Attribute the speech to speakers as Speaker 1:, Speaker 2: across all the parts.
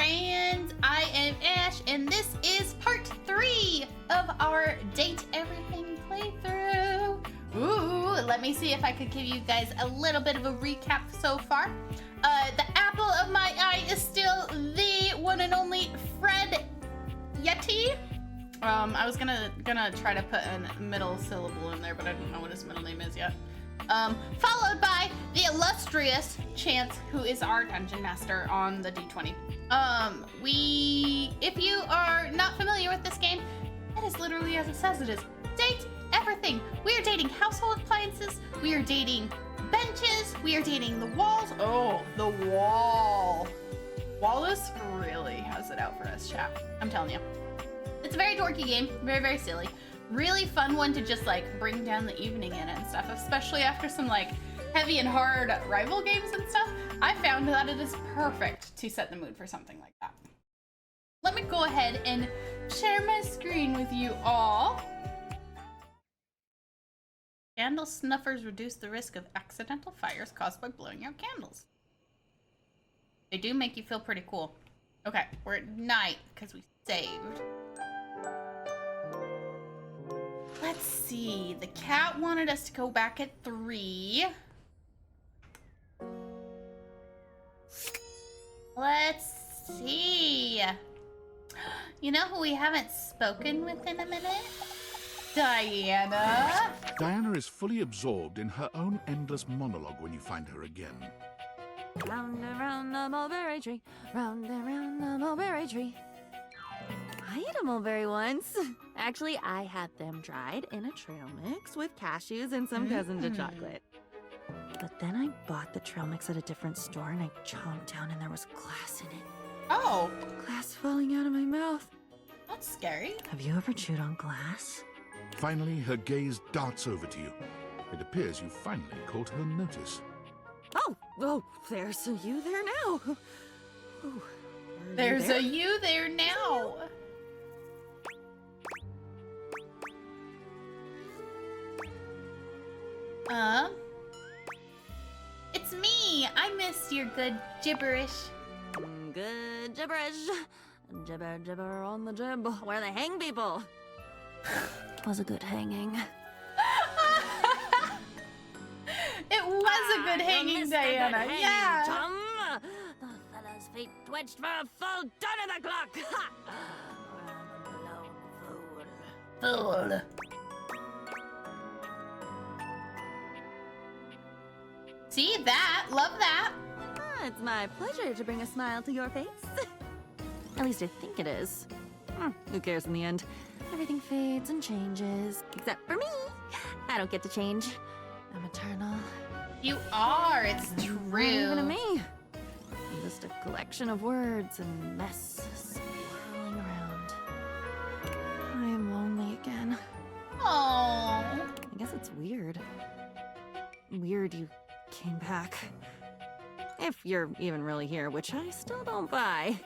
Speaker 1: friends, I am Ash, and this is part 3 of our Date Everything playthrough. Ooh, let me see if I could give you guys a little bit of a recap so far. The apple of my eye is still the one and only Fred Yeti. I was gonna try to put a middle syllable in there, but I don't know what his middle name is yet. Followed by the illustrious Chance, who is our dungeon master on the D20. If you are not familiar with this game, it is literally as it says it is. Date everything. We are dating household appliances. We are dating benches. We are dating the walls. Oh, the wall. Wallace really has it out for us, chat. I'm telling you. It's a very dorky game. Very, very silly. Really fun one to just like bring down the evening in and stuff, especially after some like heavy and hard rival games and stuff. I found that it is perfect to set the mood for something like that. Let me go ahead and share my screen with you all. Candle snuffers reduce the risk of accidental fires caused by blowing out candles. They do make you feel pretty cool. Okay, we're at night because we saved. Let's see. The cat wanted us to go back at 3. Let's see. You know who we haven't spoken with in a minute? Diana.
Speaker 2: Diana is fully absorbed in her own endless monologue when you find her again.
Speaker 3: Round and round the mulberry tree, round and round the mulberry tree. I ate a mulberry once. Actually, I had them dried in a trail mix with cashews and some cousin to chocolate. But then I bought the trail mix at a different store and I chomped down and there was glass in it.
Speaker 1: Oh.
Speaker 3: Glass falling out of my mouth.
Speaker 1: That's scary.
Speaker 3: Have you ever chewed on glass?
Speaker 2: Finally, her gaze darts over to you. It appears you finally caught her notice.
Speaker 3: Oh, there's a you there now. Oh,
Speaker 1: there's a you there now. It's me. I missed your good gibberish.
Speaker 3: Good gibberish. Gibber, gibber on the jib, where they hang people. It was a good hanging.
Speaker 1: It was a good hanging, Diana.
Speaker 3: Hanging,
Speaker 1: yeah.
Speaker 3: Tom. The fellow's feet twitched for a full ton of the clock.
Speaker 1: Fool. See that? Love that.
Speaker 3: It's my pleasure to bring a smile to your face. At least I think it is. Who cares in the end? Everything fades and changes. Except for me. I don't get to change. I'm eternal.
Speaker 1: You are. It's true.
Speaker 3: Not even a me. I'm just a collection of words and mess swirling around. I am lonely again.
Speaker 1: Oh.
Speaker 3: I guess it's weird. Weird you came back. If you're even really here, which I still don't buy.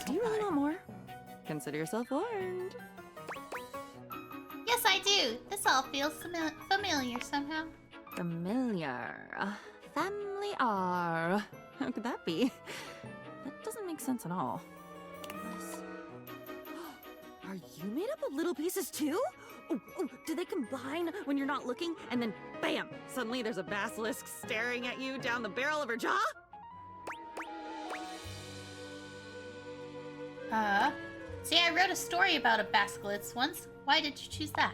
Speaker 3: Do you really want more? Consider yourself warned.
Speaker 1: Yes, I do. This all feels familiar somehow.
Speaker 3: Familiar. Family R. How could that be? That doesn't make sense at all. Unless... Are you made up of little pieces too? Oh, do they combine when you're not looking and then bam, suddenly there's a basilisk staring at you down the barrel of her jaw?
Speaker 1: See, I wrote a story about a basilisk once. Why did you choose that?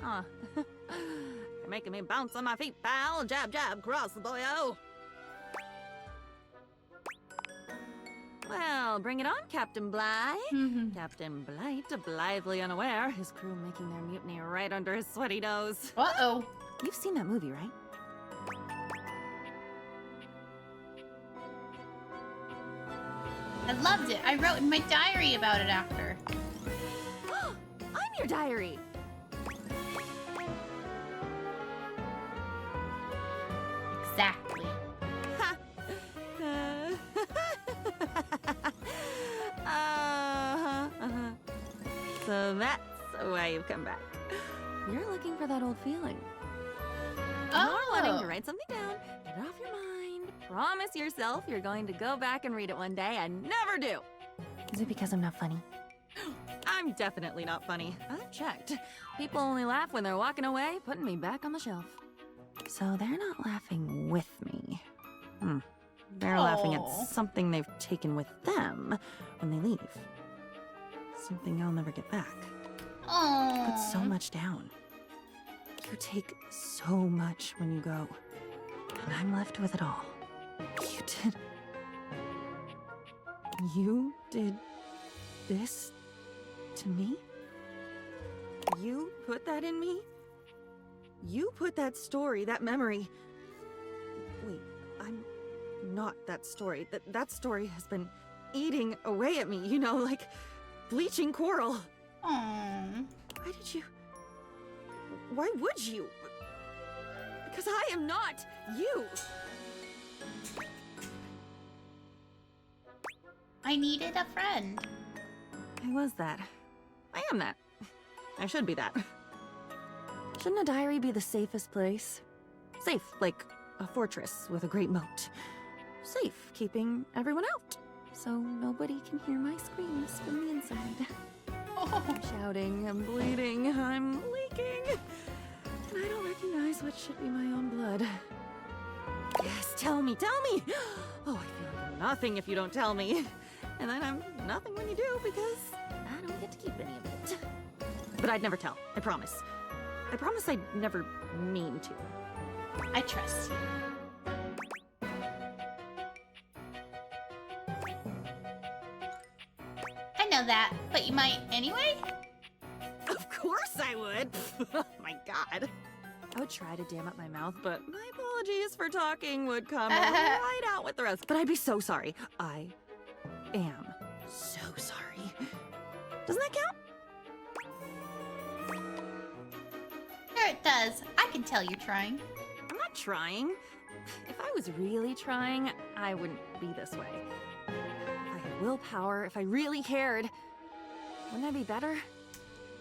Speaker 3: You're making me bounce on my feet, pal. Jab, jab, cross the boyo. Well, bring it on, Captain Bligh. Captain Blight, blithely unaware, his crew making their mutiny right under his sweaty nose.
Speaker 1: Uh-oh.
Speaker 3: You've seen that movie, right?
Speaker 1: I loved it. I wrote in my diary about it after.
Speaker 3: I'm your diary.
Speaker 1: Exactly.
Speaker 3: So that's why you've come back. You're looking for that old feeling.
Speaker 1: Oh.
Speaker 3: You're wanting to write something down, get it off your mind, promise yourself you're going to go back and read it one day and never do. Is it because I'm not funny? I'm definitely not funny. I've checked. People only laugh when they're walking away, putting me back on the shelf. So they're not laughing with me. They're laughing at something they've taken with them when they leave. Something I'll never get back.
Speaker 1: Oh.
Speaker 3: Put so much down. You take so much when you go, and I'm left with it all. You did this to me? You put that in me? You put that story, that memory. Wait, I'm not that story. That story has been eating away at me, you know, like bleaching coral.
Speaker 1: Aww.
Speaker 3: Why did you? Why would you? Because I am not you.
Speaker 1: I needed a friend.
Speaker 3: I was that. I am that. I should be that. Shouldn't a diary be the safest place? Safe, like a fortress with a great moat. Safe, keeping everyone out, so nobody can hear my screams from the inside.
Speaker 1: Oh.
Speaker 3: I'm shouting, I'm bleeding, I'm leaking. And I don't recognize what should be my own blood. Yes, tell me, tell me! Oh, I feel like I'm nothing if you don't tell me. And then I'm nothing when you do because I don't get to keep any of it. But I'd never tell, I promise. I promise I'd never mean to.
Speaker 1: I trust you. I know that, but you might anyway?
Speaker 3: Of course I would! Oh my god. I would try to dam up my mouth, but my apologies for talking would come right out with the rest. But I'd be so sorry. I am so sorry. Doesn't that count?
Speaker 1: Sure it does. I can tell you're trying.
Speaker 3: I'm not trying. If I was really trying, I wouldn't be this way. If I had willpower, if I really cared, wouldn't I be better?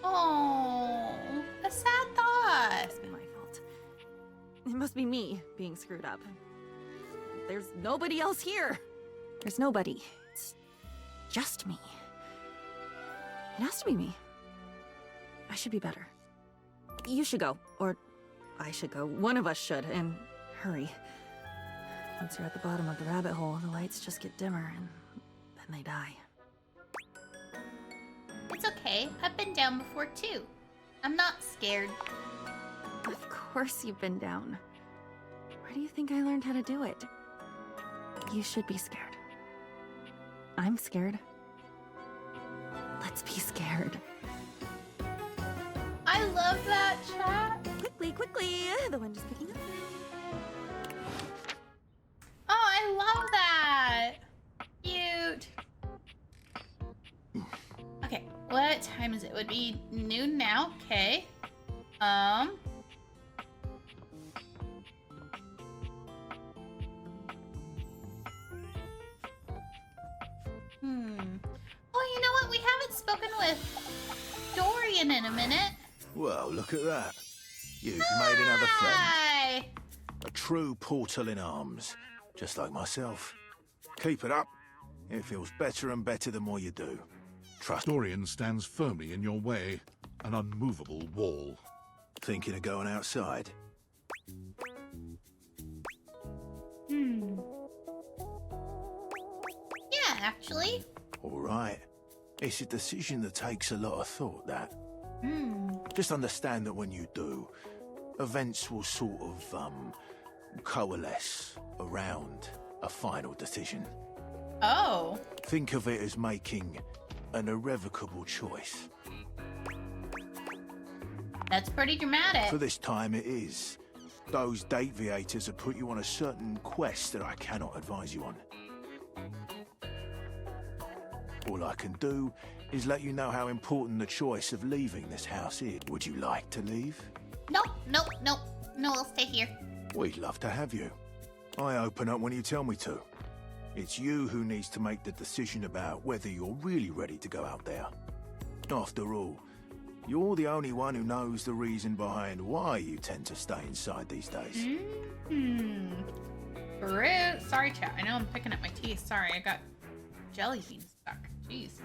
Speaker 1: Oh, a sad thought.
Speaker 3: It must be my fault. It must be me being screwed up. There's nobody else here. There's nobody. It's just me. It has to be me. I should be better. You should go, or I should go. One of us should, and hurry. Once you're at the bottom of the rabbit hole, the lights just get dimmer, and then they die.
Speaker 1: It's okay. I've been down before too. I'm not scared.
Speaker 3: Of course you've been down. Where do you think I learned how to do it? You should be scared. I'm scared. Let's be scared.
Speaker 1: I love that chat.
Speaker 3: Quickly, quickly! The wind is picking up.
Speaker 1: Oh, I love that. Cute. Okay, what time is it? It would be noon now. Okay. Well, you know what? We haven't spoken with Dorian in a minute.
Speaker 4: Well, look at that. You've made another friend.
Speaker 1: Hi.
Speaker 4: A true portal in arms, just like myself. Keep it up. It feels better and better the more you do. Trust me.
Speaker 2: Dorian stands firmly in your way, an unmovable wall.
Speaker 4: Thinking of going outside?
Speaker 1: Yeah, actually.
Speaker 4: All right. It's a decision that takes a lot of thought, that. Just understand that when you do, events will sort of, coalesce around a final decision.
Speaker 1: Oh.
Speaker 4: Think of it as making an irrevocable choice.
Speaker 1: That's pretty dramatic.
Speaker 4: For this time it is. Those deviators have put you on a certain quest that I cannot advise you on. All I can do is let you know how important the choice of leaving this house is. Would you like to leave?
Speaker 1: Nope, nope, nope. No, I'll stay here.
Speaker 4: We'd love to have you. I open up when you tell me to. It's you who needs to make the decision about whether you're really ready to go out there. After all, you're the only one who knows the reason behind why you tend to stay inside these days.
Speaker 1: Rude. Sorry, chat. I know I'm picking up my teeth. Sorry, I got jelly beans stuck. Jeez.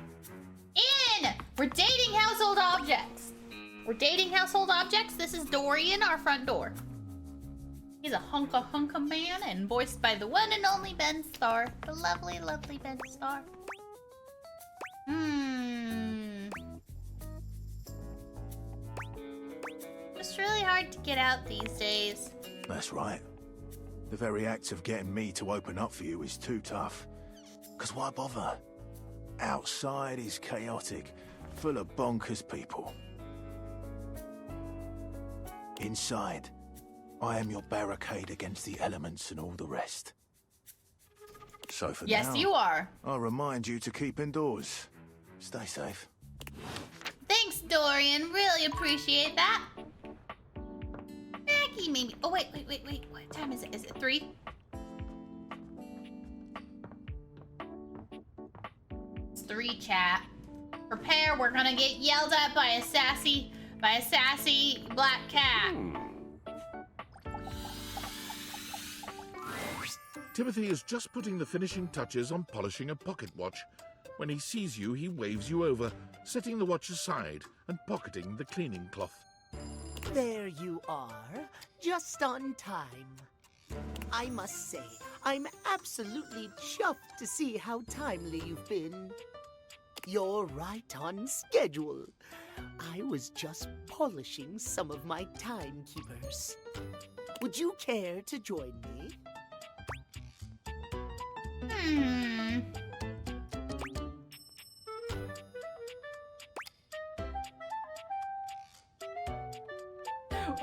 Speaker 1: In! We're dating household objects. We're dating household objects. This is Dorian, our front door. He's a hunka man and voiced by the one and only Ben Starr. The lovely, lovely Ben Starr. It's really hard to get out these days.
Speaker 4: That's right. The very act of getting me to open up for you is too tough. 'Cause why bother? Outside is chaotic, full of bonkers people. Inside, I am your barricade against the elements and all the rest. So for now,
Speaker 1: Yes, you are.
Speaker 4: I'll remind you to keep indoors. Stay safe.
Speaker 1: Thanks, Dorian. Really appreciate that. Maggie made me... Oh, wait. What time is it? Is it 3? It's 3, chat. Prepare. We're gonna get yelled at by a sassy black cat.
Speaker 2: Timothy is just putting the finishing touches on polishing a pocket watch. When he sees you, he waves you over, setting the watch aside and pocketing the cleaning cloth.
Speaker 5: There you are, just on time. I must say, I'm absolutely chuffed to see how timely you've been. You're right on schedule. I was just polishing some of my timekeepers. Would you care to join me?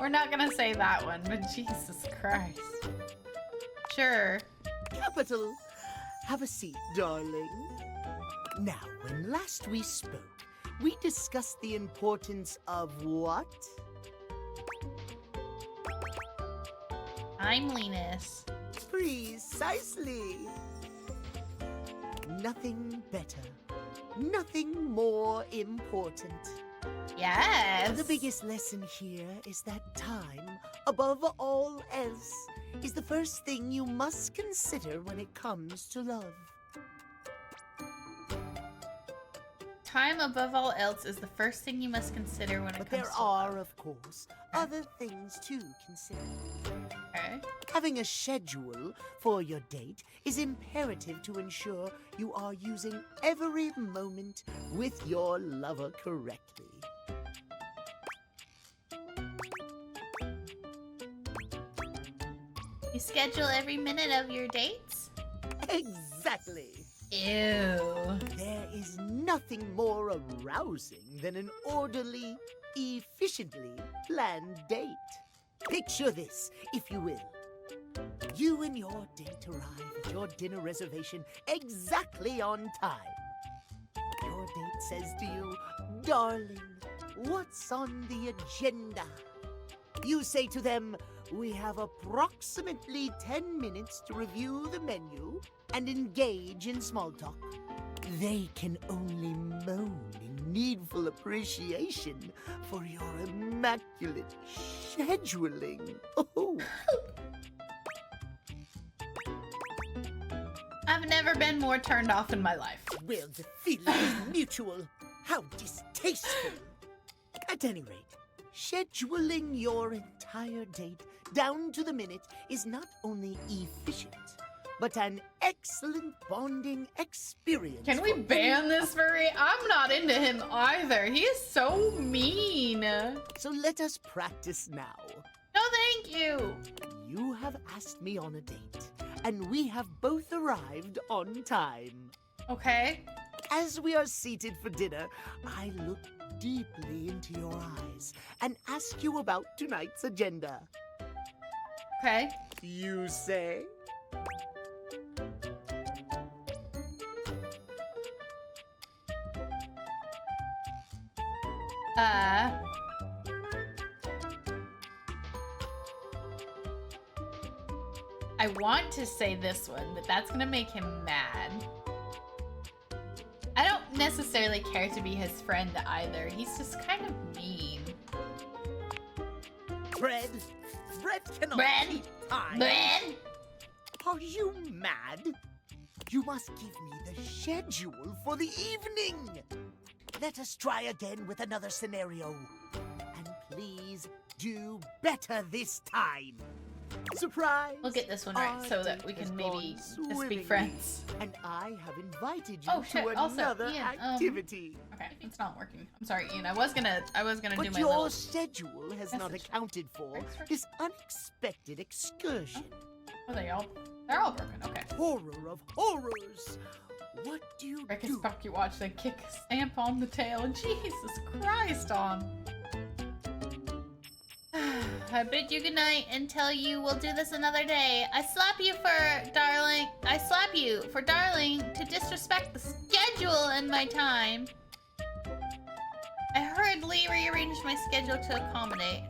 Speaker 1: We're not gonna say that one, but Jesus Christ. Sure.
Speaker 5: Capital. Have a seat, darling. Now, when last we spoke, we discussed the importance of what?
Speaker 1: Timeliness.
Speaker 5: Precisely. Nothing better. Nothing more important.
Speaker 1: Yes.
Speaker 5: The biggest lesson here is that time, above all else, is the first thing you must consider when it comes to love.
Speaker 1: Time above all else is the first thing you must consider when it
Speaker 5: But
Speaker 1: comes
Speaker 5: there
Speaker 1: to
Speaker 5: are,
Speaker 1: love.
Speaker 5: of course, other things to consider.
Speaker 1: Okay.
Speaker 5: Having a schedule for your date is imperative to ensure you are using every moment with your lover correctly.
Speaker 1: You schedule every minute of your dates?
Speaker 5: Exactly.
Speaker 1: Ew.
Speaker 5: There is nothing more arousing than an orderly, efficiently planned date. Picture this, if you will. You and your date arrive at your dinner reservation exactly on time. Your date says to you, "Darling, what's on the agenda?" You say to them, "We have approximately 10 minutes to review the menu and engage in small talk." They can only moan in needful appreciation for your immaculate scheduling. Oh.
Speaker 1: I've never been more turned off in my life.
Speaker 5: Well, the feeling is mutual. How distasteful. At any rate, scheduling your entire date down to the minute is not only efficient, but an excellent bonding experience.
Speaker 1: Can we
Speaker 5: for
Speaker 1: ban this furry? I'm not into him either. He is so mean. No,
Speaker 5: So let us practice now.
Speaker 1: thank you.
Speaker 5: You have asked me on a date, and we have both arrived on time.
Speaker 1: Okay.
Speaker 5: As we are seated for dinner, I look deeply into your eyes and ask you about tonight's agenda.
Speaker 1: Okay.
Speaker 5: You say?
Speaker 1: I want to say this one, but that's gonna make him mad. I don't necessarily care to be his friend either. He's just kind of mean.
Speaker 5: Bread? Bread cannot
Speaker 1: Bread?
Speaker 5: keep time.
Speaker 1: Bread?
Speaker 5: Are you mad? You must give me the schedule for the evening. Let us try again with another scenario. And please do better this time. Surprise!
Speaker 1: We'll get this one right
Speaker 5: Our
Speaker 1: so that
Speaker 5: date
Speaker 1: we
Speaker 5: has
Speaker 1: can maybe
Speaker 5: gone
Speaker 1: just be
Speaker 5: swimmingly,
Speaker 1: friends.
Speaker 5: And I have invited you
Speaker 1: Oh, shit,
Speaker 5: to
Speaker 1: also,
Speaker 5: another
Speaker 1: Ian,
Speaker 5: activity.
Speaker 1: Okay, it's not working. I'm sorry, Ian. I was gonna do
Speaker 5: But
Speaker 1: my
Speaker 5: your
Speaker 1: little
Speaker 5: schedule has not
Speaker 1: message.
Speaker 5: accounted for
Speaker 1: Thanks.
Speaker 5: this unexpected excursion.
Speaker 1: Oh, they're all broken. Okay.
Speaker 5: Horror of horrors! What do you
Speaker 1: Break his
Speaker 5: do?
Speaker 1: pocket watch, then kick a stamp on the tail. Jesus Christ, on. I bid you good night and tell you we'll do this another day. I slap you for darling to disrespect the schedule and my time. I hurriedly rearranged my schedule to accommodate.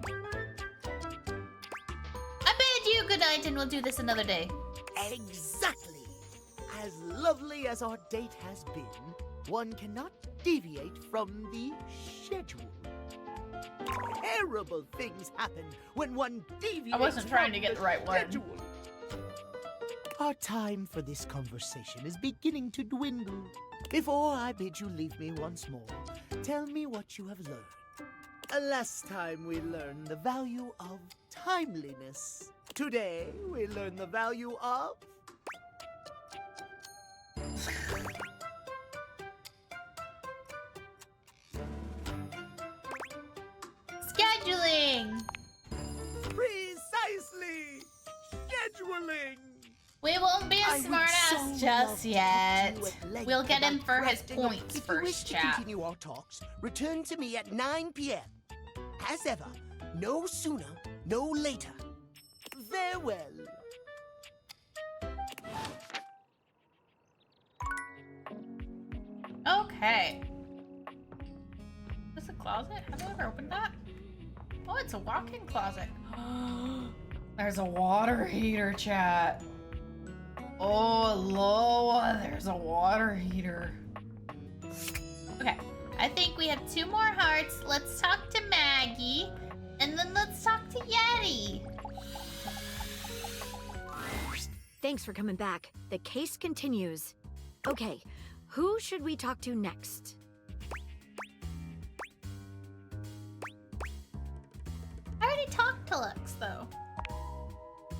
Speaker 1: I bid you good night and we'll do this another day.
Speaker 5: Exactly! As lovely as our date has been, one cannot deviate from the schedule. Terrible things happen when one deviates
Speaker 1: I wasn't trying to
Speaker 5: from
Speaker 1: get the right one.
Speaker 5: schedule. Our time for this conversation is beginning to dwindle. Before I bid you leave me once more, tell me what you have learned. Last time we learned the value of timeliness. Today we learn the value of...
Speaker 1: Scheduling!
Speaker 5: Precisely! Scheduling!
Speaker 1: We won't be a
Speaker 5: I would
Speaker 1: smartass
Speaker 5: so love
Speaker 1: just
Speaker 5: to
Speaker 1: yet.
Speaker 5: talk to you at length
Speaker 1: We'll get him
Speaker 5: about
Speaker 1: for his
Speaker 5: crafting
Speaker 1: points
Speaker 5: If you wish
Speaker 1: first,
Speaker 5: to
Speaker 1: chap.
Speaker 5: continue our talks, return to me at 9 p.m. As ever, no sooner, no later. Farewell.
Speaker 1: Okay. Is this a closet? Have I ever opened that? Oh, it's a walk-in closet. There's a water heater, chat. Oh, Loa, there's a water heater. Okay, I think we have 2 more hearts. Let's talk to Maggie, and then let's talk to Yeti.
Speaker 3: Thanks for coming back. The case continues. Okay, who should we talk to next?
Speaker 1: I already talked to Lux, though.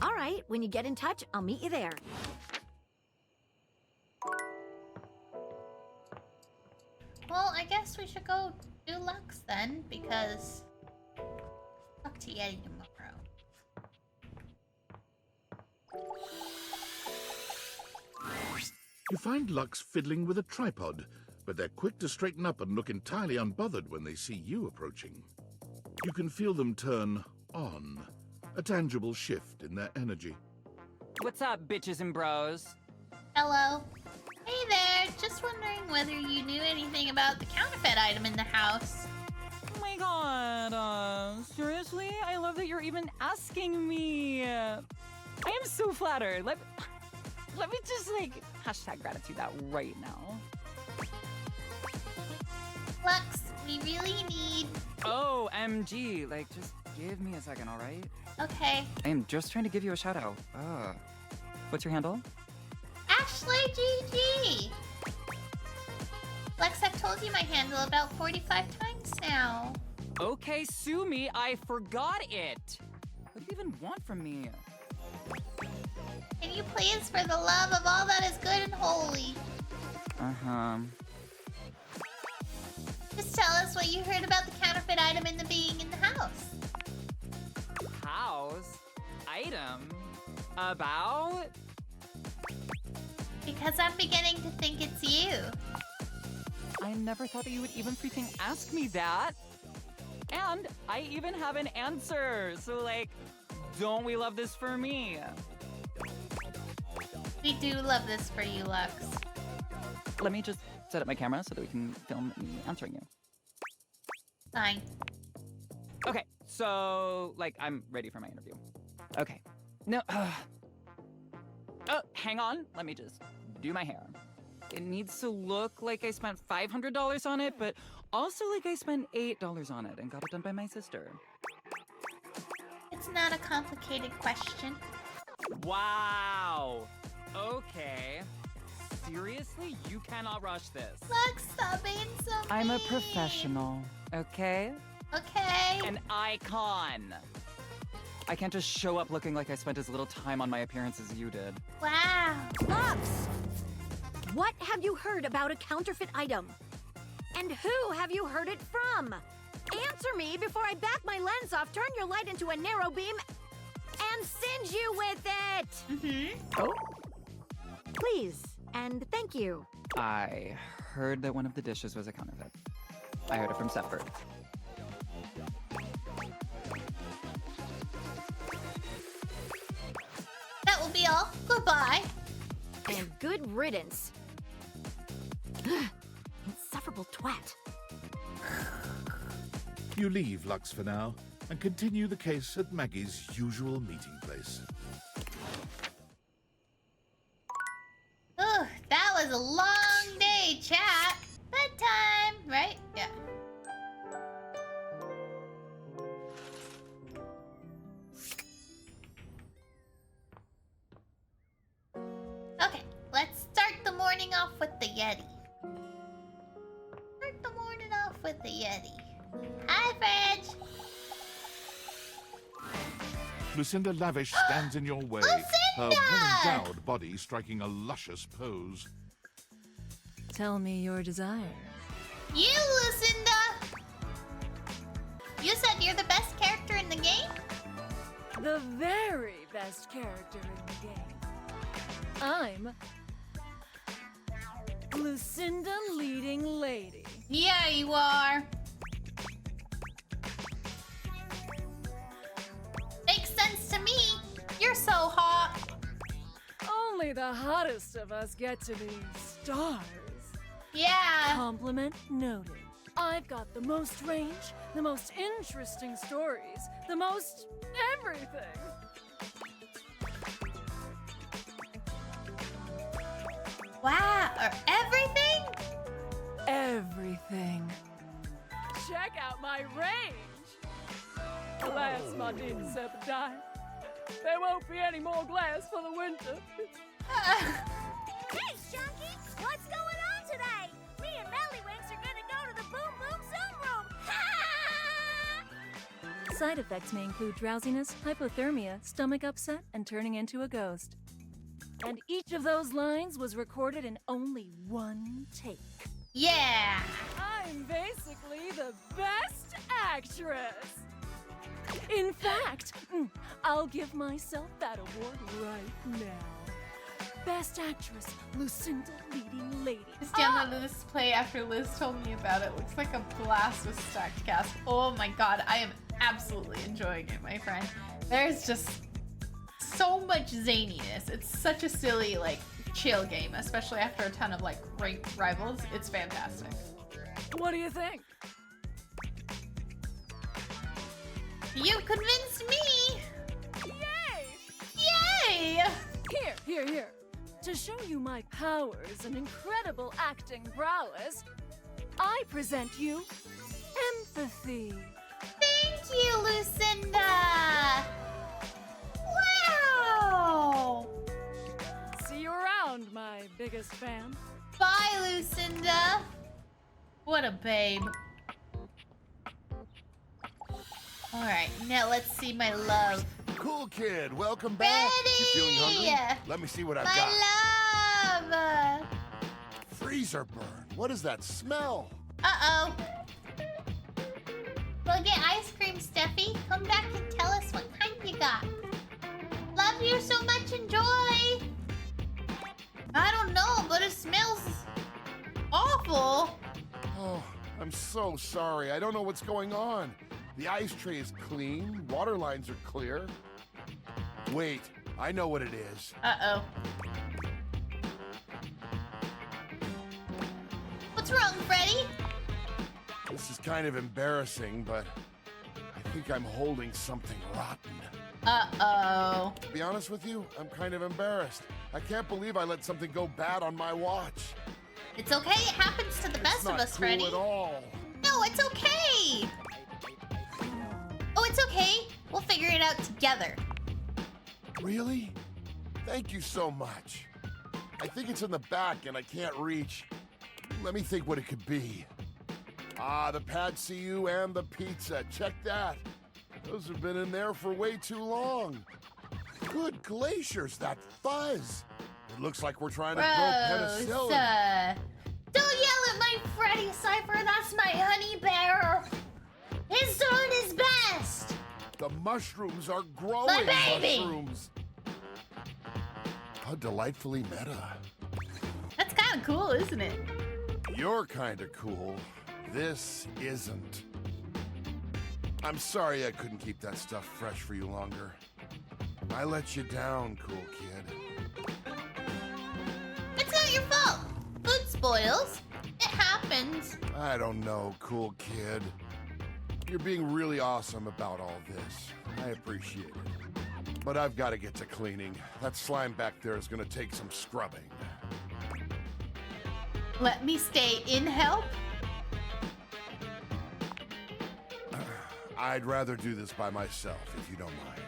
Speaker 3: All right, when you get in touch, I'll meet you there.
Speaker 1: Well, I guess we should go do Lux then, because talk to Yeti tomorrow.
Speaker 2: You find Lux fiddling with a tripod, but they're quick to straighten up and look entirely unbothered when they see you approaching. You can feel them turn on, a tangible shift in their energy.
Speaker 6: What's up, bitches and bros?
Speaker 1: Hello. Hey there, just wondering whether you knew anything about the counterfeit item in the house.
Speaker 6: Oh my god, seriously? I love that you're even asking me. I am so flattered. Let me just, like, hashtag gratitude that right now.
Speaker 1: Lux, we really need...
Speaker 6: Oh, MG, like, just give me a second, all right?
Speaker 1: Okay.
Speaker 6: I am just trying to give you a shout out. What's your handle?
Speaker 1: AshSlayGG! Lex, I've told you my handle about 45 times now.
Speaker 6: Okay, sue me, I forgot it. What do you even want from me?
Speaker 1: Can you please, for the love of all that is good and holy,
Speaker 6: Uh-huh.
Speaker 1: just tell us what you heard about the counterfeit item in the being in the house?
Speaker 6: House? Item? About?
Speaker 1: Because I'm beginning to think it's you.
Speaker 6: I never thought that you would even freaking ask me that. And I even have an answer. So, like, don't we love this for me?
Speaker 1: We do love this for you, Lux.
Speaker 6: Let me just set up my camera so that we can film me answering you.
Speaker 1: Fine.
Speaker 6: Okay, so, like, I'm ready for my interview. Okay. No, hang on. Let me just do my hair. It needs to look like I spent $500 on it, but also like I spent $8 on it and got it done by my sister.
Speaker 1: It's not a complicated question.
Speaker 6: Wow. Okay. Seriously? You cannot rush this.
Speaker 1: Lux, stop being so
Speaker 6: I'm a
Speaker 1: mean.
Speaker 6: professional, okay?
Speaker 1: Okay.
Speaker 6: An icon. I can't just show up looking like I spent as little time on my appearance as you did.
Speaker 1: Wow.
Speaker 7: Lux! What have you heard about a counterfeit item? And who have you heard it from? Answer me before I back my lens off, turn your light into a narrow beam, and singe you with it!
Speaker 1: Mm-hmm.
Speaker 6: Oh?
Speaker 7: Please, and thank you.
Speaker 6: I heard that one of the dishes was a counterfeit. I heard it from Sepper.
Speaker 1: That will be all. Goodbye.
Speaker 7: And good riddance. Insufferable twat.
Speaker 2: You leave Lux for now and continue the case at Maggie's usual meeting place.
Speaker 1: Ugh, that was a long day, chat. Bedtime, right? Yeah. Okay, let's start the morning off with the Yeti. Start the morning off with the Yeti. Hi, Fridge.
Speaker 2: Lucinda Lavish stands in your way, her
Speaker 1: Lucinda!
Speaker 2: well-endowed body striking a luscious pose.
Speaker 3: Tell me your desire.
Speaker 1: You, Lucinda. You said you're the best character in the game?
Speaker 8: The very best character in the game. I'm Lucinda Leading Lady.
Speaker 1: Yeah, you are. Makes sense to me. You're so hot.
Speaker 8: Only the hottest of us get to be stars.
Speaker 1: Yeah.
Speaker 8: Compliment noted. I've got the most range, the most interesting stories, the most everything.
Speaker 1: Wow. Or everything?
Speaker 8: Everything. Check out my range. Alas, my dear Serpentine. There won't be any more glass for the winter.
Speaker 7: Hey, Shunky! What's going on today? Me and Mellywinks are gonna go to the Boom Boom Zoom Room!
Speaker 8: Side effects may include drowsiness, hypothermia, stomach upset, and turning into a ghost. And each of those lines was recorded in only one take.
Speaker 1: Yeah.
Speaker 8: I'm basically the best actress. In fact, I'll give myself that award right now. Best Actress, Lucinda Leading Lady.
Speaker 1: Just downloaded this play after Liz told me about it. Looks like a blast with stacked cast. Oh my god, I am absolutely enjoying it, my friend. There's just so much zaniness. It's such a silly, like, chill game, especially after a ton of, like, ranked rivals. It's fantastic.
Speaker 8: What do you think?
Speaker 1: You convinced me!
Speaker 8: Yay!
Speaker 1: Yay!
Speaker 8: Here. To show you my powers and incredible acting prowess, I present you empathy.
Speaker 1: Thank you, Lucinda! Wow!
Speaker 8: See you around, my biggest fan.
Speaker 1: Bye, Lucinda! What a babe. Alright, now let's see my love.
Speaker 4: Cool kid, welcome back. You feeling hungry?
Speaker 1: Ready!
Speaker 4: Let me see what I've
Speaker 1: My
Speaker 4: got.
Speaker 1: love!
Speaker 4: Freezer burn. What is that smell?
Speaker 1: Uh-oh. We'll get ice cream, Steffi. Come back and tell us what kind you got. Love you so much, enjoy! I don't know, but it smells awful.
Speaker 4: Oh, I'm so sorry. I don't know what's going on. The ice tray is clean. Water lines are clear. Wait, I know what it is.
Speaker 1: Uh-oh. What's wrong, Freddy?
Speaker 4: This is kind of embarrassing, but I think I'm holding something rotten.
Speaker 1: Uh-oh.
Speaker 4: To be honest with you, I'm kind of embarrassed. I can't believe I let something go bad on my watch.
Speaker 1: It's okay, it happens to the best
Speaker 4: It's
Speaker 1: of
Speaker 4: not
Speaker 1: us,
Speaker 4: cool
Speaker 1: Freddy.
Speaker 4: at all.
Speaker 1: No, it's okay! Oh, it's okay. We'll figure it out together.
Speaker 4: Really?
Speaker 9: Thank you so much. I think it's in the back and I can't reach. Let me think what it could be. Ah, the pad CU and the pizza. Check that. Those have been in there for way too long. Good glaciers, that fuzz. It looks like we're trying to grow penicillin.
Speaker 1: Don't yell at my Freddy, Cypher. That's my honey bear. He's doing his best.
Speaker 9: The mushrooms are growing.
Speaker 1: My baby.
Speaker 9: Mushrooms. How delightfully meta.
Speaker 1: That's kind of cool, isn't it?
Speaker 9: You're kind of cool. This isn't. I'm sorry I couldn't keep that stuff fresh for you longer. I let you down, cool kid.
Speaker 1: It's not your fault. Food spoils. It happens.
Speaker 9: I don't know, cool kid. You're being really awesome about all this. I appreciate it. But I've got to get to cleaning. That slime back there is going to take some scrubbing.
Speaker 1: Let me stay in help.
Speaker 9: I'd rather do this by myself, if you don't mind.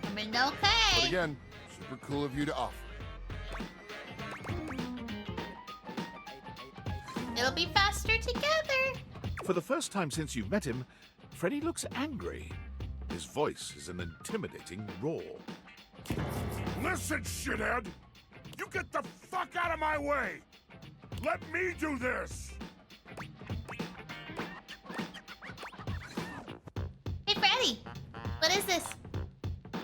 Speaker 1: I mean, okay.
Speaker 9: But again, super cool of you to offer.
Speaker 1: It'll be faster together.
Speaker 2: For the first time since you've met him, Freddy looks angry. His voice is an intimidating roar.
Speaker 9: Listen, shithead! You get the fuck out of my way! Let me do this!
Speaker 1: Hey, Freddy. What is this?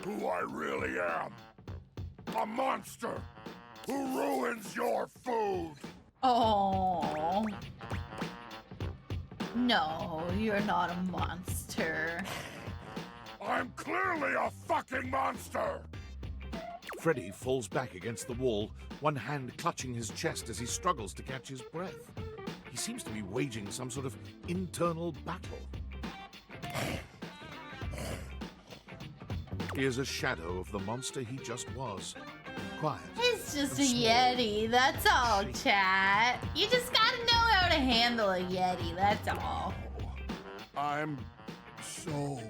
Speaker 9: Who I really am. A monster who ruins your food!
Speaker 1: Oh. No, you're not a monster.
Speaker 9: I'm clearly a fucking monster!
Speaker 2: Freddy falls back against the wall, one hand clutching his chest as he struggles to catch his breath. He seems to be waging some sort of internal battle. He is a shadow of the monster he just was. Quiet.
Speaker 1: He's just a
Speaker 2: and small.
Speaker 1: Yeti, that's all, chat. You just gotta know how to handle a Yeti, that's all.
Speaker 9: I'm so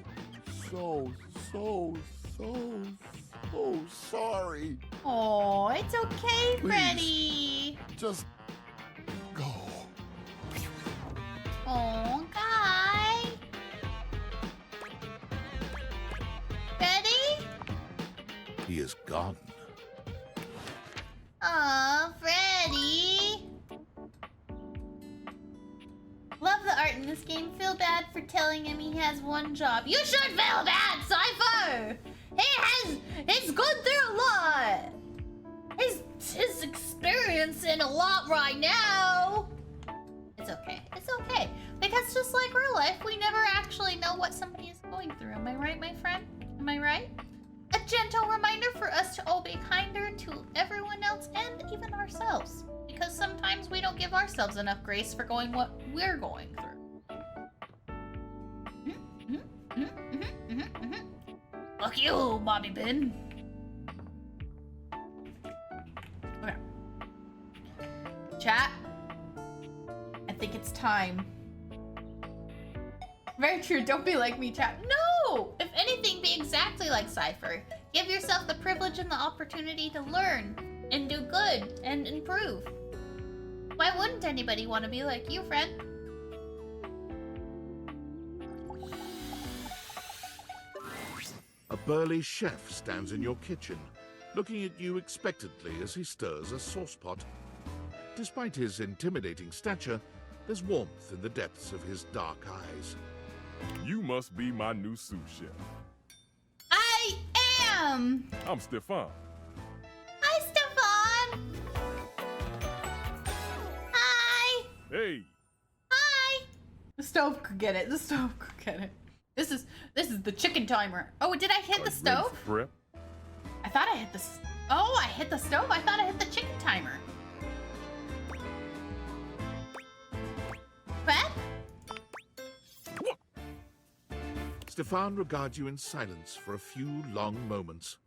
Speaker 9: sorry.
Speaker 1: Oh, it's okay,
Speaker 9: Please.
Speaker 1: Freddy.
Speaker 9: Just go.
Speaker 1: Oh, Guy. Freddy?
Speaker 2: He is gone.
Speaker 1: Aw, Freddy. Love the art in this game. Feel bad for telling him he has one job. You should feel bad, Cypher! He's gone through a lot! He's experiencing a lot right now! It's okay. It's okay. Because just like real life, we never actually know what somebody is going through. Am I right, my friend? Am I right? A gentle reminder for us to all be kinder to everyone else and even ourselves. Because sometimes we don't give ourselves enough grace for going what we're going through. Fuck you, Bobby Bin. Okay. Chat. I think it's time. Very true. Don't be like me, chat. No! If anything, be exactly like Cypher. Give yourself the privilege and the opportunity to learn and do good and improve. Why wouldn't anybody want to be like you, friend?
Speaker 2: A burly chef stands in your kitchen, looking at you expectantly as he stirs a sauce pot. Despite his intimidating stature, there's warmth in the depths of his dark eyes.
Speaker 10: You must be my new sous chef.
Speaker 1: I am!
Speaker 10: I'm Stefan.
Speaker 1: Hi, Stefan! Hi!
Speaker 10: Hey,
Speaker 1: Hi! The stove could get it. The stove could get it. This is the chicken timer. Oh, did I hit the
Speaker 10: are you ready
Speaker 1: stove?
Speaker 10: for prep?
Speaker 1: I thought I hit the... Oh, I hit the stove. I thought I hit the chicken timer. Prep?
Speaker 2: Stefan regards you in silence for a few long moments.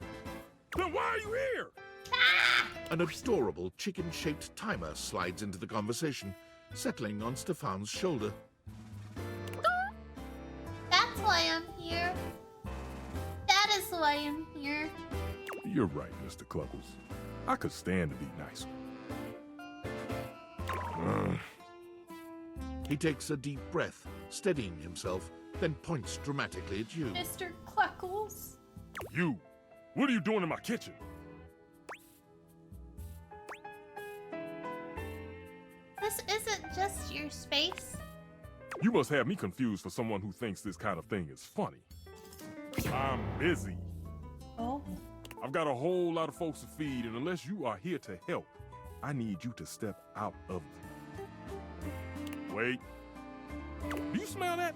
Speaker 10: Then why are you here?
Speaker 1: Ah!
Speaker 2: An adorable chicken-shaped timer slides into the conversation, settling on Stefan's shoulder.
Speaker 1: That's why I'm here. That is why I'm here.
Speaker 10: You're right, Mr. Cluckles. I could stand to be nicer.
Speaker 2: He takes a deep breath, steadying himself, then points dramatically at you.
Speaker 1: Mr. Cluckles.
Speaker 10: You! What are you doing in my kitchen?
Speaker 1: This isn't just your space.
Speaker 10: You must have me confused for someone who thinks this kind of thing is funny. I'm busy.
Speaker 1: Oh.
Speaker 10: I've got a whole lot of folks to feed, and unless you are here to help, I need you to step out of it. Wait. Do you smell that?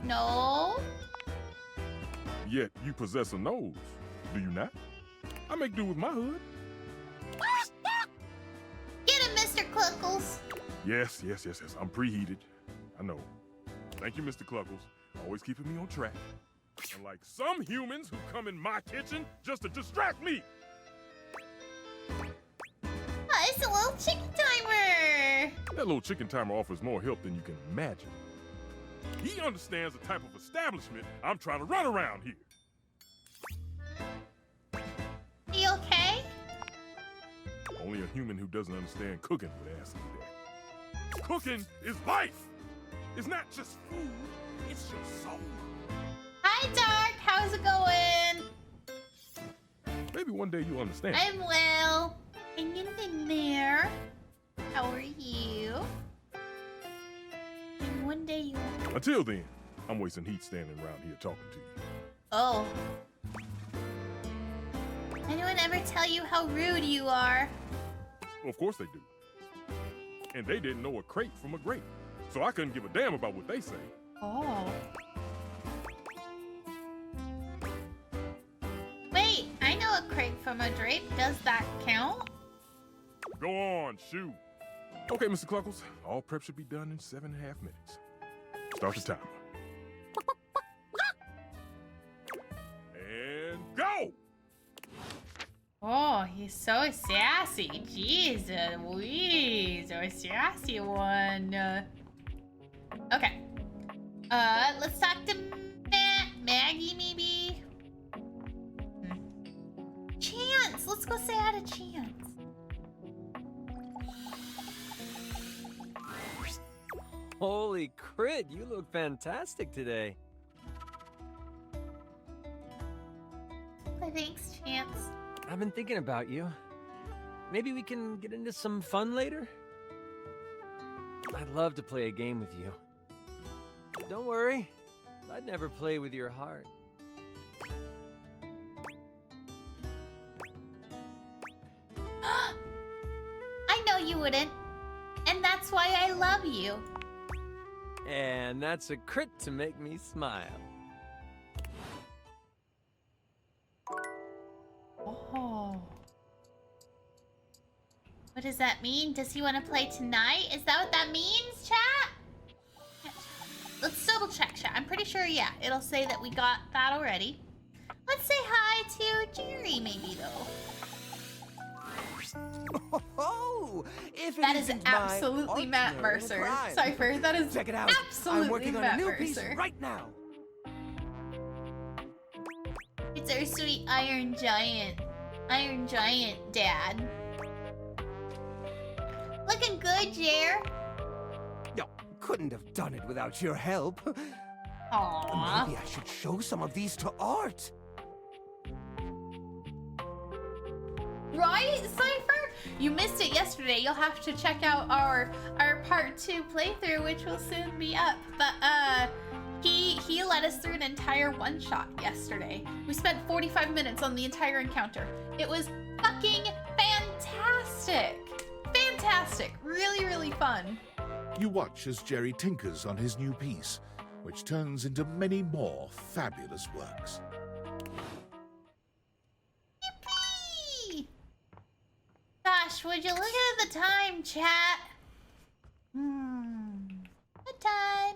Speaker 1: No.
Speaker 10: Yet you possess a nose, do you not? I make do with my hood.
Speaker 1: Get him, Mr. Cluckles.
Speaker 10: Yes. I'm preheated. I know. Thank you, Mr. Cluckles. Always keeping me on track. Unlike some humans who come in my kitchen just to distract me.
Speaker 1: Oh, it's a little chicken timer.
Speaker 10: That little chicken timer offers more help than you can imagine. He understands the type of establishment I'm trying to run around here.
Speaker 1: You okay?
Speaker 10: Only a human who doesn't understand cooking would ask me that. Cooking is life. It's not just food, it's your soul.
Speaker 1: Hi, Dark. How's it going?
Speaker 10: Maybe one day you'll understand.
Speaker 1: I'm well. Hanging in there. How are you? And one day you.
Speaker 10: Until then, I'm wasting heat standing around here talking to you.
Speaker 1: Oh. Anyone ever tell you how rude you are?
Speaker 10: Well, of course they do. And they didn't know a crate from a grape, so I couldn't give a damn about what they say.
Speaker 1: Oh. Wait, I know a crate from a drape. Does that count?
Speaker 10: Go on, shoot. Okay, Mr. Cluckles, all prep should be done in 7.5 minutes. Start the timer. And go!
Speaker 1: Oh, he's so sassy. Jesus, Louise, a sassy one. Okay. Let's talk to Maggie, maybe? Chance! Let's go say hi to Chance.
Speaker 11: Holy crit, you look fantastic today.
Speaker 1: Thanks, Chance.
Speaker 11: I've been thinking about you. Maybe we can get into some fun later? I'd love to play a game with you. Don't worry, I'd never play with your heart.
Speaker 1: I know you wouldn't. And that's why I love you.
Speaker 11: And that's a crit to make me smile.
Speaker 1: Oh. What does that mean? Does he want to play tonight? Is that what that means, chat? Let's double check, chat. I'm pretty sure, yeah. It'll say that we got that already. Let's say hi to Jerry, maybe, though.
Speaker 12: Oh, if
Speaker 1: that is absolutely Matt Mercer. Cypher, that is
Speaker 12: Check it out.
Speaker 1: absolutely
Speaker 12: I'm working
Speaker 1: Matt
Speaker 12: on a new
Speaker 1: Mercer.
Speaker 12: piece right now.
Speaker 1: It's our sweet Iron Giant dad. Looking good, Jer.
Speaker 12: No, couldn't have done it without your help.
Speaker 1: Aww.
Speaker 12: Maybe I should show some of these to Art.
Speaker 1: Right, Cypher? You missed it yesterday. You'll have to check out our part 2 playthrough, which will soon be up. But he led us through an entire one-shot yesterday. We spent 45 minutes on the entire encounter. It was fucking fantastic. Fantastic. Really, really fun.
Speaker 2: You watch as Jerry tinkers on his new piece, which turns into many more fabulous works.
Speaker 1: Yippee! Gosh, would you look at the time, chat? Good time.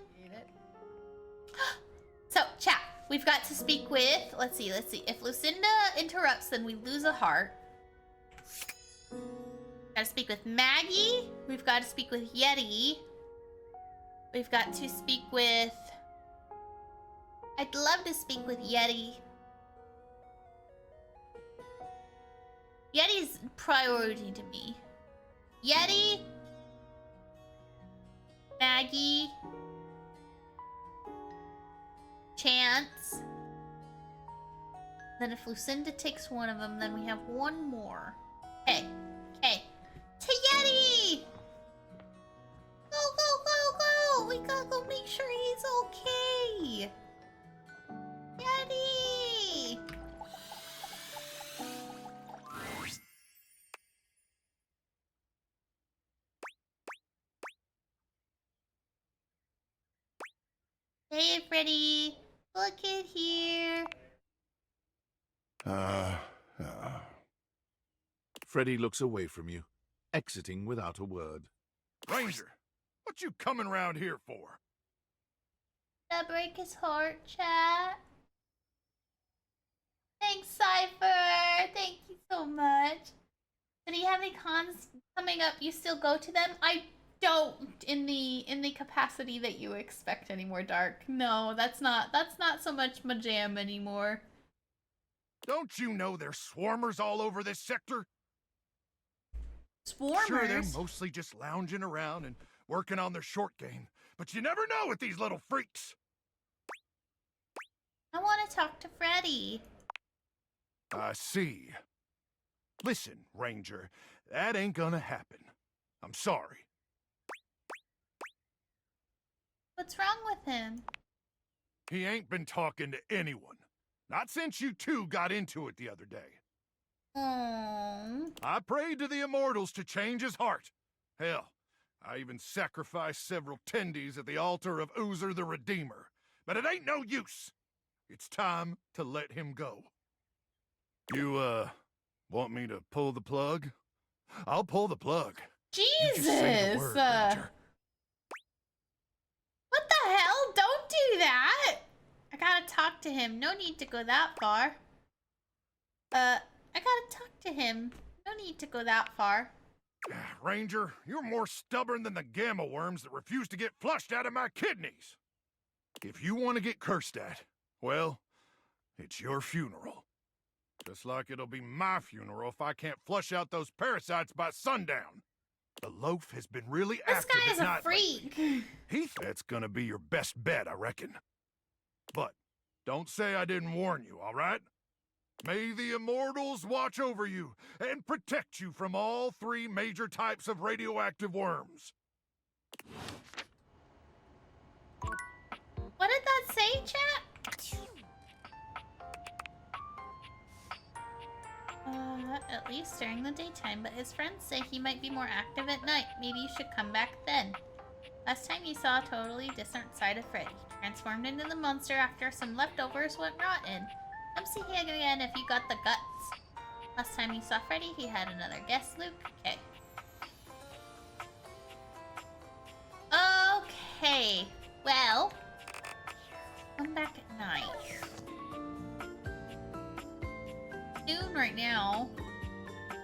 Speaker 1: So, chat, we've got to speak with, let's see. If Lucinda interrupts, then we lose a heart. Gotta speak with Maggie. We've got to speak with Yeti. We've got to speak with I'd love to speak with Yeti. Yeti's priority to me. Yeti, Maggie, Chance. Then if Lucinda takes one of them, then we have one more. Okay, okay. To Yeti! Go, go, go, go! We gotta go make sure he's okay. Yeti! Hey, Freddy. Look at here.
Speaker 2: Freddy looks away from you, exiting without a word.
Speaker 9: Ranger, what you coming around here for?
Speaker 1: That break his heart, chat. Thanks, Cypher. Thank you so much. Did he have any cons coming up? You still go to them? I don't in the capacity that you expect anymore, Dark. No, that's not so much my jam anymore.
Speaker 9: Don't you know there's swarmers all over this sector?
Speaker 1: Swarmers?
Speaker 9: Sure, they're mostly just lounging around and working on their short game, but you never know with these little freaks.
Speaker 1: I want to talk to Freddy.
Speaker 9: I see. Listen, Ranger, that ain't gonna happen. I'm sorry.
Speaker 1: What's wrong with him?
Speaker 9: He ain't been talking to anyone. Not since you two got into it the other day.
Speaker 1: Aww.
Speaker 9: I prayed to the immortals to change his heart. Hell, I even sacrificed several tendies at the altar of Uzer the Redeemer. But it ain't no use. It's time to let him go. You, want me to pull the plug? I'll pull the plug.
Speaker 1: Jesus!
Speaker 9: You just say the word, Ranger.
Speaker 1: What the hell? Don't do that! I gotta talk to him. No need to go that far. I gotta talk to him. No need to go that far.
Speaker 9: Ranger, you're more stubborn than the gamma worms that refuse to get flushed out of my kidneys. If you want to get cursed at, well, it's your funeral. Just like it'll be my funeral if I can't flush out those parasites by sundown. The loaf has been really
Speaker 1: This
Speaker 9: active
Speaker 1: guy is
Speaker 9: at
Speaker 1: a
Speaker 9: night
Speaker 1: freak.
Speaker 9: lately. Heath, that's gonna be your best bet, I reckon. But don't say I didn't warn you, all right? May the immortals watch over you and protect you from all three major types of radioactive worms.
Speaker 1: What did that say, chat? At least during the daytime, but his friends say he might be more active at night. Maybe you should come back then. Last time you saw a totally different side of Freddy. Transformed into the monster after some leftovers went rotten. Come see him again if you got the guts. Last time you saw Freddy, he had another guess, Luke. Okay. Okay. Well, come back at night. Noon right now.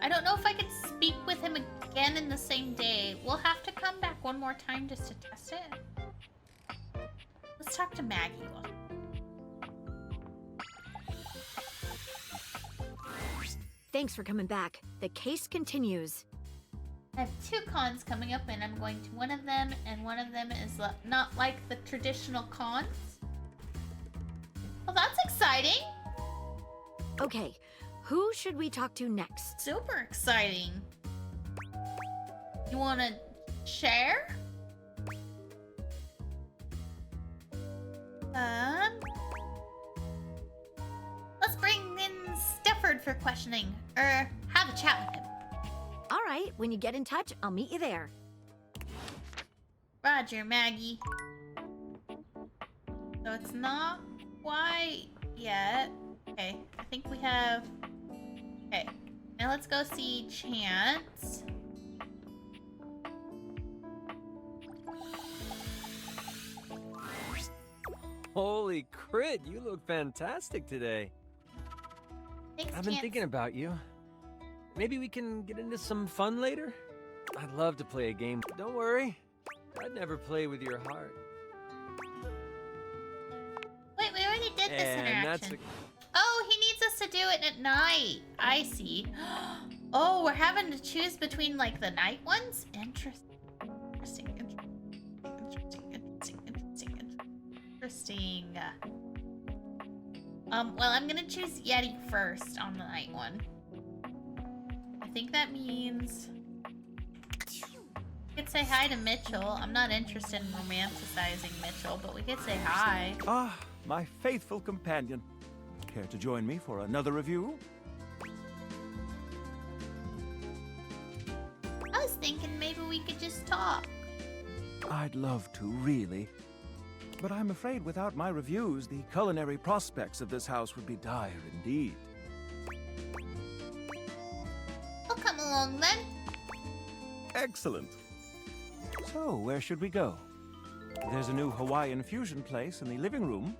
Speaker 1: I don't know if I can speak with him again in the same day. We'll have to come back one more time just to test it. Let's talk to Maggie.
Speaker 7: Thanks for coming back. The case continues.
Speaker 1: I have 2 cons coming up, and I'm going to one of them, and one of them is not like the traditional cons. Well, that's exciting.
Speaker 7: Okay, who should we talk to next?
Speaker 1: Super exciting. You want to share? Let's bring in Stefford for questioning, or have a chat with him.
Speaker 7: All right, when you get in touch, I'll meet you there.
Speaker 1: Roger, Maggie. So it's not quite yet. Okay, I think we have... Okay, now let's go see Chance.
Speaker 11: Holy crit, you look fantastic today.
Speaker 1: Thanks,
Speaker 11: I've been
Speaker 1: Chance.
Speaker 11: thinking about you. Maybe we can get into some fun later? I'd love to play a game. Don't worry, I'd never play with your heart.
Speaker 1: Wait, we already this
Speaker 11: And that's
Speaker 1: interaction. Oh, he needs us to do it at night. I see. Oh, we're having to choose between like the night ones? Interesting. Well, I'm gonna choose Yeti first on the night one. I think that means we could say hi to Mitchell. I'm not interested in romanticizing Mitchell, but we could say hi.
Speaker 12: Ah, my faithful companion. Care to join me for another review?
Speaker 1: I was thinking maybe we could just talk.
Speaker 12: I'd love to, really. But I'm afraid without my reviews, the culinary prospects of this house would be dire indeed.
Speaker 1: I'll come along then.
Speaker 12: Excellent. So, where should we go? There's a new Hawaiian fusion place in the living room.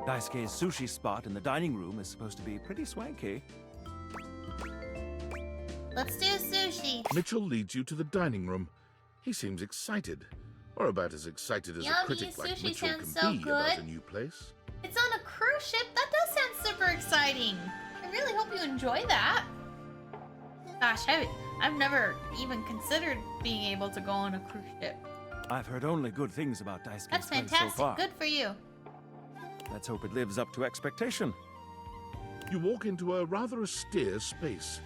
Speaker 12: Daisuke's sushi spot in the dining room is supposed to be pretty swanky.
Speaker 1: Let's do sushi.
Speaker 2: Mitchell leads you to the dining room. He seems excited, or about as excited as
Speaker 1: Yummy,
Speaker 2: a critic like
Speaker 1: sushi
Speaker 2: Mitchell
Speaker 1: sounds
Speaker 2: can
Speaker 1: so
Speaker 2: be
Speaker 1: good.
Speaker 2: about a new place.
Speaker 1: It's on a cruise ship? That does sound super exciting. I really hope you enjoy that. Gosh, I've never even considered being able to go on a cruise ship.
Speaker 12: I've heard only good things about Daisuke's
Speaker 1: That's
Speaker 12: place
Speaker 1: fantastic.
Speaker 12: so far.
Speaker 1: Good for you.
Speaker 12: Let's hope it lives up to expectation.
Speaker 2: You walk into a rather austere space,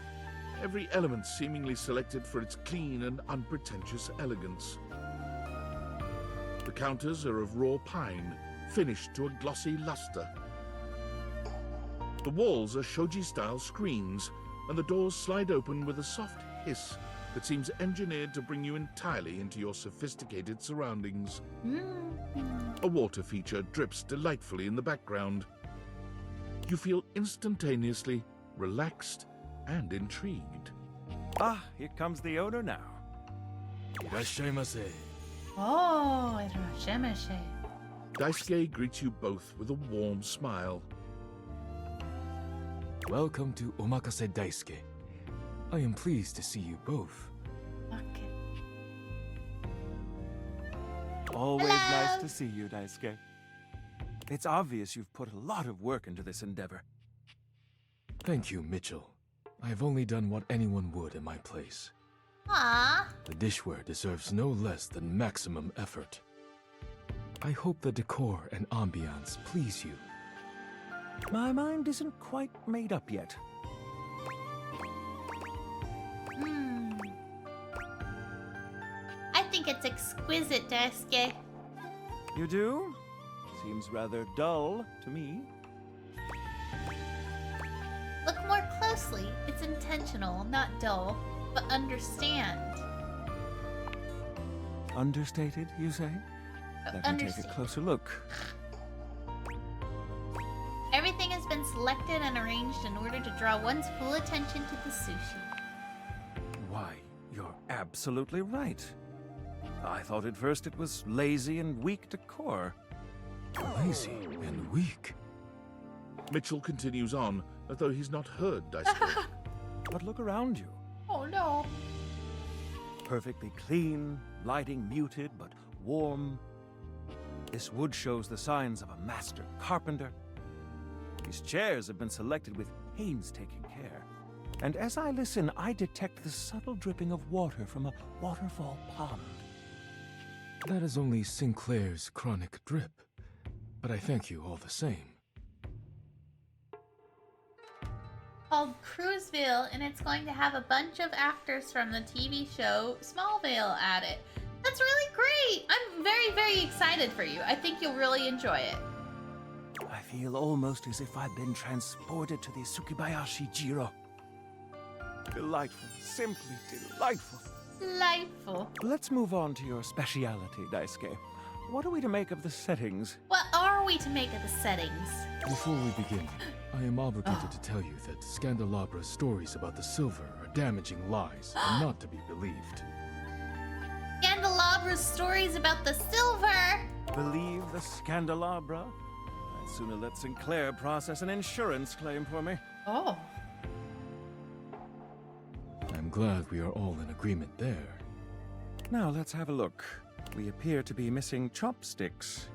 Speaker 2: every element seemingly selected for its clean and unpretentious elegance. The counters are of raw pine, finished to a glossy luster. The walls are shoji-style screens, and the doors slide open with a soft hiss that seems engineered to bring you entirely into your sophisticated surroundings. A water feature drips delightfully in the background. You feel instantaneously relaxed and intrigued.
Speaker 12: Ah, here comes the owner now.
Speaker 11: Irashaimase.
Speaker 1: Oh, irashimasu.
Speaker 2: Daisuke greets you both with a warm smile.
Speaker 13: Welcome to Omakase Daisuke. I am pleased to see you both.
Speaker 1: Okay.
Speaker 12: Always
Speaker 1: Hello.
Speaker 12: nice to see you, Daisuke. It's obvious you've put a lot of work into this endeavor.
Speaker 13: Thank you, Mitchell. I have only done what anyone would in my place.
Speaker 1: Aww.
Speaker 13: The dishware deserves no less than maximum effort. I hope the decor and ambiance please you.
Speaker 12: My mind isn't quite made up yet.
Speaker 1: I think it's exquisite, Daisuke.
Speaker 12: You do? Seems rather dull to me.
Speaker 1: Look more closely. It's intentional, not dull, but understand.
Speaker 12: Understated, you say? Let me take a
Speaker 1: Understated.
Speaker 12: closer look.
Speaker 1: Everything has been selected and arranged in order to draw one's full attention to the sushi.
Speaker 12: Why, you're absolutely right. I thought at first it was lazy and weak decor.
Speaker 13: Lazy and weak.
Speaker 2: Mitchell continues on as though he's not heard Daisuke.
Speaker 12: But look around you.
Speaker 1: Oh no.
Speaker 12: Perfectly clean, lighting muted but warm. This wood shows the signs of a master carpenter. These chairs have been selected with painstaking care. And as I listen, I detect the subtle dripping of water from a waterfall pond.
Speaker 13: That is only Sinclair's chronic drip, but I thank you all the same.
Speaker 1: Called Cruiseville, and it's going to have a bunch of actors from the TV show Smallville at it. That's really great! I'm very, very excited for you. I think you'll really enjoy it.
Speaker 12: I feel almost as if I've been transported to the Tsukibayashi Jiro. Delightful, simply delightful.
Speaker 1: Delightful.
Speaker 12: Let's move on to your speciality, Daisuke. What are we to make of the settings?
Speaker 1: What are we to make of the settings?
Speaker 13: Before we begin, I am obligated to tell you that Scandalabra's stories about the silver are damaging lies and not to be believed.
Speaker 1: Candelabra's stories about the silver!
Speaker 12: Believe the Scandalabra? I'd sooner let Sinclair process an insurance claim for me.
Speaker 1: Oh.
Speaker 13: I'm glad we are all in agreement there.
Speaker 12: Now let's have a look. We appear to be missing chopsticks.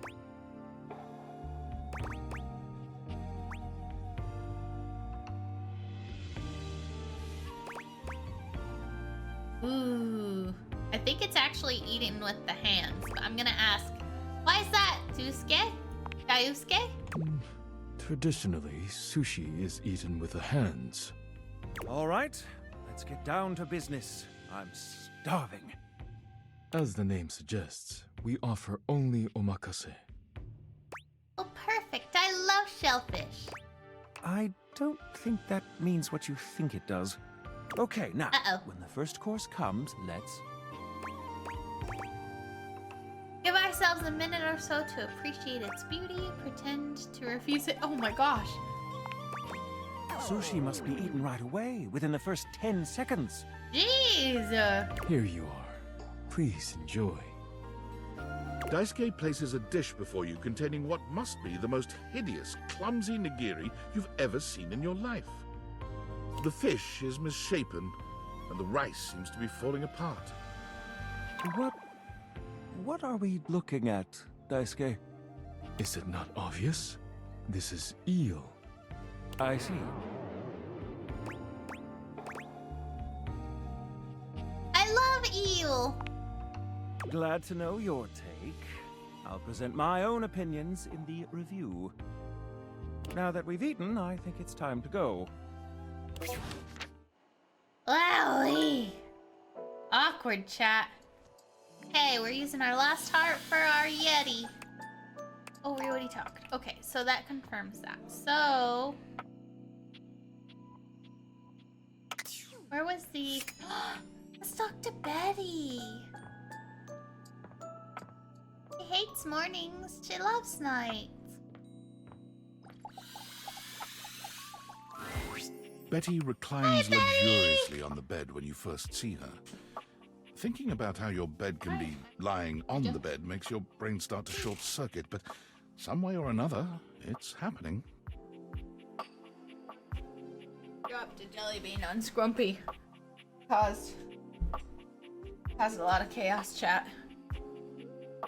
Speaker 1: Ooh. I think it's actually eaten with the hands, but I'm gonna ask, why is that, Tusuke? Dayusuke?
Speaker 13: Traditionally, sushi is eaten with the hands.
Speaker 12: All right, let's get down to business. I'm starving.
Speaker 13: As the name suggests, we offer only omakase.
Speaker 1: Oh, perfect. I love shellfish.
Speaker 12: I don't think that means what you think it does. Okay, now, when the first course comes, let's...
Speaker 1: Give ourselves a minute or so to appreciate its beauty, pretend to refuse it. Oh my gosh.
Speaker 12: Sushi must be eaten right away, within the first 10 seconds.
Speaker 1: Jeez.
Speaker 13: Here you are. Please enjoy.
Speaker 2: Daisuke places a dish before you containing what must be the most hideous, clumsy nigiri you've ever seen in your life. The fish is misshapen, and the rice seems to be falling apart.
Speaker 12: What are we looking at, Daisuke?
Speaker 13: Is it not obvious? This is eel.
Speaker 12: I see.
Speaker 1: I love eel.
Speaker 12: Glad to know your take. I'll present my own opinions in the review. Now that we've eaten, I think it's time to go.
Speaker 1: Wowie. Awkward chat. Okay, we're using our last heart for our Yeti. Oh, we already talked. Okay, so that confirms that. So... where was the... let's talk to Betty. She hates mornings. She loves nights.
Speaker 2: Betty reclines luxuriously on the bed when you first see her. Thinking about how your bed can be lying on the bed makes your brain start to short-circuit, but some way or another, it's happening.
Speaker 1: Dropped a jelly bean on Scrumpy. Caused a lot of chaos, chat.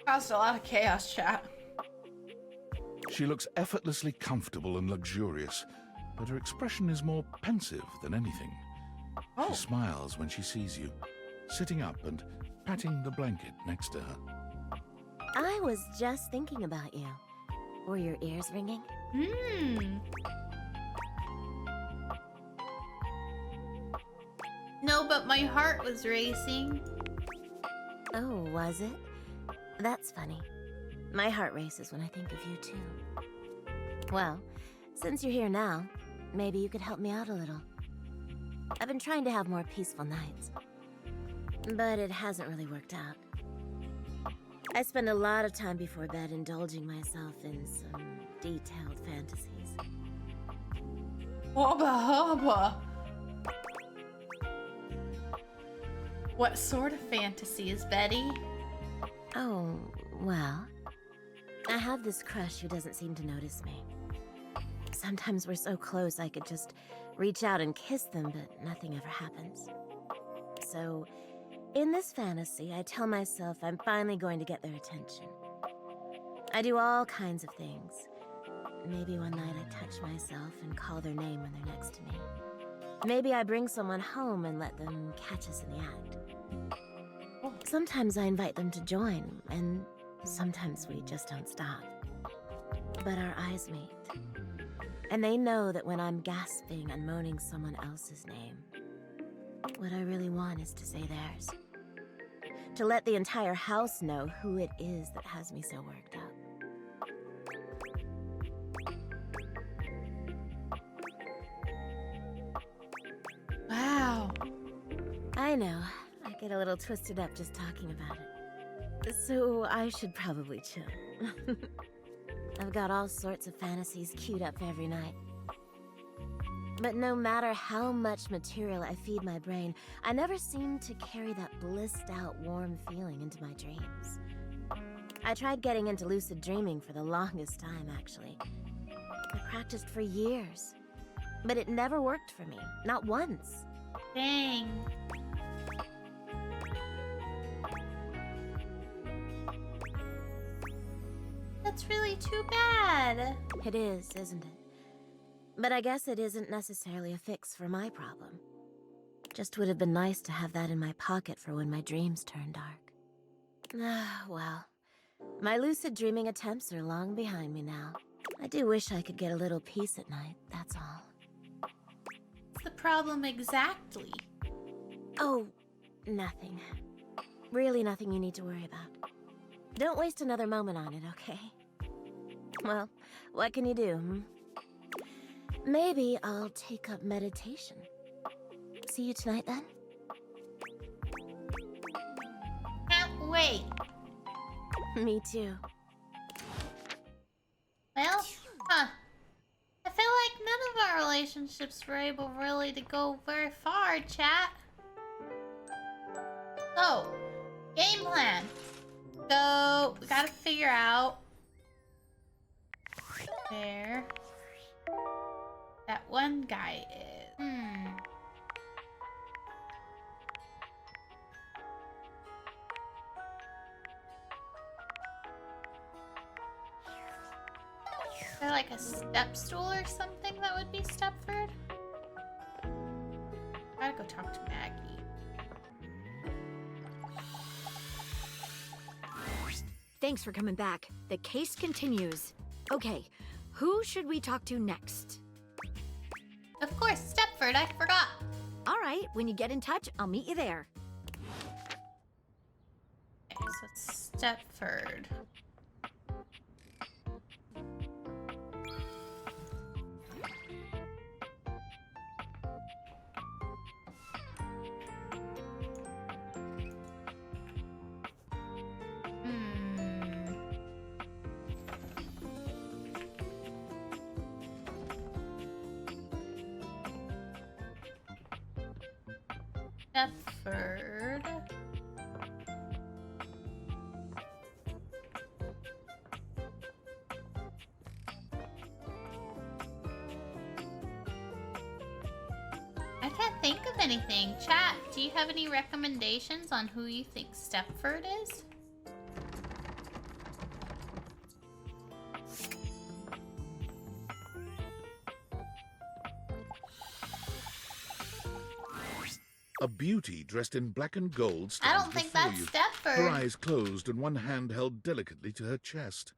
Speaker 1: Caused a lot of chaos, chat.
Speaker 2: She looks effortlessly comfortable and luxurious, but her expression is more pensive than anything. She smiles when she sees you, sitting up and patting the blanket next to her.
Speaker 14: I was just thinking about you. Were your ears ringing?
Speaker 1: No, but my heart was racing.
Speaker 14: Oh, was it? That's funny. My heart races when I think of you, too. Well, since you're here now, maybe you could help me out a little. I've been trying to have more peaceful nights, but it hasn't really worked out. I spend a lot of time before bed indulging myself in some detailed fantasies.
Speaker 1: Hubba hubba. What sort of fantasies, Betty?
Speaker 14: Oh, well, I have this crush who doesn't seem to notice me. Sometimes we're so close I could just reach out and kiss them, but nothing ever happens. So, in this fantasy, I tell myself I'm finally going to get their attention. I do all kinds of things. Maybe one night I touch myself and call their name when they're next to me. Maybe I bring someone home and let them catch us in the act. Sometimes I invite them to join, and sometimes we just don't stop. But our eyes meet. And they know that when I'm gasping and moaning someone else's name, what I really want is to say theirs. To let the entire house know who it is that has me so worked up.
Speaker 1: Wow.
Speaker 14: I know. I get a little twisted up just talking about it. So I should probably chill. I've got all sorts of fantasies queued up for every night. But no matter how much material I feed my brain, I never seem to carry that blissed out warm feeling into my dreams. I tried getting into lucid dreaming for the longest time, actually. I practiced for years. But it never worked for me, not once.
Speaker 1: Dang. That's really too bad.
Speaker 14: It is, isn't it? But I guess it isn't necessarily a fix for my problem. Just would have been nice to have that in my pocket for when my dreams turn dark. Ah, well. My lucid dreaming attempts are long behind me now. I do wish I could get a little peace at night, that's all.
Speaker 1: What's the problem exactly?
Speaker 14: Oh, nothing. Really nothing you need to worry about. Don't waste another moment on it, okay? Well, what can you do, hmm? Maybe I'll take up meditation. See you tonight, then?
Speaker 1: Can't wait.
Speaker 14: Me too.
Speaker 1: Well, I feel like none of our relationships were able really to go very far, chat. So, game plan. So, we gotta figure out where that one guy is. Is there like a step stool or something that would be Stepford? Gotta go talk to Maggie.
Speaker 7: Thanks for coming back. The case continues. Okay, who should we talk to next?
Speaker 1: Of course, Stepford, I forgot.
Speaker 7: All right, when you get in touch, I'll meet you there.
Speaker 1: Okay, so it's Stepford. Stepford. I can't think of anything. Chat, do you have any recommendations on who you think Stepford is?
Speaker 2: A beauty dressed in black and gold
Speaker 1: I
Speaker 2: stands
Speaker 1: don't think
Speaker 2: before
Speaker 1: that's
Speaker 2: you,
Speaker 1: Stepford.
Speaker 2: her eyes closed and one hand held delicately to her chest.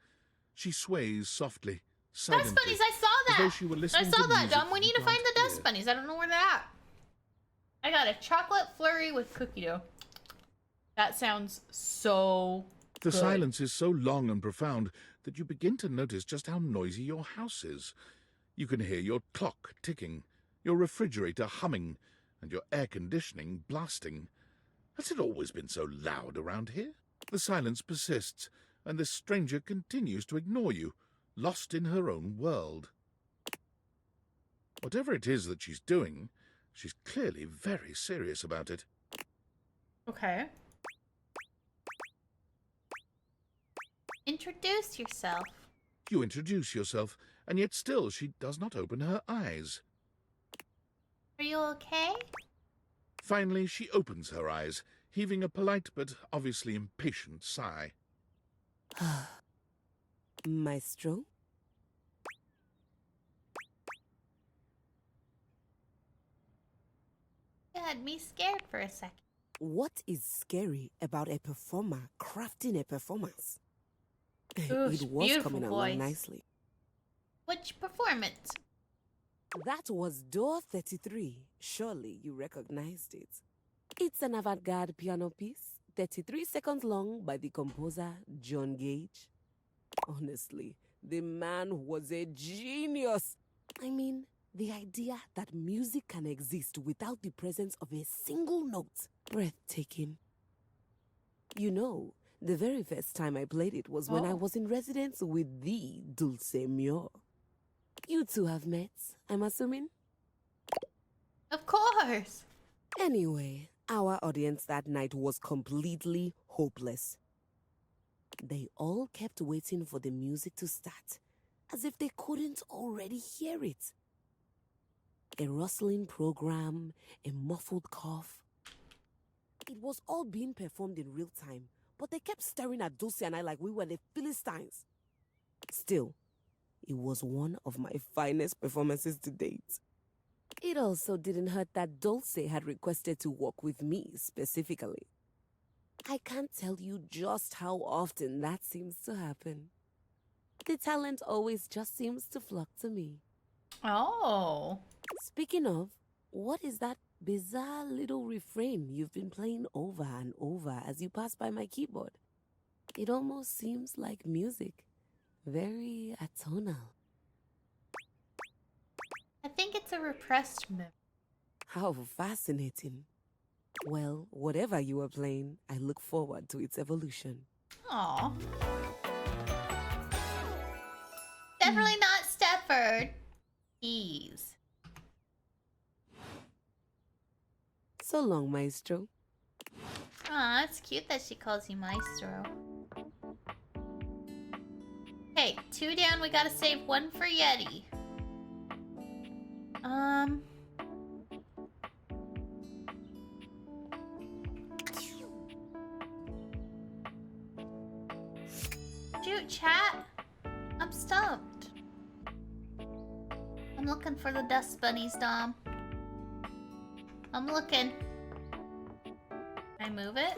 Speaker 2: She sways softly, silently,
Speaker 1: Dust bunnies, I saw
Speaker 2: as though
Speaker 1: that!
Speaker 2: she were
Speaker 1: I
Speaker 2: listening
Speaker 1: saw
Speaker 2: to
Speaker 1: that,
Speaker 2: music
Speaker 1: Dom. We
Speaker 2: you
Speaker 1: need to find
Speaker 2: can't
Speaker 1: the dust
Speaker 2: hear.
Speaker 1: bunnies. I don't know where they're at. I got a chocolate flurry with cookie dough. That sounds so
Speaker 2: The
Speaker 1: good.
Speaker 2: silence is so long and profound that you begin to notice just how noisy your house is. You can hear your clock ticking, your refrigerator humming, and your air conditioning blasting. Has it always been so loud around here? The silence persists, and this stranger continues to ignore you, lost in her own world. Whatever it is that she's doing, she's clearly very serious about it.
Speaker 1: Okay. Introduce yourself.
Speaker 2: You introduce yourself, and yet still she does not open her eyes.
Speaker 1: Are you okay?
Speaker 2: Finally, she opens her eyes, heaving a polite but obviously impatient sigh.
Speaker 15: Maestro?
Speaker 1: You had me scared for a second.
Speaker 15: What is scary about a performer crafting a performance?
Speaker 1: Ooh,
Speaker 15: It was
Speaker 1: beautiful
Speaker 15: coming
Speaker 1: voice.
Speaker 15: along nicely.
Speaker 1: Which performance?
Speaker 15: That was Door 33. Surely you recognized it. It's an avant-garde piano piece, 33 seconds long, by the composer John Gage. Honestly, the man was a genius. I mean, the idea that music can exist without the presence of a single note. Breathtaking. You know, the very first time I played it was when I was in residence with the Dulce Mio. You two have met, I'm assuming?
Speaker 1: Of course.
Speaker 15: Anyway, our audience that night was completely hopeless. They all kept waiting for the music to start, as if they couldn't already hear it. A rustling program, a muffled cough. It was all being performed in real time, but they kept staring at Dulce and I like we were the Philistines. Still, it was one of my finest performances to date. It also didn't hurt that Dulce had requested to walk with me specifically. I can't tell you just how often that seems to happen. The talent always just seems to flock to me.
Speaker 1: Oh.
Speaker 15: Speaking of, what is that bizarre little refrain you've been playing over and over as you pass by my keyboard? It almost seems like music. Very atonal.
Speaker 1: I think it's a repressed memory.
Speaker 15: How fascinating. Well, whatever you are playing, I look forward to its evolution.
Speaker 1: Aw. Definitely not Stepford. Ease.
Speaker 15: So long, Maestro.
Speaker 1: Aw, it's cute that she calls you Maestro. Okay, 2 down. We gotta save 1 for Yeti. Shoot, chat. I'm stumped. I'm looking for the dust bunnies, Dom. I'm looking. Can I move it?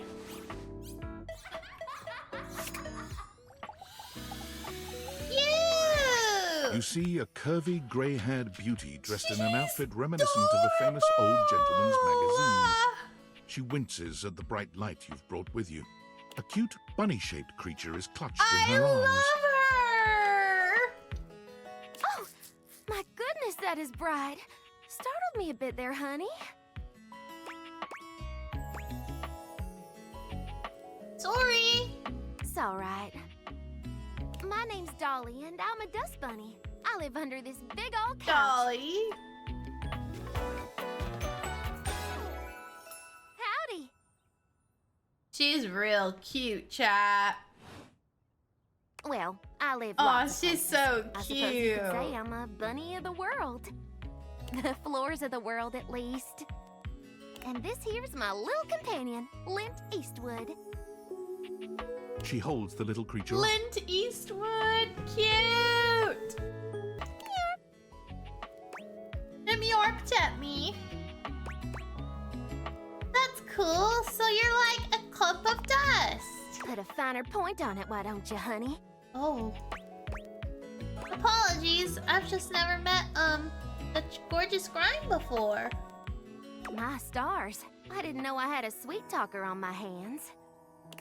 Speaker 2: You see a curvy, grey-haired beauty dressed in an outfit reminiscent of a famous old gentleman's magazine. She winces at the bright light you've brought with you. A cute, bunny-shaped creature is clutched in her arms.
Speaker 1: Her!
Speaker 7: Oh, my goodness, that is bright. Startled me a bit there, honey.
Speaker 1: Sorry.
Speaker 7: It's all right. My name's Dolly, and I'm a dust bunny. I live under this big old couch.
Speaker 1: Dolly.
Speaker 7: Howdy.
Speaker 1: She's real cute, chat.
Speaker 7: Well, I live
Speaker 1: Aw,
Speaker 7: lots of
Speaker 1: she's
Speaker 7: places.
Speaker 1: so
Speaker 7: I suppose you
Speaker 1: cute.
Speaker 7: could say I'm a bunny of the world. The floors of the world, at least. And this here's my little companion, Lint Eastwood.
Speaker 2: She holds the little creature.
Speaker 1: Clint Eastwood, cute. It yorked at me. That's cool. So you're like a clump of dust.
Speaker 7: Put a finer point on it, why don't you, honey?
Speaker 1: Oh. Apologies. I've just never met a gorgeous grime before.
Speaker 7: My stars. I didn't know I had a sweet talker on my hands.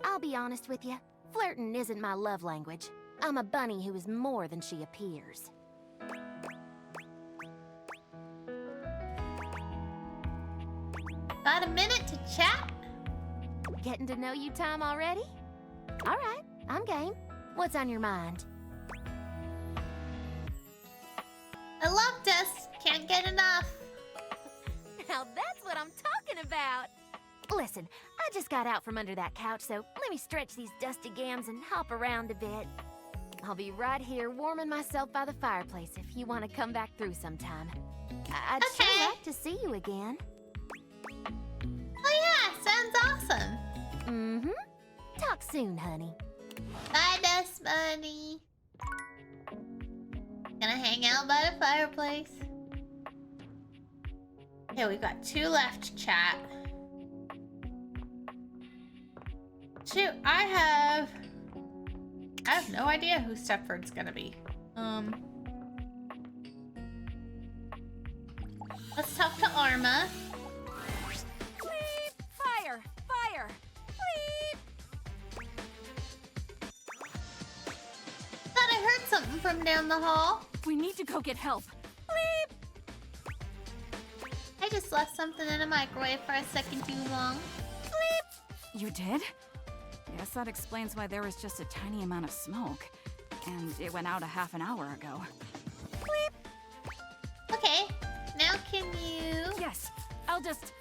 Speaker 7: I'll be honest with you. Flirting isn't my love language. I'm a bunny who is more than she appears.
Speaker 1: Got a minute to chat?
Speaker 7: Getting to know you time already? All right, I'm game. What's on your mind?
Speaker 1: I love dust. Can't get enough.
Speaker 7: Now that's what I'm talking about. Listen, I just got out from under that couch, so let me stretch these dusty gams and hop around a bit. I'll be right here warming myself by the fireplace if you want to come back through sometime. I'd sure like to see you again.
Speaker 1: Oh yeah, sounds awesome.
Speaker 7: Mm-hmm. Talk soon, honey.
Speaker 1: Bye, Dust Bunny. Gonna hang out by the fireplace. Okay, we've got 2 left, chat. Shoot, I have no idea who Stepford's gonna be. Let's talk to Arma.
Speaker 7: Bleep! Fire! Fire! Bleep!
Speaker 1: Thought I heard something from down the hall.
Speaker 8: We need to go get help.
Speaker 1: Bleep! I just left something in a microwave for a second too long. Bleep!
Speaker 6: You did? Guess that explains why there was just a tiny amount of smoke. And it went out a half an hour ago.
Speaker 1: Bleep! Okay, now can you...
Speaker 6: Yes, I'll just...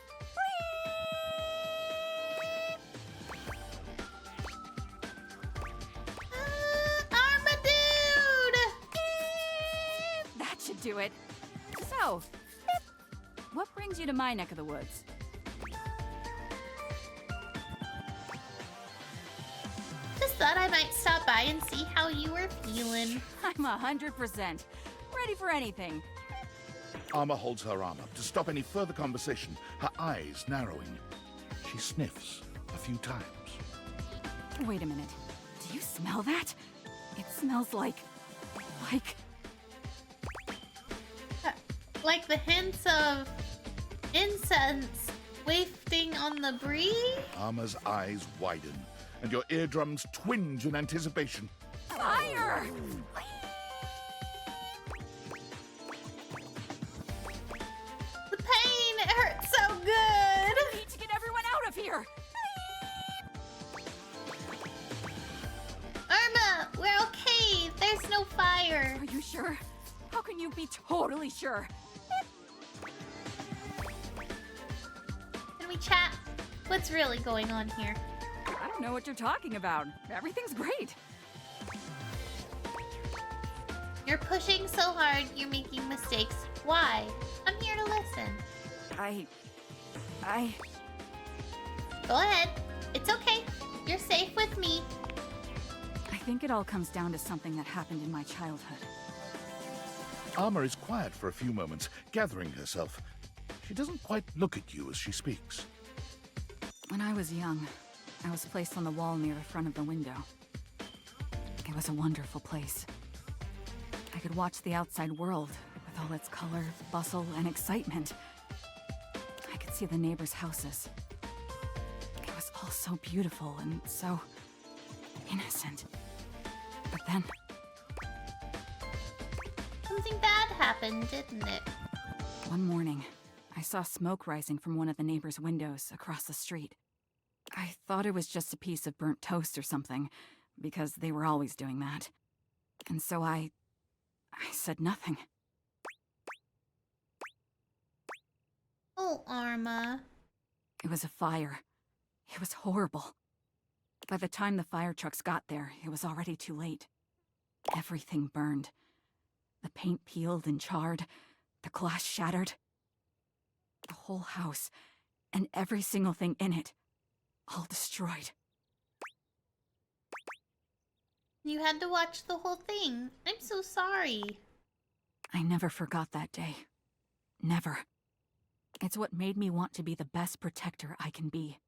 Speaker 6: That should do it. So, what brings you to my neck of the woods?
Speaker 1: Just thought I might stop by and see how you were feeling.
Speaker 6: I'm 100% ready for anything.
Speaker 2: Armor holds her arm up to stop any further conversation, her eyes narrowing. She sniffs a few times.
Speaker 6: Wait a minute. Do you smell that? It smells like
Speaker 1: the hints of incense wafting on the breeze?
Speaker 2: Armor's eyes widen, and your eardrums twinge in anticipation.
Speaker 6: fire!
Speaker 1: The pain! It hurts so good!
Speaker 6: I need to get everyone out of here!
Speaker 1: Irma, we're okay. There's no fire.
Speaker 6: Are you sure? How can you be totally sure?
Speaker 1: Can we chat? What's really going on here?
Speaker 6: I don't know what you're talking about. Everything's great.
Speaker 1: You're pushing so hard, you're making mistakes. Why? I'm here to listen. Go ahead. It's okay. You're safe with me.
Speaker 6: I think it all comes down to something that happened in my childhood.
Speaker 2: Armor is quiet for a few moments, gathering herself. She doesn't quite look at you as she speaks.
Speaker 6: When I was young, I was placed on the wall near the front of the window. It was a wonderful place. I could watch the outside world with all its color, bustle, and excitement. I could see the neighbors' houses. It was all so beautiful and so innocent. But then...
Speaker 1: something bad happened, didn't it?
Speaker 6: one morning, I saw smoke rising from one of the neighbors' windows across the street. I thought it was just a piece of burnt toast or something, because they were always doing that. And so I said nothing.
Speaker 1: Oh, Arma.
Speaker 6: It was a fire. It was horrible. By the time the fire trucks got there, it was already too late. Everything burned. The paint peeled and charred. The glass shattered. The whole house, and every single thing in it, all destroyed.
Speaker 1: You had to watch the whole thing. I'm so sorry.
Speaker 6: I never forgot that day. Never. It's what made me want to be the best protector I can be.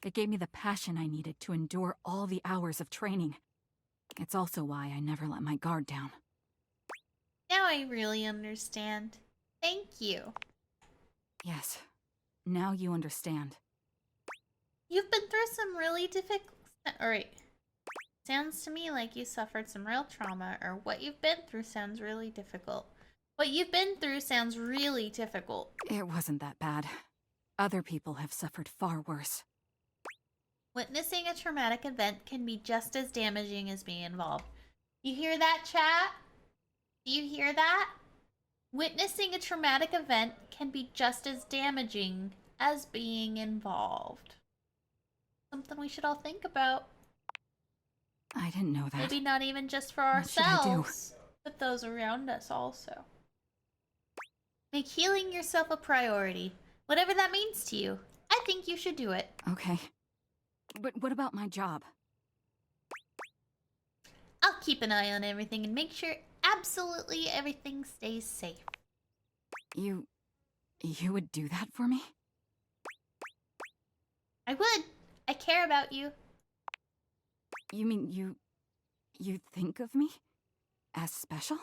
Speaker 6: It gave me the passion I needed to endure all the hours of training. It's also why I never let my guard down.
Speaker 1: Now I really understand. Thank you.
Speaker 6: Yes. Now you understand.
Speaker 1: You've been through some really difficult... Alright. Sounds to me like you suffered some real trauma, or what you've been through sounds really difficult. What you've been through sounds really difficult.
Speaker 6: It wasn't that bad. Other people have suffered far worse.
Speaker 1: Witnessing a traumatic event can be just as damaging as being involved. You hear that, chat? Do you hear that? Witnessing a traumatic event can be just as damaging as being involved. Something we should all think about.
Speaker 6: I didn't know that.
Speaker 1: Maybe not even just for
Speaker 6: What should I do?
Speaker 1: ourselves, but those around us also. Make healing yourself a priority. Whatever that means to you. I think you should do it.
Speaker 6: Okay. But what about my job?
Speaker 1: I'll keep an eye on everything and make sure absolutely everything stays safe.
Speaker 6: You would do that for me?
Speaker 1: I would. I care about you.
Speaker 6: You mean you think of me as special?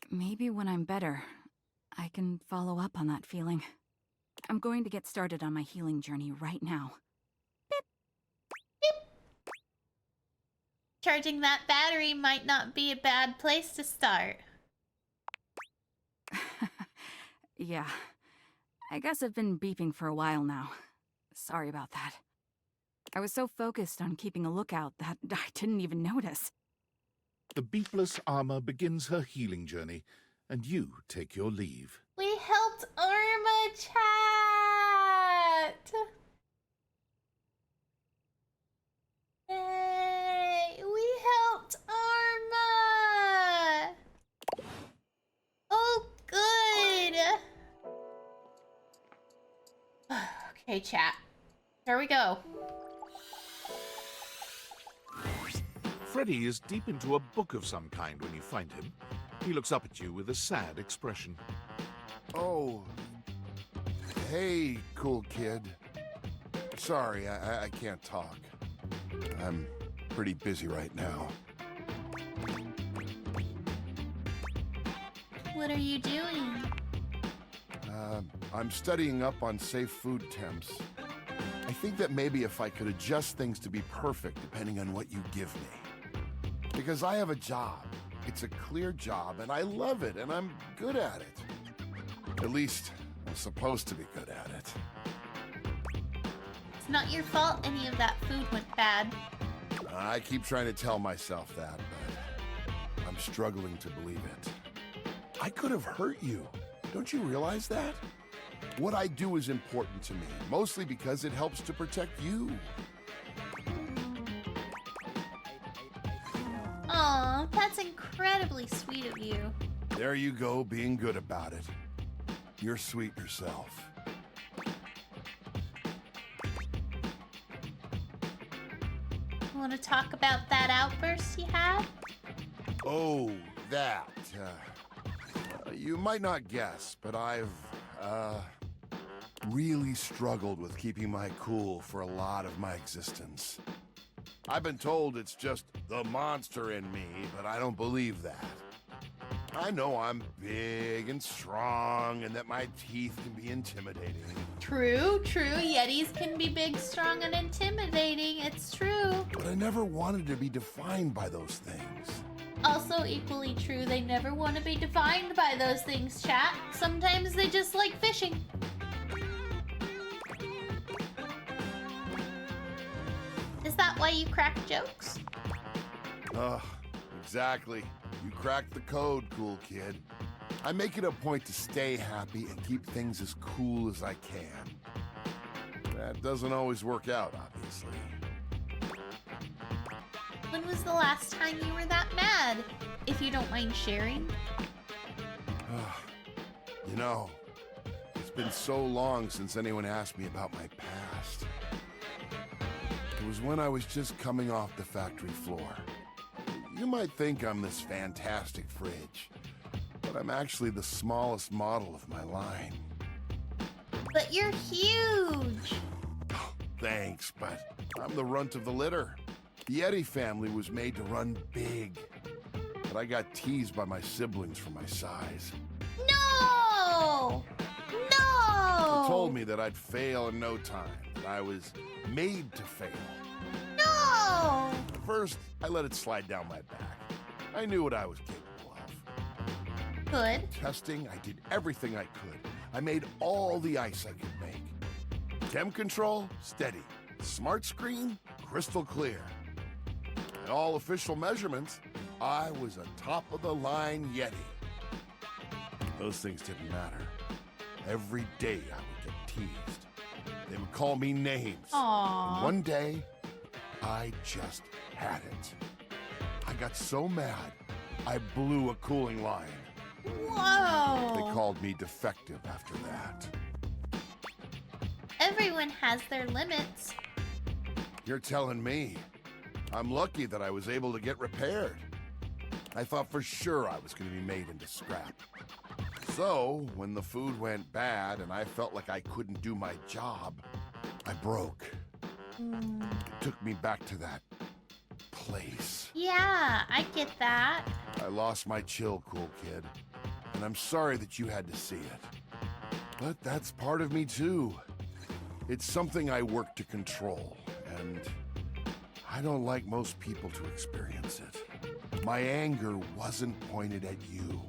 Speaker 6: Maybe when I'm better, I can follow up on that feeling. I'm going to get started on my healing journey right now.
Speaker 1: Beep. Beep. Charging that battery might not be a bad place to start.
Speaker 6: Yeah. I guess I've been beeping for a while now. Sorry about that. I was so focused on keeping a lookout that I didn't even notice.
Speaker 2: The beepless Armor begins her healing journey, and you take your leave.
Speaker 1: We helped Arma chat! Yay! We helped Arma! Oh, good! Okay, chat. Here we go.
Speaker 2: Freddy is deep into a book of some kind when you find him. He looks up at you with a sad expression.
Speaker 9: Oh. Hey, cool kid. Sorry, I can't talk. I'm pretty busy right now.
Speaker 1: What are you doing?
Speaker 9: I'm studying up on safe food temps. I think that maybe if I could adjust things to be perfect depending on what you give me. Because I have a job. It's a clear job, and I love it, and I'm good at it. At least, I'm supposed to be good at it.
Speaker 1: It's not your fault any of that food went bad.
Speaker 9: I keep trying to tell myself that, but I'm struggling to believe it. I could have hurt you. Don't you realize that? What I do is important to me, mostly because it helps to protect you.
Speaker 1: Aw, that's incredibly sweet of you.
Speaker 9: There you go, being good about it. You're sweet yourself.
Speaker 1: Want to talk about that outburst you had?
Speaker 9: Oh, that. You might not guess, but I've, really struggled with keeping my cool for a lot of my existence. I've been told it's just the monster in me, but I don't believe that. I know I'm big and strong and that my teeth can be intimidating.
Speaker 1: True. Yetis can be big, strong, and intimidating. It's true.
Speaker 9: But I never wanted to be defined by those things.
Speaker 1: Also equally true, they never want to be defined by those things, chat. Sometimes they just like fishing. Is that why you crack jokes?
Speaker 9: Exactly. You cracked the code, cool kid. I make it a point to stay happy and keep things as cool as I can. That doesn't always work out, obviously.
Speaker 1: When was the last time you were that mad? If you don't mind sharing.
Speaker 9: You know, it's been so long since anyone asked me about my past. It was when I was just coming off the factory floor. You might think I'm this fantastic fridge, but I'm actually the smallest model of my line.
Speaker 1: But you're huge!
Speaker 9: Thanks, but I'm the runt of the litter. The Yeti family was made to run big, but I got teased by my siblings for my size.
Speaker 1: No! No!
Speaker 9: They told me that I'd fail in no time, that I was made to fail.
Speaker 1: No!
Speaker 9: At first, I let it slide down my back. I knew what I was capable of.
Speaker 1: Good.
Speaker 9: Testing, I did everything I could. I made all the ice I could make. Temp control, steady. Smart screen, crystal clear. At all official measurements, I was a top-of-the-line Yeti. Those things didn't matter. Every day I would get teased. They would call me names.
Speaker 1: Aww.
Speaker 9: And one day, I just had it. I got so mad, I blew a cooling line.
Speaker 1: Whoa!
Speaker 9: They called me defective after that.
Speaker 1: Everyone has their limits.
Speaker 9: You're telling me. I'm lucky that I was able to get repaired. I thought for sure I was going to be made into scrap. So, when the food went bad and I felt like I couldn't do my job, I broke. It took me back to that place.
Speaker 1: Yeah, I get that.
Speaker 9: I lost my chill, cool kid. And I'm sorry that you had to see it. But that's part of me too. It's something I work to control, and I don't like most people to experience it. My anger wasn't pointed at you.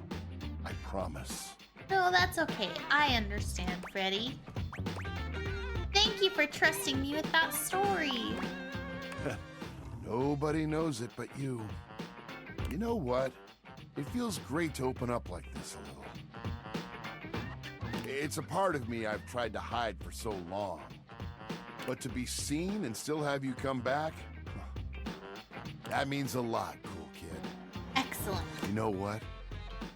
Speaker 9: I promise.
Speaker 1: No, that's okay. I understand, Freddy. Thank you for trusting me with that story.
Speaker 9: Nobody knows it but you. You know what? It feels great to open up like this a little. It's a part of me I've tried to hide for so long. But to be seen and still have you come back, that means a lot, cool kid.
Speaker 1: Excellent.
Speaker 9: You know what?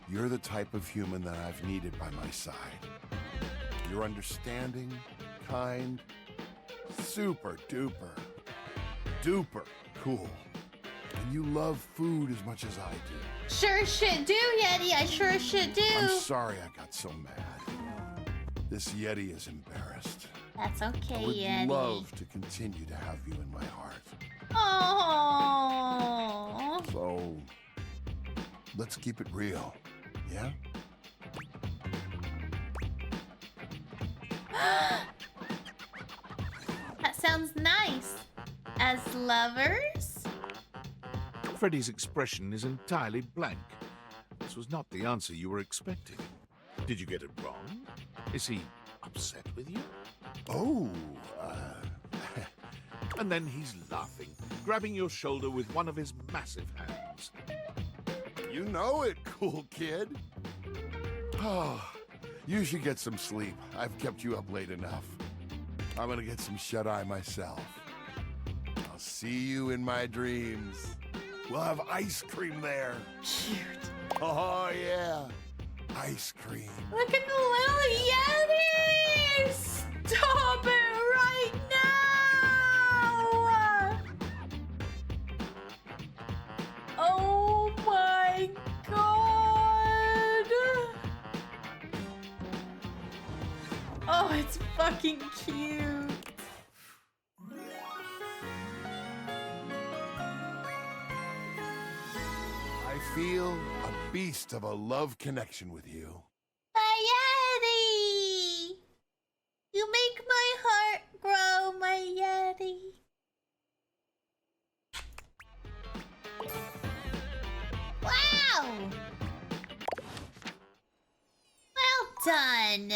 Speaker 9: You're the type of human that I've needed by my side. You're understanding, kind, super duper, duper cool. And you love food as much as I do.
Speaker 1: Sure shit do, Yeti. I sure shit do.
Speaker 9: I'm sorry I got so mad. This Yeti is embarrassed.
Speaker 1: That's okay,
Speaker 9: I would
Speaker 1: Yeti.
Speaker 9: love to continue to have you in my heart.
Speaker 1: Oh.
Speaker 9: So, let's keep it real, yeah?
Speaker 1: That sounds nice. As lovers?
Speaker 2: Freddy's expression is entirely blank. This was not the answer you were expecting. Did you get it wrong? Is he upset with you?
Speaker 9: Oh,
Speaker 2: And then he's laughing, grabbing your shoulder with one of his massive hands.
Speaker 9: You know it, cool kid. Oh, you should get some sleep. I've kept you up late enough. I'm gonna get some shut-eye myself. I'll see you in my dreams. We'll have ice cream there.
Speaker 1: Cute.
Speaker 9: Oh, yeah. Ice cream.
Speaker 1: Look at the little Yeti! Stop it right now! Oh my god! Oh, it's fucking cute.
Speaker 9: I feel a beast of a love connection with you.
Speaker 1: My Yeti! You make my heart grow, my Yeti. Wow! Well done.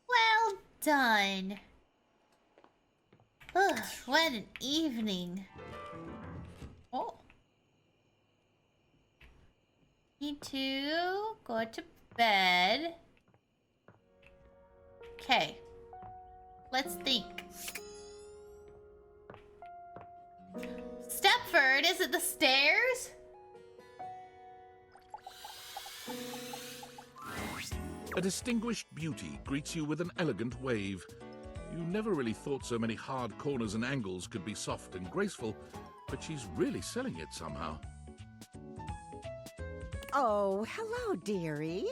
Speaker 1: Well done. Ugh, what an evening. Oh. Need to go to bed. Okay. Let's think. Stepford, is it the stairs?
Speaker 2: A distinguished beauty greets you with an elegant wave. You never really thought so many hard corners and angles could be soft and graceful, but she's really selling it somehow.
Speaker 16: Oh, hello, dearie.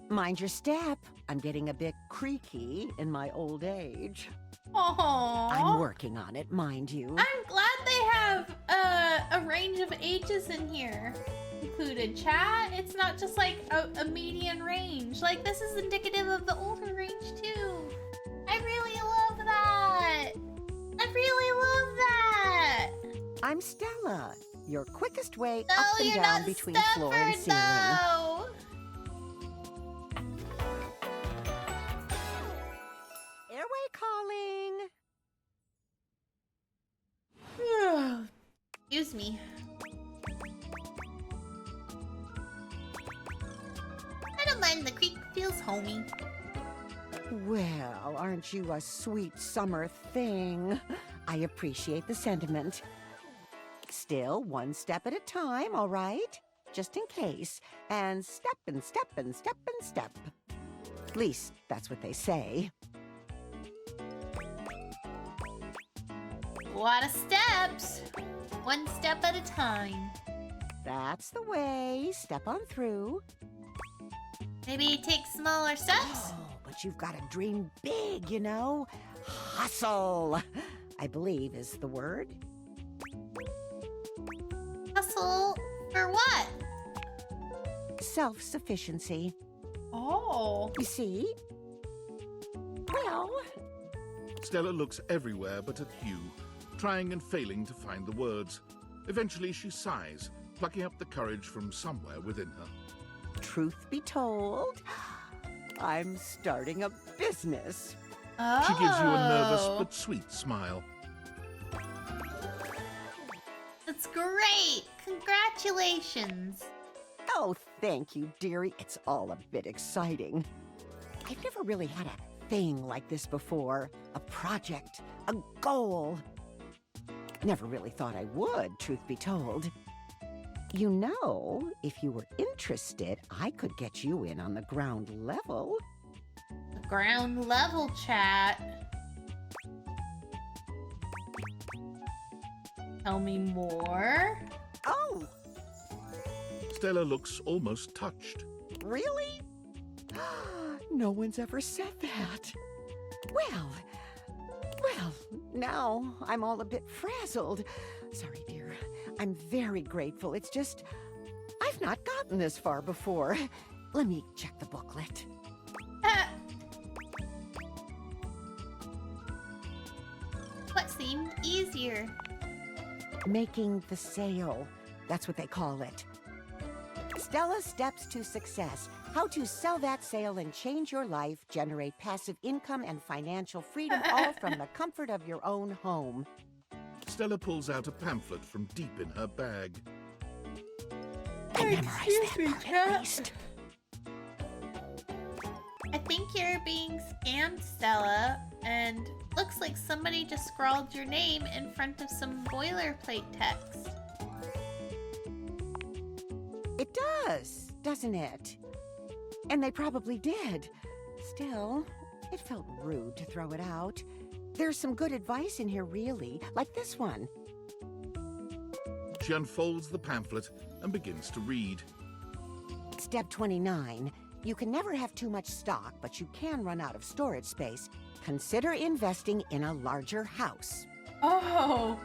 Speaker 16: Mind your step. I'm getting a bit creaky in my old age.
Speaker 1: Aww.
Speaker 16: I'm working on it, mind you.
Speaker 1: I'm glad they have a range of ages in here. Included chat. It's not just like a median range. Like, this is indicative of the older range too. I really love that. I really love that.
Speaker 16: I'm Stella, your quickest way
Speaker 1: No,
Speaker 16: up and
Speaker 1: you're
Speaker 16: down
Speaker 1: not
Speaker 16: between
Speaker 1: Stepford,
Speaker 16: floor and ceiling.
Speaker 1: no.
Speaker 16: Airway calling.
Speaker 1: Excuse me. I don't mind, the creek feels homey.
Speaker 16: Well, aren't you a sweet summer thing? I appreciate the sentiment. Still, one step at a time, all right? Just in case. And step and step and step and step. At least, that's what they say.
Speaker 1: A lot of steps. One step at a time.
Speaker 16: That's the way. Step on through.
Speaker 1: Maybe take smaller steps?
Speaker 16: Oh, but you've got to dream big, you know? Hustle, I believe is the word.
Speaker 1: Hustle for what?
Speaker 16: Self-sufficiency.
Speaker 1: Oh.
Speaker 16: You see? Well...
Speaker 2: Stella looks everywhere but at Hugh, trying and failing to find the words. Eventually she sighs, plucking up the courage from somewhere within her.
Speaker 16: Truth be told, I'm starting a business.
Speaker 1: Oh.
Speaker 2: She gives you a nervous but sweet smile.
Speaker 1: That's great. Congratulations.
Speaker 16: Oh, thank you, dearie. It's all a bit exciting. I've never really had a thing like this before. A project, a goal. Never really thought I would, truth be told. You know, if you were interested, I could get you in on the ground level.
Speaker 1: The ground level chat. Tell me more.
Speaker 16: Oh,
Speaker 2: Stella looks almost touched.
Speaker 16: really? No one's ever said that. Well, now I'm all a bit frazzled. Sorry, dear. I'm very grateful. It's just, I've not gotten this far before. Let me check the booklet.
Speaker 1: What seemed easier?
Speaker 16: Making the sale. That's what they call it. Stella's Steps to Success. How to sell that sale and change your life, generate passive income and financial freedom, all from the comfort of your own home.
Speaker 2: Stella pulls out a pamphlet from deep in her bag.
Speaker 16: I memorized that part at least.
Speaker 1: I think you're being scammed, Stella, and looks like somebody just scrawled your name in front of some boilerplate text.
Speaker 16: It does, doesn't it? And they probably did. Still, it felt rude to throw it out. There's some good advice in here, really, like this one.
Speaker 2: She unfolds the pamphlet and begins to read.
Speaker 16: Step 29. You can never have too much stock, but you can run out of storage space. Consider investing in a larger house.
Speaker 1: Oh!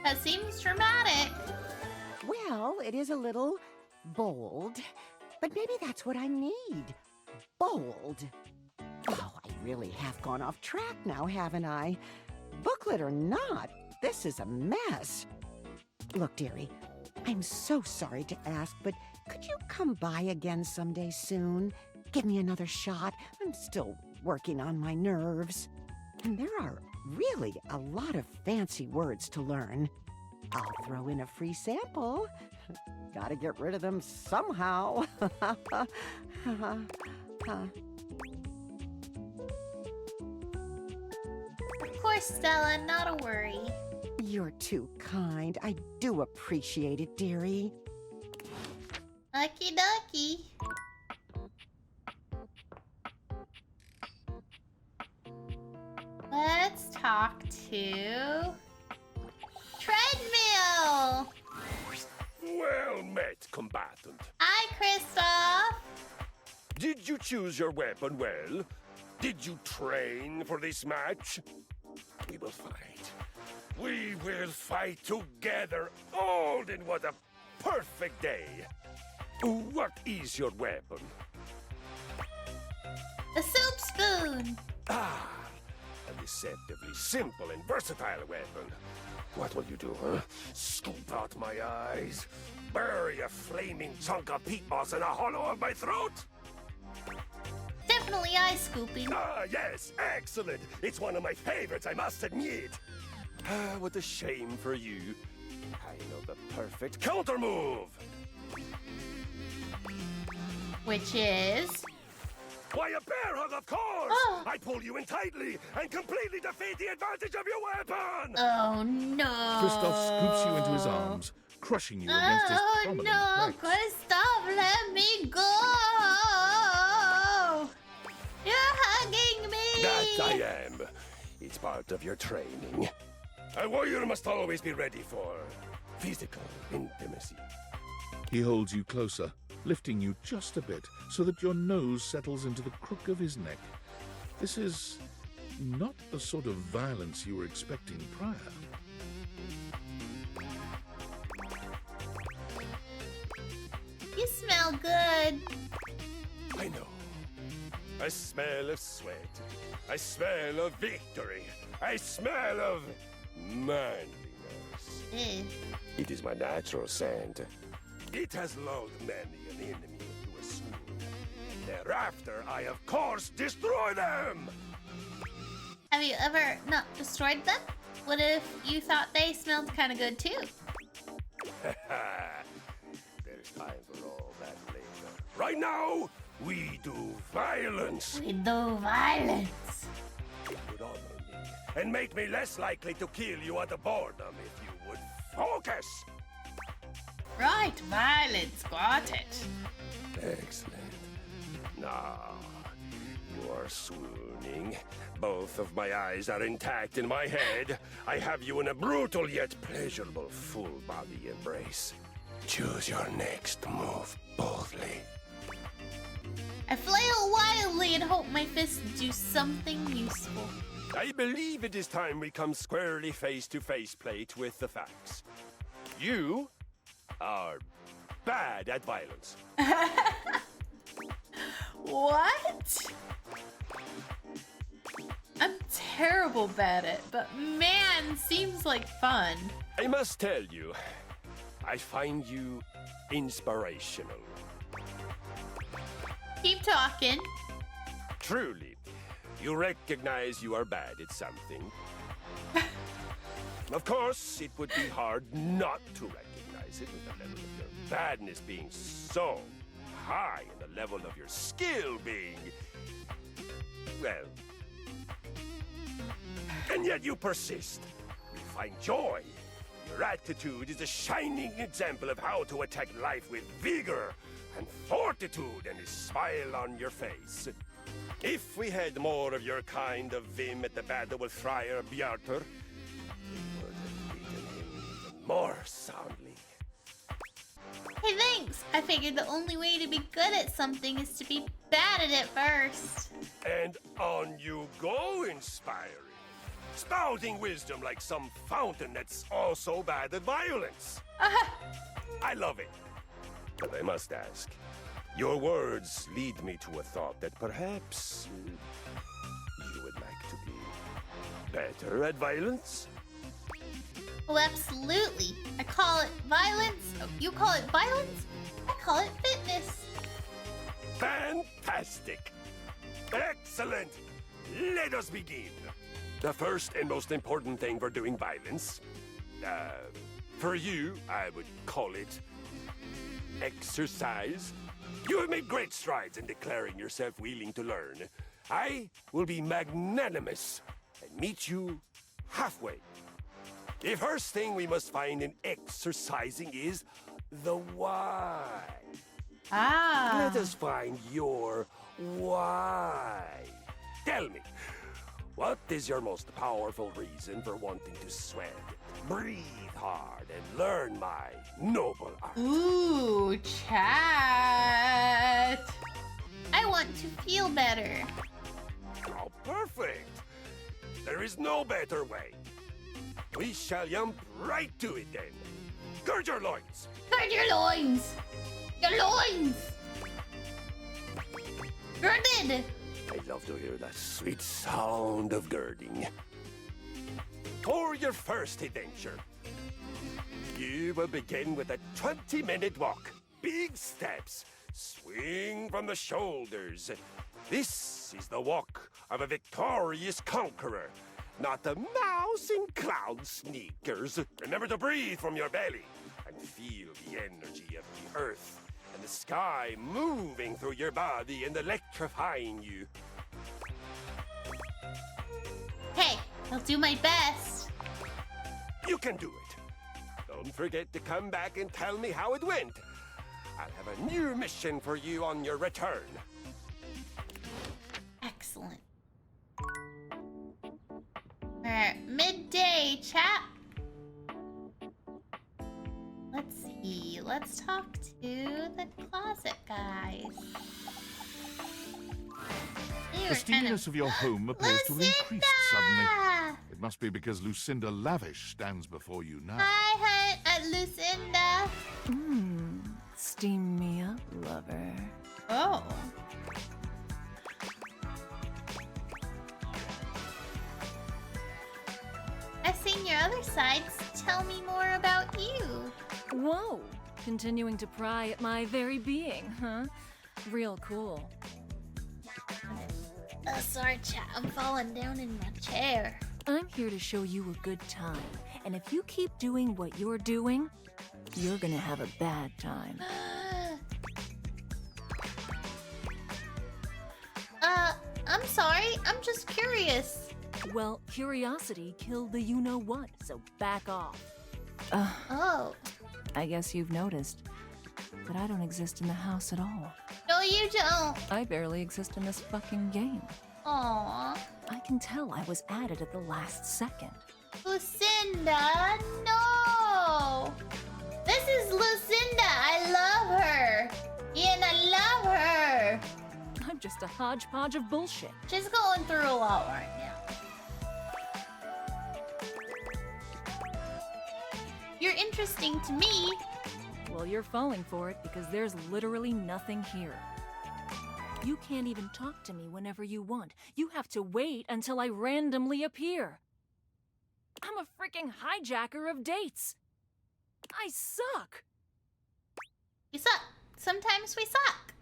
Speaker 1: That seems dramatic.
Speaker 16: Well, it is a little bold, but maybe that's what I need. Bold. Oh, I really have gone off track now, haven't I? Booklet or not, this is a mess. Look, dearie, I'm so sorry to ask, but could you come by again someday soon? Give me another shot. I'm still working on my nerves. And there are really a lot of fancy words to learn. I'll throw in a free sample. Gotta get rid of them somehow.
Speaker 1: Of course, Stella, not a worry.
Speaker 16: You're too kind. I do appreciate it, dearie.
Speaker 1: Okie dokie. Let's talk to... Treadmill!
Speaker 17: Well met, combatant.
Speaker 1: Hi, Kristoff!
Speaker 17: Did you choose your weapon well? Did you train for this match? We will fight. We will fight together, all in what a perfect day. What is your weapon?
Speaker 1: The soup spoon!
Speaker 17: Ah, a deceptively simple and versatile weapon. What will you do, huh? Scoop out my eyes? Bury a flaming chunk of peat moss in a hollow of my throat?
Speaker 1: Definitely eye scooping.
Speaker 17: Ah, yes, excellent. It's one of my favorites, I must admit. Ah, what a shame for you. I know the perfect counter move.
Speaker 1: Which is...
Speaker 17: Why, a bear hug, of course!
Speaker 1: Oh.
Speaker 17: I pull you in tightly and completely defeat the advantage of your weapon!
Speaker 1: Oh, no.
Speaker 2: Kristoff scoops you into his arms, crushing you against his prominent
Speaker 1: no,
Speaker 2: pecs.
Speaker 1: Kristoff, let me go! You're hugging me!
Speaker 17: That I am. It's part of your training. A warrior must always be ready for physical intimacy.
Speaker 2: He holds you closer, lifting you just a bit so that your nose settles into the crook of his neck. This is not the sort of violence you were expecting prior.
Speaker 1: You smell good.
Speaker 17: I know. I smell of sweat. I smell of victory. I smell of manliness. It is my natural scent. It has lulled many an enemy into a swoon. Thereafter, I of course destroy them!
Speaker 1: Have you ever not destroyed them? What if you thought they smelled kind of good too?
Speaker 17: There's time for all that later. Right now, we do violence.
Speaker 1: We do violence.
Speaker 17: It would honor me and make me less likely to kill you out of boredom if you would focus.
Speaker 1: Right, violence, got it.
Speaker 17: Excellent. Now, you are are swooning. Both of my eyes are intact in my head. I have you in a brutal yet pleasurable full-body embrace. Choose your next move boldly.
Speaker 1: I flail wildly and hope my fists do something useful.
Speaker 17: I believe it is time we come squarely face-to-face plate with the facts. You are bad at violence.
Speaker 1: What? I'm terrible at it, but man, seems like fun.
Speaker 17: I must tell you, I find you inspirational.
Speaker 1: Keep talking.
Speaker 17: Truly, you recognize you are bad at something. Of course, it would be hard not to recognize it with the level of your badness being so high and the level of your skill being, well... And yet you persist. You find joy. Your attitude is a shining example of how to attack life with vigor and fortitude and a smile on your face. If we had more of your kind of vim at the battle with Friar Bjartur, it would have beaten him even more soundly.
Speaker 1: Hey, thanks. I figured the only way to be good at something is to be bad at it first.
Speaker 17: And on you go, inspiring. Spouting wisdom like some fountain that's also bad at violence. I love it. But I must ask, your words lead me to a thought that perhaps you would like to be better at violence?
Speaker 1: Oh, absolutely. I call it violence. Oh, you call it violence? I call it fitness.
Speaker 17: Fantastic! Excellent! Let us begin. The first and most important thing for doing violence, for you, I would call it exercise. You have made great strides in declaring yourself willing to learn. I will be magnanimous and meet you halfway. The first thing we must find in exercising is the why. Let us find your why. Tell me, what is your most powerful reason for wanting to sweat, breathe hard, and learn my noble art?
Speaker 1: Ooh, chat. I want to feel better.
Speaker 17: Oh, perfect. There is no better way. We shall jump right to it then. Gird your loins.
Speaker 1: Gird your loins. Your loins. Girded.
Speaker 17: I love to hear that sweet sound of girding. For your first adventure, you will begin with a 20-minute walk. Big steps. Swing from the shoulders. This is the walk of a victorious conqueror, not a mouse in cloud sneakers. Remember to breathe from your belly and feel the energy of the earth and the sky moving through your body and electrifying you.
Speaker 1: Hey, I'll do my best.
Speaker 17: You can do it. Don't forget to come back and tell me how it went. I'll have a new mission for you on your return.
Speaker 1: Excellent. Midday, chap. Let's see. Let's talk to the closet guys.
Speaker 2: The steaminess of your home appears to have increased suddenly. It must be because Lucinda Lavish stands before you now.
Speaker 1: Hi, Lucinda.
Speaker 8: Steam me up, lover.
Speaker 1: Oh. I've seen your other sides. Tell me more about you.
Speaker 8: Whoa! Continuing to pry at my very being, huh? Real cool.
Speaker 1: Sorry, chat. I'm falling down in my chair.
Speaker 8: I'm here to show you a good time. And if you keep doing what you're doing, you're gonna have a bad time.
Speaker 1: I'm sorry. I'm just curious.
Speaker 8: Well, curiosity killed the you-know-what, so back off.
Speaker 1: Oh.
Speaker 8: I guess you've noticed that I don't exist in the house at all.
Speaker 1: No, you don't.
Speaker 8: I barely exist in this fucking game.
Speaker 1: Aww.
Speaker 8: I can tell I was added at the last second.
Speaker 1: Lucinda, no! This is Lucinda. I love her. Ian, I love her.
Speaker 8: I'm just a hodgepodge of bullshit.
Speaker 1: She's going through a lot right now. You're interesting to me.
Speaker 8: Well, you're falling for it because there's literally nothing here. You can't even talk to me whenever you want. You have to wait until I randomly appear. I'm a freaking hijacker of dates. I suck.
Speaker 1: You suck. Sometimes we suck.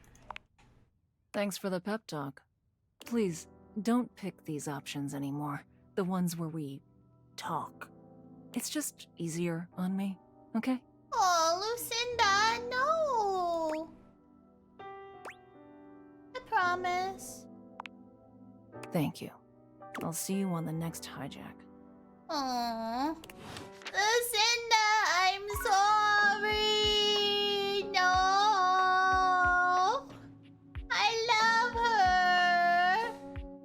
Speaker 8: Thanks for the pep talk. Please, don't pick these options anymore. The ones where we talk. It's just easier on me, okay?
Speaker 1: Oh, Lucinda, no. I promise.
Speaker 8: Thank you. I'll see you on the next hijack.
Speaker 1: Aww. Lucinda, I'm sorry. No. I love her.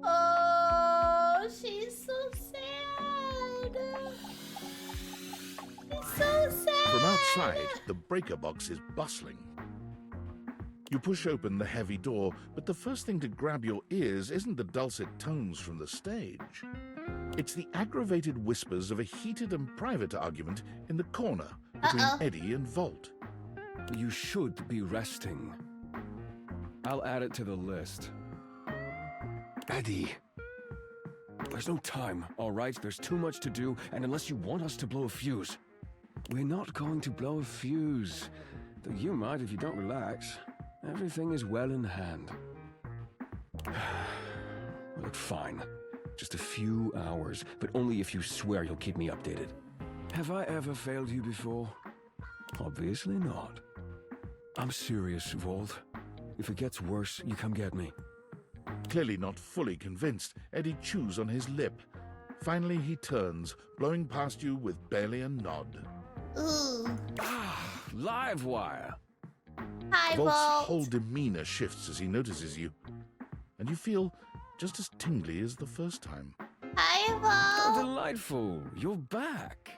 Speaker 1: Oh, she's so sad. She's so sad.
Speaker 2: From outside, the breaker box is bustling. You push open the heavy door, but the first thing to grab your ears isn't the dulcet tones from the stage. It's the aggravated whispers of a heated and private argument in the corner between Eddie and Volt.
Speaker 18: You should be resting. I'll add it to the list. Eddie. There's no time, all right? There's too much to do, and unless you want us to blow a fuse. We're not going to blow a fuse. Though you might if you don't relax. Everything is well in hand. Look, fine. Just a few hours, but only if you swear you'll keep me updated. Have I ever failed you before? Obviously not. I'm serious, Volt. If it gets worse, you come get me.
Speaker 2: Clearly not fully convinced, Eddie chews on his lip. Finally, he turns, blowing past you with barely a nod.
Speaker 1: Ooh.
Speaker 18: Livewire.
Speaker 1: Hi,
Speaker 2: Volt's
Speaker 1: Volt.
Speaker 2: whole demeanor shifts as he notices you, and you feel just as tingly as the first time.
Speaker 1: Hi,
Speaker 18: Oh,
Speaker 1: Volt.
Speaker 18: delightful. You're back.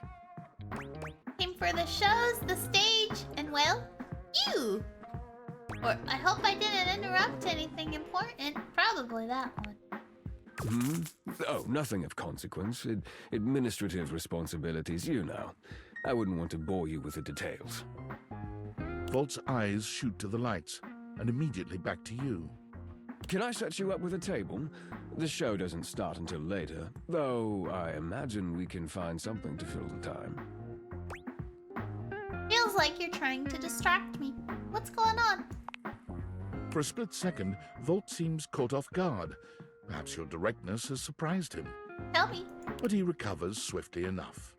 Speaker 1: Came for the shows, the stage, and well, you. Or I hope I didn't interrupt anything important. Probably that one.
Speaker 18: Hmm? Oh, nothing of consequence. Administrative responsibilities, you know. I wouldn't want to bore you with the details.
Speaker 2: Volt's eyes shoot to the lights, and immediately back to you.
Speaker 18: Can I set you up with a table? The show doesn't start until later, though I imagine we can find something to fill the time.
Speaker 1: Feels like you're trying to distract me. What's going on?
Speaker 2: For a split second, Volt seems caught off guard. Perhaps your directness has surprised him.
Speaker 1: Tell me.
Speaker 2: But he recovers swiftly enough.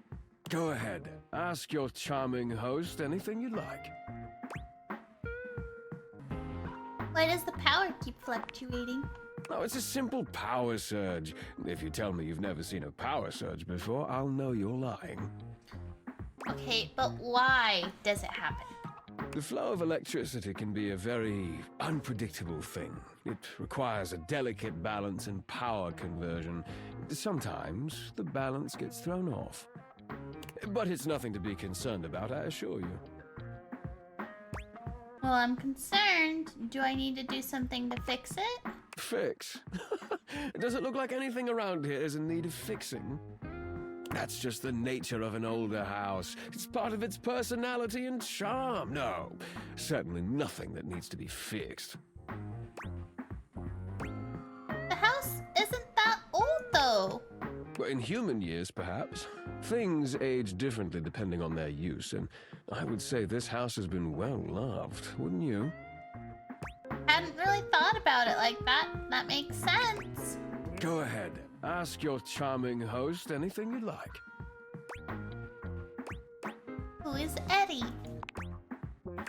Speaker 18: Go ahead. Ask your charming host anything you like.
Speaker 1: Why does the power keep fluctuating?
Speaker 18: Oh, it's a simple power surge. If you tell me you've never seen a power surge before, I'll know you're lying.
Speaker 1: Okay, but why does it happen?
Speaker 18: The flow of electricity can be a very unpredictable thing. It requires a delicate balance and power conversion. Sometimes the balance gets thrown off. But it's nothing to be concerned about, I assure you.
Speaker 1: Well, I'm concerned. Do I need to do something to fix it?
Speaker 18: Fix? Does it look like anything around here is in need of fixing? That's just the nature of an older house. It's part of its personality and charm. No, certainly nothing that needs to be fixed.
Speaker 1: The house isn't that old, though.
Speaker 18: Well, in human years, perhaps. Things age differently depending on their use, and I would say this house has been well loved, wouldn't you?
Speaker 1: Hadn't really thought about it like that. That makes sense.
Speaker 18: Go ahead. Ask your charming host anything you like.
Speaker 1: Who is Eddie?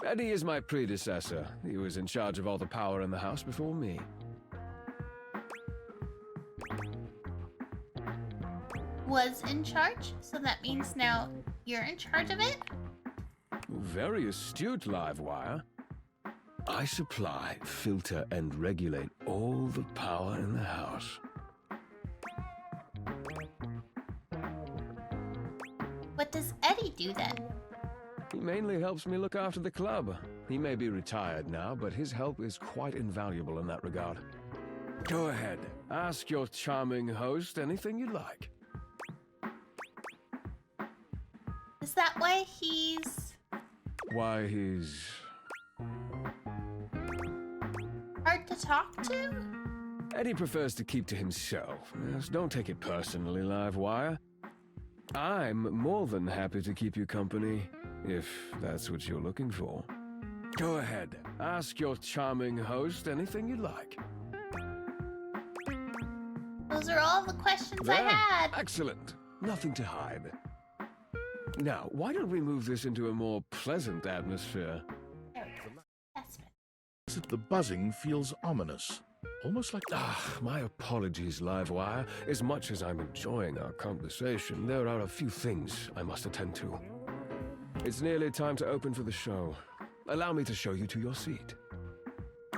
Speaker 18: Eddie is my predecessor. He was in charge of all the power in the house before me.
Speaker 1: Was in charge, so that means now you're in charge of it?
Speaker 18: Very astute, Livewire. I supply, filter, and regulate all the power in the house.
Speaker 1: What does Eddie do then?
Speaker 18: He mainly helps me look after the club. He may be retired now, but his help is quite invaluable in that regard. Go ahead, ask your charming host anything you like.
Speaker 1: Is that why he's
Speaker 18: Why, he's...
Speaker 1: hard to talk to?
Speaker 18: Eddie prefers to keep to himself. Yes, don't take it personally, Livewire. I'm more than happy to keep you company, if that's what you're looking for. Go ahead, ask your charming host anything you like.
Speaker 1: Those are all the questions I
Speaker 18: There.
Speaker 1: had.
Speaker 18: Excellent. Nothing to hide. Now, why don't we move this into a more pleasant atmosphere?
Speaker 2: The buzzing feels ominous, almost like...
Speaker 18: My apologies, Livewire. As much as I'm enjoying our conversation, there are a few things I must attend to. It's nearly time to open for the show. Allow me to show you to your seat.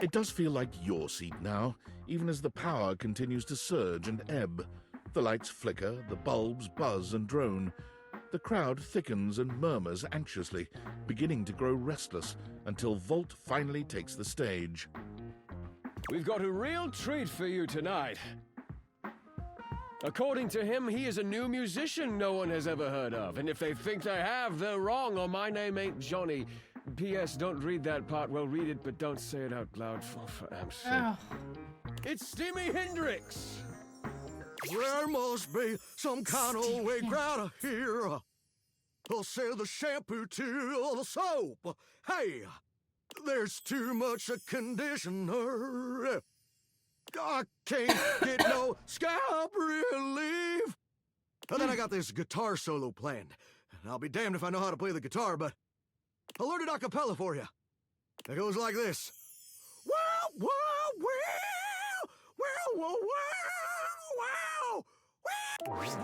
Speaker 2: It does feel like your seat now, even as the power continues to surge and ebb. The lights flicker, the bulbs buzz and drone. The crowd thickens and murmurs anxiously, beginning to grow restless until Volt finally takes the stage.
Speaker 18: We've got a real treat for you tonight. According to him, he is a new musician no one has ever heard of. And if they think they have, they're wrong, or my name ain't Johnny. P.S. Don't read that part. Well, read it, but don't say it out loud for Am's sake.
Speaker 1: Oh.
Speaker 18: It's Steamy Hendrix!
Speaker 19: There must be some kind of way out of here. They'll sell the shampoo to the soap. Hey, there's too much a conditioner. I can't get no scalp relief. And then I got this guitar solo planned. And I'll be damned if I know how to play the guitar, but I learned it a cappella for you. It goes like this. Wow, wow, wow, wow, wow, wow, wow.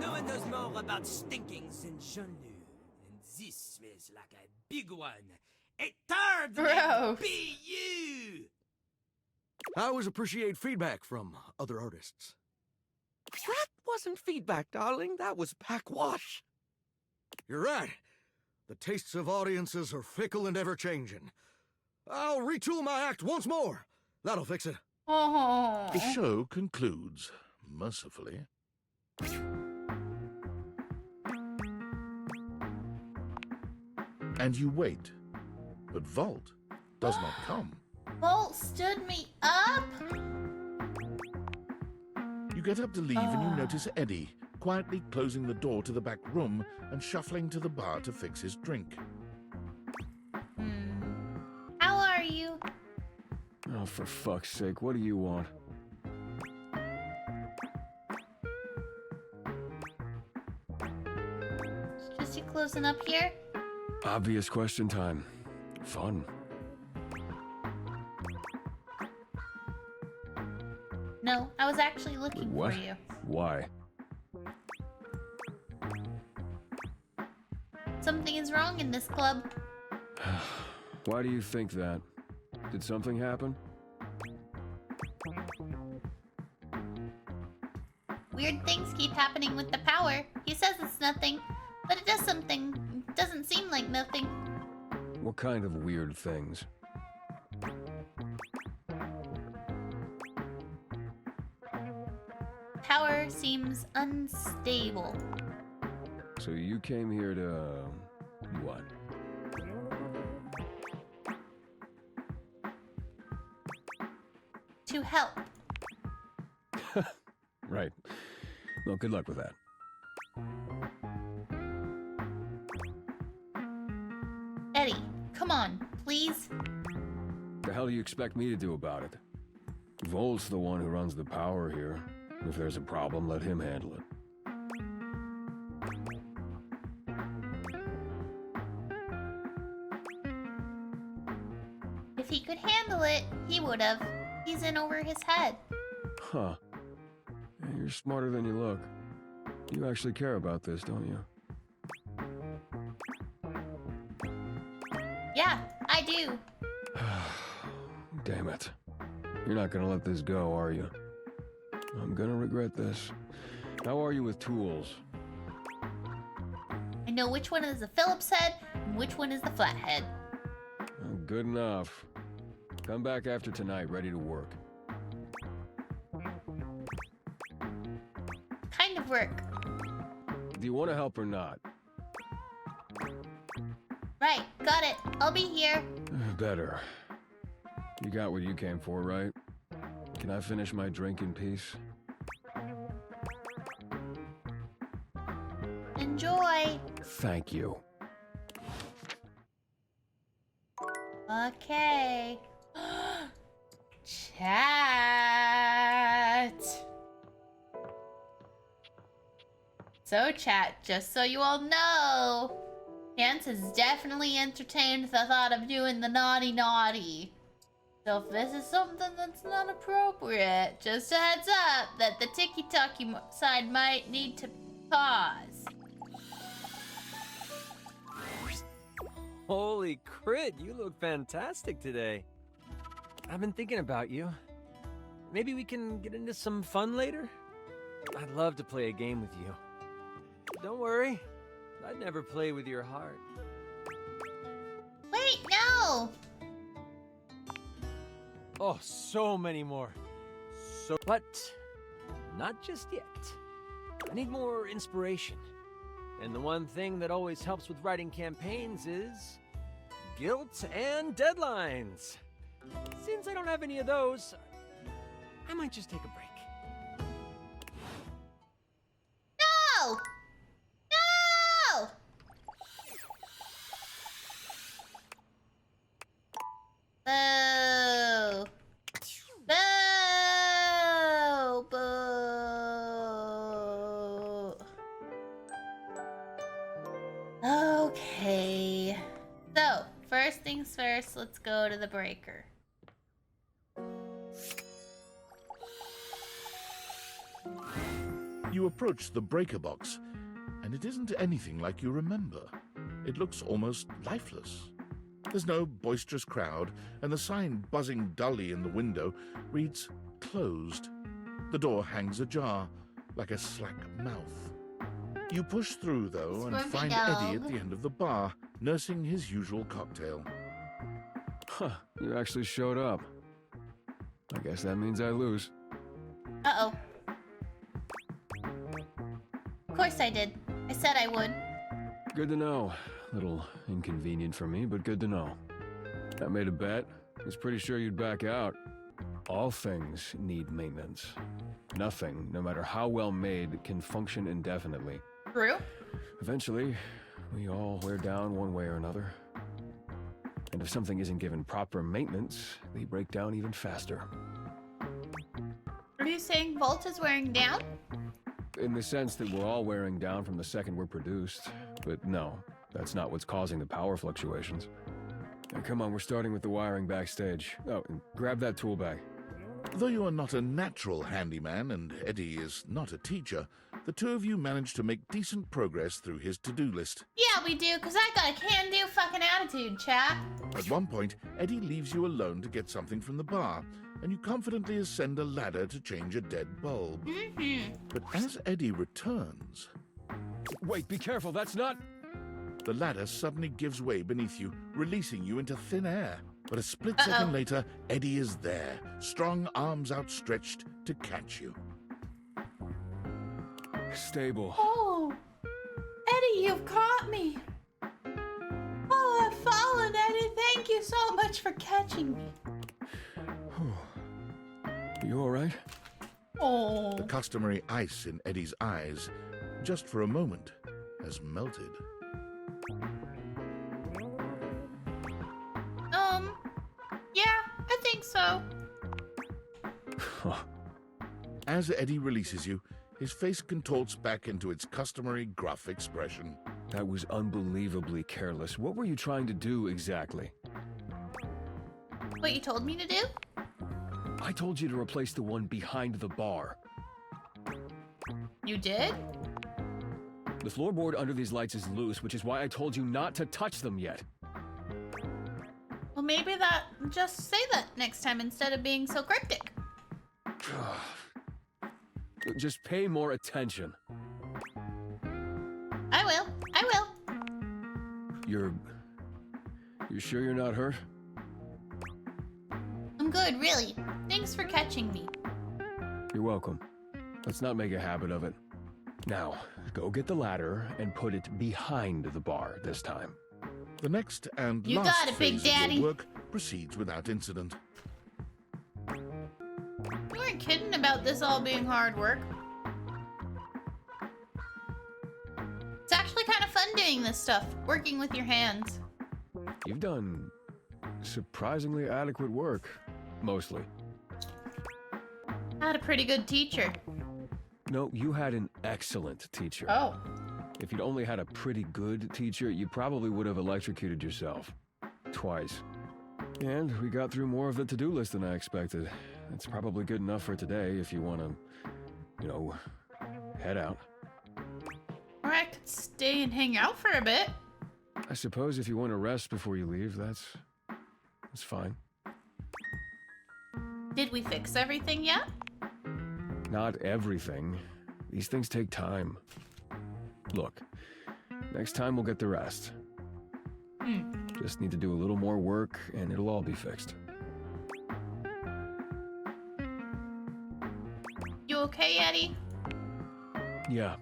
Speaker 20: No one knows more about stinkings than Jean-Luc, and this smells like a big one. A third
Speaker 1: Gross.
Speaker 20: be you!
Speaker 19: I always appreciate feedback from other artists.
Speaker 21: That wasn't feedback, darling. That was backwash.
Speaker 19: You're right. The tastes of audiences are fickle and ever-changing. I'll retool my act once more. That'll fix it.
Speaker 1: Oh.
Speaker 2: The show concludes, mercifully. And you wait, but Volt does not come.
Speaker 1: Volt stood me up?
Speaker 2: You get up to leave and you notice Eddie quietly closing the door to the back room and shuffling to the bar to fix his drink.
Speaker 1: How are you?
Speaker 18: Oh, for fuck's sake, what do you want?
Speaker 1: Just you closing up here?
Speaker 18: Obvious question time. Fun.
Speaker 1: No, I was actually looking
Speaker 18: What?
Speaker 1: for you.
Speaker 18: Why?
Speaker 1: Something is wrong in this club.
Speaker 18: Why do you think that? Did something happen?
Speaker 1: Weird things keep happening with the power. He says it's nothing, but it does something. It doesn't seem like nothing.
Speaker 18: What kind of weird things?
Speaker 1: Power seems unstable.
Speaker 18: So you came here to... what?
Speaker 1: To help.
Speaker 18: Right. Well, good luck with that.
Speaker 1: Eddie, come on, please.
Speaker 18: The hell do you expect me to do about it? Volt's the one who runs the power here. If there's a problem, let him handle it.
Speaker 1: If he could handle it, he would have. He's in over his head.
Speaker 18: Huh. Yeah, you're smarter than you look. You actually care about this, don't you?
Speaker 1: Yeah, I do.
Speaker 18: Damn it. You're not gonna let this go, are you? I'm gonna regret this. How are you with tools?
Speaker 1: I know which one is the Phillips head and which one is the flathead.
Speaker 18: Good enough. Come back after tonight, ready to work.
Speaker 1: Kind of work.
Speaker 18: Do you want to help or not?
Speaker 1: Right, got it. I'll be here.
Speaker 18: Better. You got what you came for, right? Can I finish my drink in peace?
Speaker 1: Enjoy.
Speaker 18: Thank you.
Speaker 1: Okay. Chat. So chat, just so you all know, Chance has definitely entertained the thought of doing the naughty. So if this is something that's not appropriate, just a heads up that the ticky-tacky side might need to pause.
Speaker 11: Holy crit, you look fantastic today. I've been thinking about you. Maybe we can get into some fun later? I'd love to play a game with you. Don't worry, I'd never play with your heart.
Speaker 1: Wait, no!
Speaker 11: Oh, so many more. But not just yet. I need more inspiration. And the one thing that always helps with writing campaigns is guilt and deadlines. Since I don't have any of those, I might just take a break.
Speaker 1: No! No! Boo! Boo! Boo! Okay. So, first things first, let's go to the breaker.
Speaker 2: You approach the breaker box, and it isn't anything like you remember. It looks almost lifeless. There's no boisterous crowd, and the sign buzzing dully in the window reads closed. The door hangs ajar, like a slack mouth. You push through, though, and
Speaker 1: Scrumpy
Speaker 2: find
Speaker 1: dog.
Speaker 2: Eddie at the end of the bar, nursing his usual cocktail.
Speaker 18: Huh, you actually showed up. I guess that means I lose.
Speaker 1: Uh-oh. Of course I did. I said I would.
Speaker 18: Good to know. Little inconvenient for me, but good to know. I made a bet. I was pretty sure you'd back out. All things need maintenance. Nothing, no matter how well made, can function indefinitely.
Speaker 1: True.
Speaker 18: Eventually, we all wear down one way or another. And if something isn't given proper maintenance, they break down even faster.
Speaker 1: Are you saying Volt is wearing down?
Speaker 18: In the sense that we're all wearing down from the second we're produced. But no, that's not what's causing the power fluctuations. Now, come on, we're starting with the wiring backstage. Oh, and grab that tool bag.
Speaker 2: Though you are not a natural handyman and Eddie is not a teacher, the two of you manage to make decent progress through his to-do list.
Speaker 1: Yeah, we do, because I got a can-do fucking attitude, chat.
Speaker 2: At one point, Eddie leaves you alone to get something from the bar, and you confidently ascend a ladder to change a dead bulb.
Speaker 1: Mm-hmm.
Speaker 2: But as Eddie returns...
Speaker 18: Wait, be careful, that's not...
Speaker 2: The ladder suddenly gives way beneath you, releasing you into thin air. But a split second later, Eddie is there, strong arms outstretched to catch you.
Speaker 18: Stable.
Speaker 1: Oh, Eddie, you've caught me. Oh, I've fallen, Eddie. Thank you so much for catching me.
Speaker 18: You all right?
Speaker 1: Oh.
Speaker 2: The customary ice in Eddie's eyes, just for a moment, has melted.
Speaker 1: Yeah, I think so.
Speaker 2: As Eddie releases you, his face contorts back into its customary gruff expression.
Speaker 18: That was unbelievably careless. What were you trying to do exactly?
Speaker 1: What you told me to do?
Speaker 18: I told you to replace the one behind the bar.
Speaker 1: You did?
Speaker 18: The floorboard under these lights is loose, which is why I told you not to touch them yet.
Speaker 1: Well, maybe just say that next time instead of being so cryptic.
Speaker 18: Just pay more attention.
Speaker 1: I will.
Speaker 18: You sure you're not hurt?
Speaker 1: I'm good, really. Thanks for catching me.
Speaker 18: You're welcome. Let's not make a habit of it. Now, go get the ladder and put it behind the bar this time.
Speaker 2: The next and
Speaker 1: You
Speaker 2: last
Speaker 1: got it, Big
Speaker 2: phase
Speaker 1: Daddy.
Speaker 2: of your work proceeds without incident.
Speaker 1: You weren't kidding about this all being hard work. It's actually kind of fun doing this stuff, working with your hands.
Speaker 18: You've done surprisingly adequate work, mostly.
Speaker 1: I had a pretty good teacher.
Speaker 18: No, you had an excellent teacher.
Speaker 1: Oh.
Speaker 18: If you'd only had a pretty good teacher, you probably would have electrocuted yourself. Twice. And we got through more of the to-do list than I expected. That's probably good enough for today if you want to, head out.
Speaker 1: Or I could stay and hang out for a bit.
Speaker 18: I suppose if you want to rest before you leave, that's fine.
Speaker 1: Did we fix everything yet?
Speaker 18: Not everything. These things take time. Look, next time we'll get the rest. Just need to do a little more work and it'll all be fixed.
Speaker 1: You okay, Eddie?
Speaker 18: Yeah,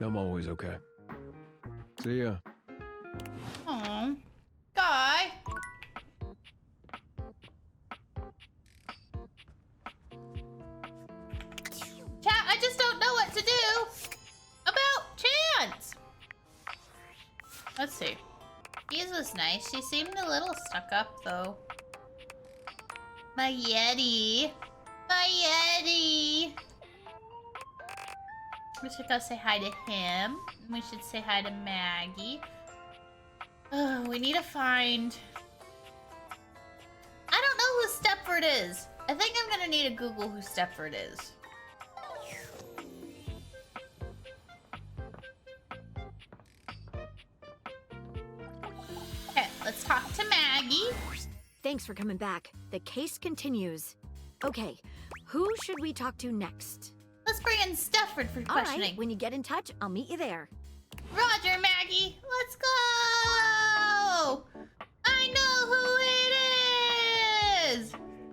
Speaker 18: I'm always okay. See ya.
Speaker 1: Aw. Guy. Chat, I just don't know what to do about Chance. Let's see. He was nice. She seemed a little stuck up, though. My Yeti. My Yeti. We should go say hi to him. We should say hi to Maggie. Oh, we need to find... I don't know who Stepford is. I think I'm gonna need to Google who Stepford is. Okay, let's talk to Maggie.
Speaker 7: Thanks for coming back. The case continues. Okay, who should we talk to next?
Speaker 1: Let's bring in Stepford for
Speaker 7: All
Speaker 1: questioning.
Speaker 7: right, when you get in touch, I'll meet you there.
Speaker 1: Roger, Maggie. Let's go! I know who it is!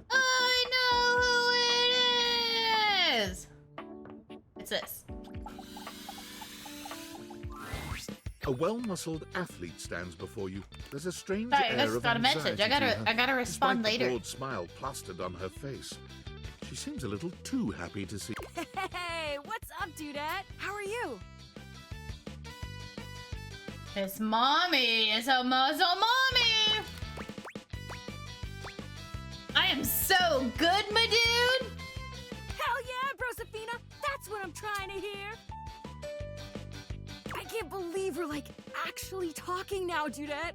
Speaker 1: I know who it is! It's this.
Speaker 2: A well-muscled athlete stands before you. There's a strange
Speaker 1: Sorry, I
Speaker 2: air
Speaker 1: just
Speaker 2: of
Speaker 1: got a message.
Speaker 2: anxiety
Speaker 1: I
Speaker 2: to her,
Speaker 1: gotta respond
Speaker 2: despite
Speaker 1: later.
Speaker 2: the broad smile plastered on her face. She seems a little too happy to see.
Speaker 3: Hey, what's up, Dudette? How are you?
Speaker 1: It's mommy. It's a muzzle mommy. I am so good, my dude.
Speaker 3: Hell yeah, Brosafina! That's what I'm trying to hear! I can't believe we're, actually talking now, Dudette!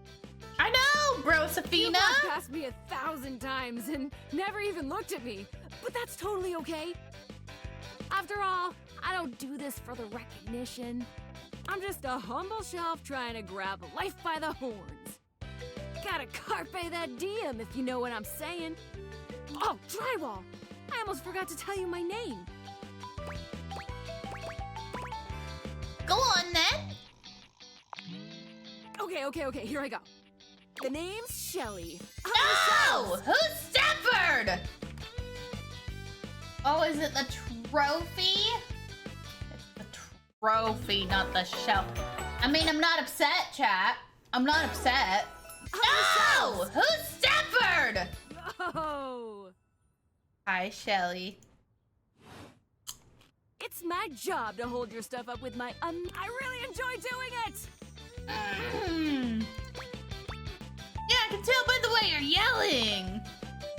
Speaker 1: I know, Brosafina!
Speaker 3: You walked past me 1,000 times and never even looked at me, but that's totally okay. After all, I don't do this for the recognition. I'm just a humble shelf trying to grab life by the horns. Gotta carpe that diem, if you know what I'm saying. Oh, drywall! I almost forgot to tell you my name.
Speaker 1: Go on, then.
Speaker 3: Okay, here I go. The name's Shelly.
Speaker 1: No! Who's Stepford? Oh, is it the trophy? It's the trophy, not the shelf. I mean, I'm not upset, chat. I'm not upset. No! Who's Stepford?
Speaker 3: Oh!
Speaker 1: Hi, Shelly.
Speaker 3: It's my job to hold your stuff up with my, I really enjoy doing it!
Speaker 1: Yeah, I can tell by the way you're yelling.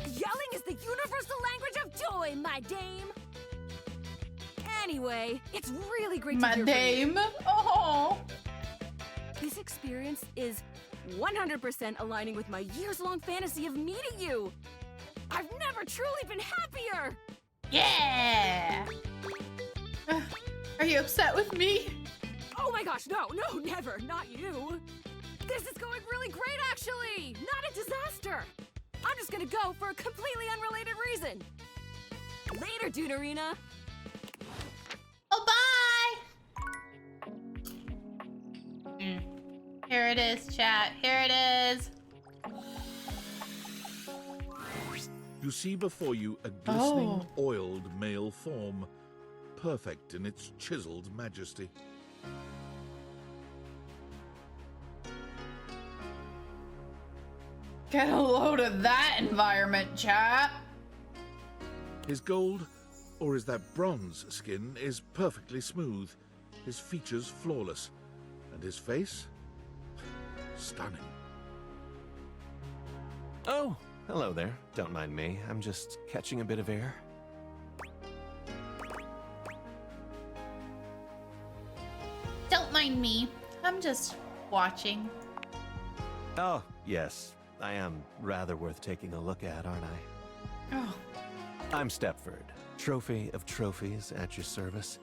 Speaker 3: Yelling is the universal language of joy, my dame. Anyway, it's really great to hear
Speaker 1: dame.
Speaker 3: from you.
Speaker 1: Oh.
Speaker 3: This experience is 100% aligning with my years-long fantasy of meeting you. I've never truly been happier.
Speaker 1: Yeah. Are you upset with me?
Speaker 3: Oh my gosh, no, never, not you.
Speaker 8: This is going really great, actually! Not a disaster! I'm just gonna go for a completely unrelated reason. Later, Dunarina.
Speaker 1: Oh, bye! Here it is, chat. Here it is.
Speaker 2: You see before you a glistening, oiled male form, perfect in its chiseled majesty.
Speaker 1: Get a load of that environment, chat.
Speaker 2: His gold, or is that bronze skin, is perfectly smooth, his features flawless, and his face stunning.
Speaker 5: Oh, hello there. Don't mind me. I'm just catching a bit of air.
Speaker 1: Don't mind me. I'm just watching.
Speaker 5: Oh, yes. I am rather worth taking a look at, aren't I?
Speaker 1: Oh.
Speaker 5: I'm Stepford, trophy of trophies at your service.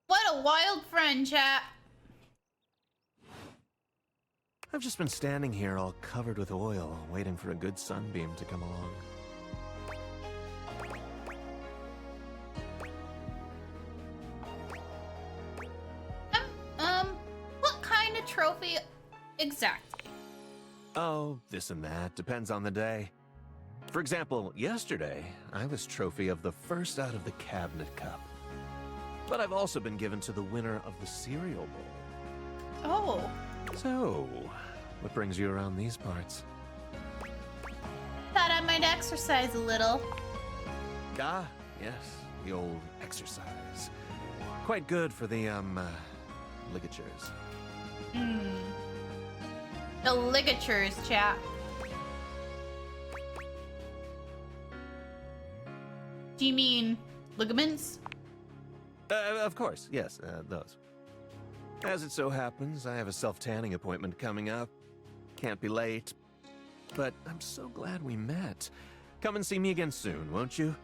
Speaker 1: What a wild friend, chat.
Speaker 5: I've just been standing here all covered with oil, waiting for a good sunbeam to come along.
Speaker 1: What kind of trophy exactly?
Speaker 5: Oh, this and that. Depends on the day. For example, yesterday, I was trophy of the first out of the cabinet cup. But I've also been given to the winner of the cereal bowl.
Speaker 1: Oh.
Speaker 5: So, what brings you around these parts?
Speaker 1: Thought I might exercise a little.
Speaker 5: Ah, yes, the old exercise. Quite good for the, ligatures.
Speaker 1: The ligatures, chat. Do you mean ligaments?
Speaker 5: Of course, yes, those. As it so happens, I have a self-tanning appointment coming up. Can't be late. But I'm so glad we met. Come and see me again soon, won't you?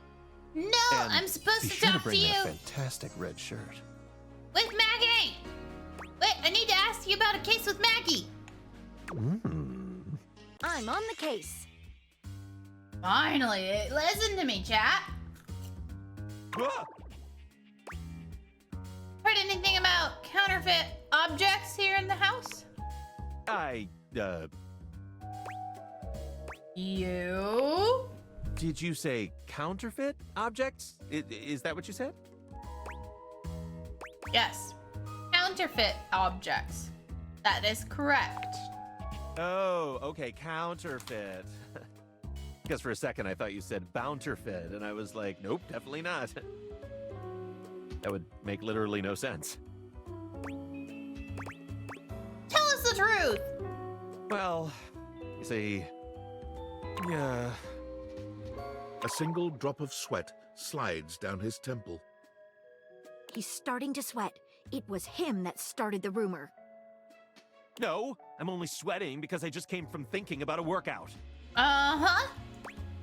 Speaker 1: No,
Speaker 5: And
Speaker 1: I'm supposed
Speaker 5: be
Speaker 1: to
Speaker 5: sure
Speaker 1: talk
Speaker 5: to bring
Speaker 1: to you
Speaker 5: that fantastic red shirt.
Speaker 1: with Maggie. Wait, I need to ask you about a case with Maggie.
Speaker 7: I'm on the case.
Speaker 1: Finally, listen to me, chat. Heard anything about counterfeit objects here in the house? You?
Speaker 5: Did you say counterfeit objects? Is that what you said?
Speaker 1: Yes. Counterfeit objects. That is correct.
Speaker 5: Oh, okay, counterfeit. Because for a second I thought you said bounterfeit, and I was like, nope, definitely not. That would make literally no sense.
Speaker 1: Tell us the truth.
Speaker 5: Well, you see, yeah.
Speaker 2: A single drop of sweat slides down his temple.
Speaker 7: He's starting to sweat. It was him that started the rumor.
Speaker 5: No, I'm only sweating because I just came from thinking about a workout.
Speaker 1: Uh-huh.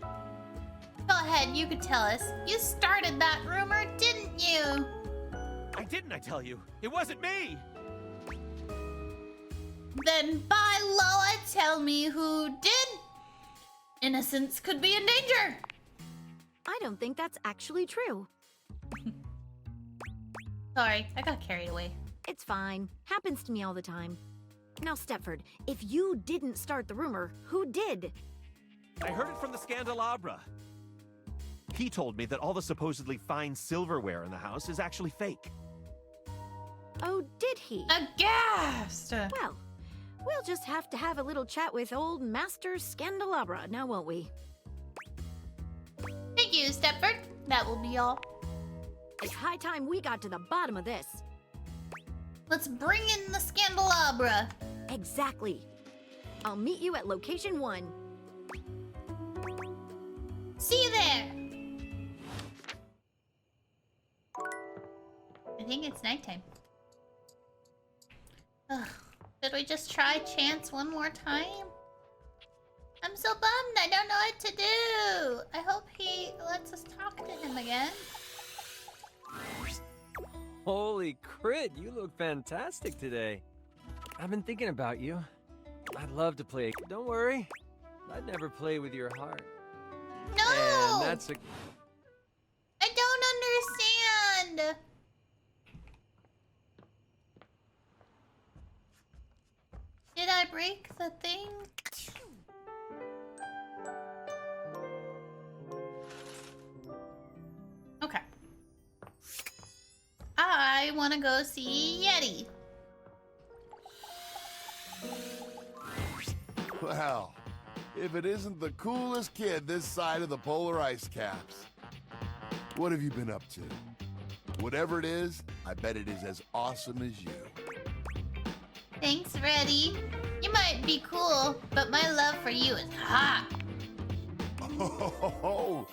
Speaker 1: Go ahead, you could tell us. You started that rumor, didn't you?
Speaker 5: I didn't, I tell you. It wasn't me.
Speaker 1: Then by law, tell me who did. Innocence could be in danger.
Speaker 7: I don't think that's actually true.
Speaker 1: Sorry, I got carried away.
Speaker 7: It's fine. Happens to me all the time. Now, Stepford, if you didn't start the rumor, who did?
Speaker 5: I heard it from the Scandelabra. He told me that all the supposedly fine silverware in the house is actually fake.
Speaker 7: Oh, did he?
Speaker 1: Aghast!
Speaker 7: Well, we'll just have to have a little chat with old Master Scandelabra, now won't we?
Speaker 1: Thank you, Stepford. That will be all.
Speaker 7: It's high time we got to the bottom of this.
Speaker 1: Let's bring in the Scandelabra.
Speaker 7: Exactly. I'll meet you at location 1.
Speaker 1: See you there. I think it's nighttime. Ugh. Should we just try chance one more time? I'm so bummed. I don't know what to do. I hope he lets us talk to him again.
Speaker 11: Holy crit, you look fantastic today. I've been thinking about you. I'd love to play. Don't worry. I'd never play with your heart.
Speaker 1: No!
Speaker 11: And that's a...
Speaker 1: I don't understand. Did I break the thing? Okay. I want to go see Yeti.
Speaker 9: Well, if it isn't the coolest kid this side of the polar ice caps. What have you been up to? Whatever it is, I bet it is as awesome as you.
Speaker 1: Thanks, Reddy. You might be cool, but my love for you is hot.
Speaker 9: Oh,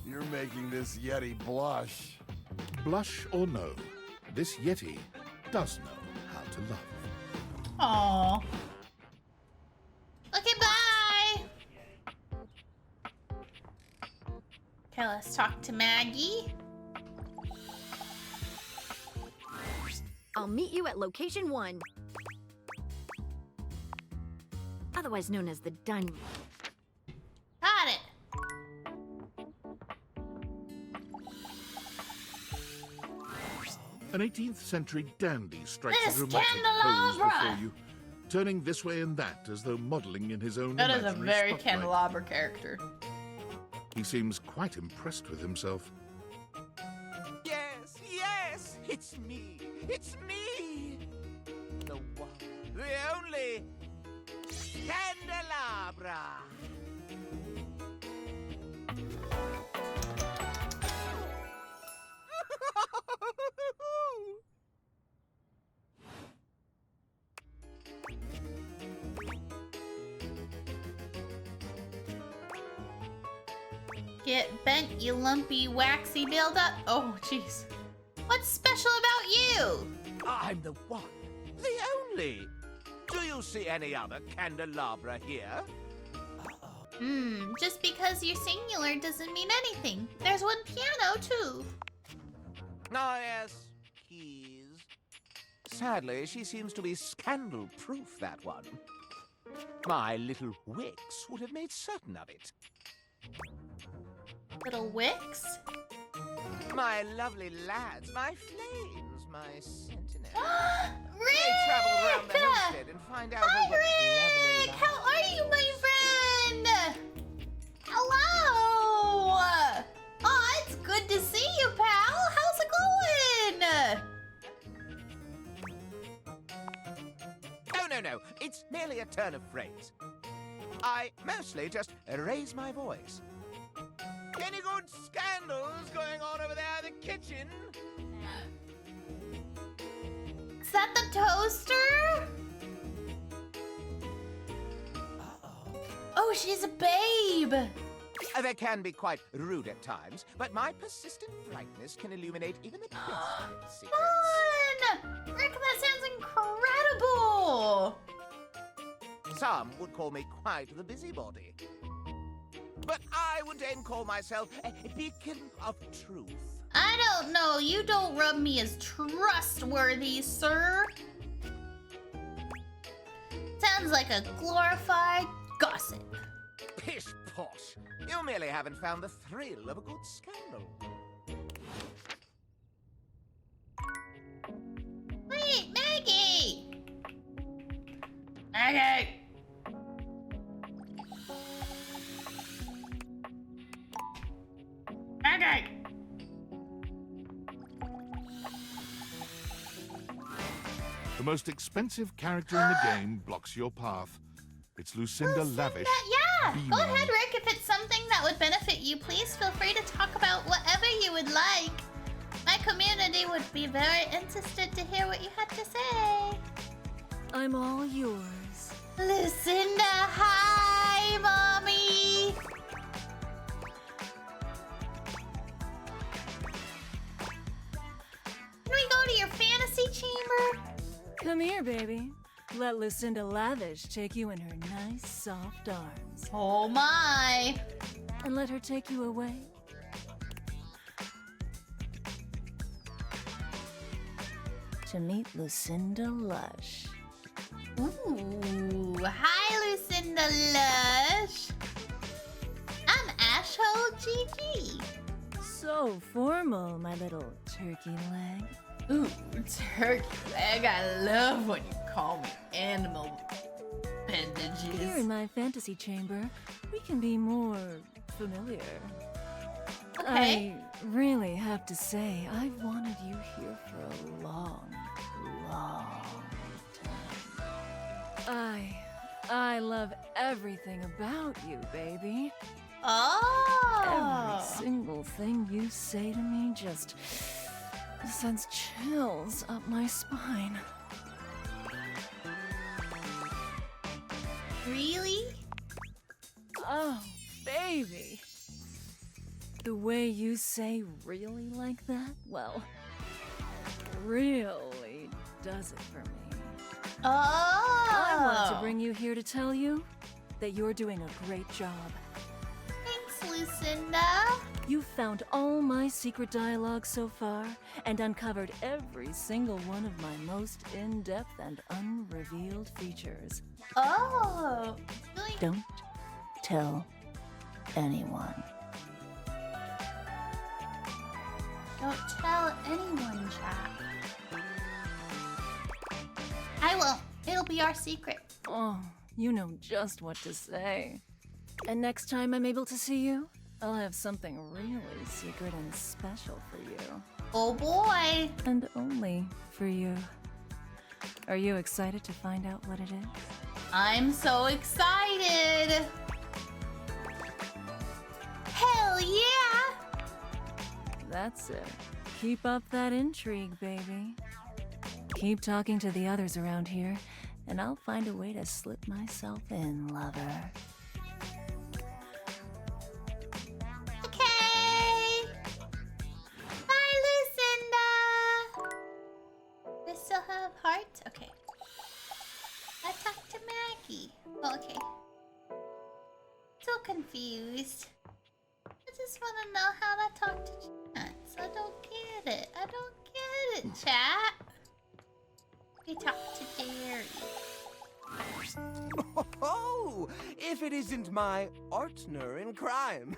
Speaker 9: you're making this Yeti blush.
Speaker 2: Blush or no, this Yeti does know how to love.
Speaker 1: Aww. Okay, bye. Okay, let's talk to Maggie.
Speaker 7: I'll meet you at location 1. Otherwise known as the dining room.
Speaker 1: Got it.
Speaker 2: An 18th century dandy strikes
Speaker 1: This
Speaker 2: a dramatic pose
Speaker 1: candelabra!
Speaker 2: before you, turning this way and that as though modeling in his own
Speaker 1: That is a
Speaker 2: imaginary
Speaker 1: very
Speaker 2: spotlight.
Speaker 1: candelabra character.
Speaker 2: He seems quite impressed with himself.
Speaker 21: Yes, yes, it's me. It's me. The one, the only candelabra.
Speaker 1: Get bent, you lumpy, waxy buildup. Oh, jeez. What's special about you?
Speaker 21: I'm the one, the only. Do you see any other candelabra here?
Speaker 1: Just because you're singular doesn't mean anything. There's one piano, too.
Speaker 21: Oh, yes, keys. Sadly, she seems to be scandal-proof, that one. My little Wix would have made certain of it.
Speaker 1: Little Wix?
Speaker 21: My lovely lads, my flames, my sentinels.
Speaker 1: Rick!
Speaker 21: They traveled around the homestead and find out
Speaker 1: Hi,
Speaker 21: who were
Speaker 1: Rick! How are you, my friend? Hello! Oh, it's good to see you, pal. How's it going?
Speaker 21: No. It's merely a turn of phrase. I mostly just raise my voice. Any good scandals going on over there in the kitchen?
Speaker 1: Is that the toaster? Oh, she's a babe.
Speaker 21: They can be quite rude at times, but my persistent brightness can illuminate even the best secrets.
Speaker 1: Fun! Rick, that sounds incredible.
Speaker 21: Some would call me quite the busybody. But I would then call myself a beacon of truth.
Speaker 1: I don't know. You don't rub me as trustworthy, sir. Sounds like a glorified gossip.
Speaker 21: Pish posh. You merely haven't found the thrill of a good scandal.
Speaker 1: Wait, Maggie! Maggie! Maggie!
Speaker 2: The most expensive character in the game blocks your path. It's Lucinda Lavish.
Speaker 1: Yeah!
Speaker 2: beaming
Speaker 1: Go
Speaker 2: on
Speaker 1: ahead, Rick. If it's something that would benefit you, please feel free to talk about whatever you would like. My community would be very interested to hear what you had to say.
Speaker 8: I'm all yours.
Speaker 1: Lucinda, hi, Mommy! Can we go to your fantasy chamber?
Speaker 8: Come here, baby. Let Lucinda Lavish take you in her nice, soft arms.
Speaker 1: Oh my!
Speaker 8: And let her take you away. To meet Lucinda Lush.
Speaker 1: Ooh, hi Lucinda Lush. I'm AshSlayGG.
Speaker 8: So formal, my little turkey leg.
Speaker 1: Ooh, turkey leg. I love when you call me animal appendages.
Speaker 8: Here in my fantasy chamber, we can be more familiar.
Speaker 1: Okay.
Speaker 8: I really have to say, I've wanted you here for a long time. I love everything about you, baby.
Speaker 1: Oh!
Speaker 8: Every single thing you say to me just sends chills up my spine.
Speaker 1: Really?
Speaker 8: Oh, baby. The way you say really like that, well, really does it for me.
Speaker 1: Oh!
Speaker 8: I want to bring you here to tell you that you're doing a great job.
Speaker 1: Thanks, Lucinda.
Speaker 8: You found all my secret dialogue so far and uncovered every single one of my most in-depth and unrevealed features.
Speaker 1: Oh! Really?
Speaker 8: Don't tell anyone.
Speaker 1: Don't tell anyone, chat. I won't. It'll be our secret.
Speaker 8: Oh, you know just what to say. And next time I'm able to see you, I'll have something really secret and special for you.
Speaker 1: Oh boy!
Speaker 8: And only for you. Are you excited to find out what it is?
Speaker 1: I'm so excited! Hell yeah!
Speaker 8: That's it. Keep up that intrigue, baby. Keep talking to the others around here, and I'll find a way to slip myself in, lover.
Speaker 1: Okay! Bye, Lucinda! Do I still have hearts? Okay. I talked to Maggie. Oh, okay. So confused. I just want to know how to talk to chats. I don't get it. I don't get it, chat. We talk to Jerry.
Speaker 21: Oh, if it isn't my partner in crime.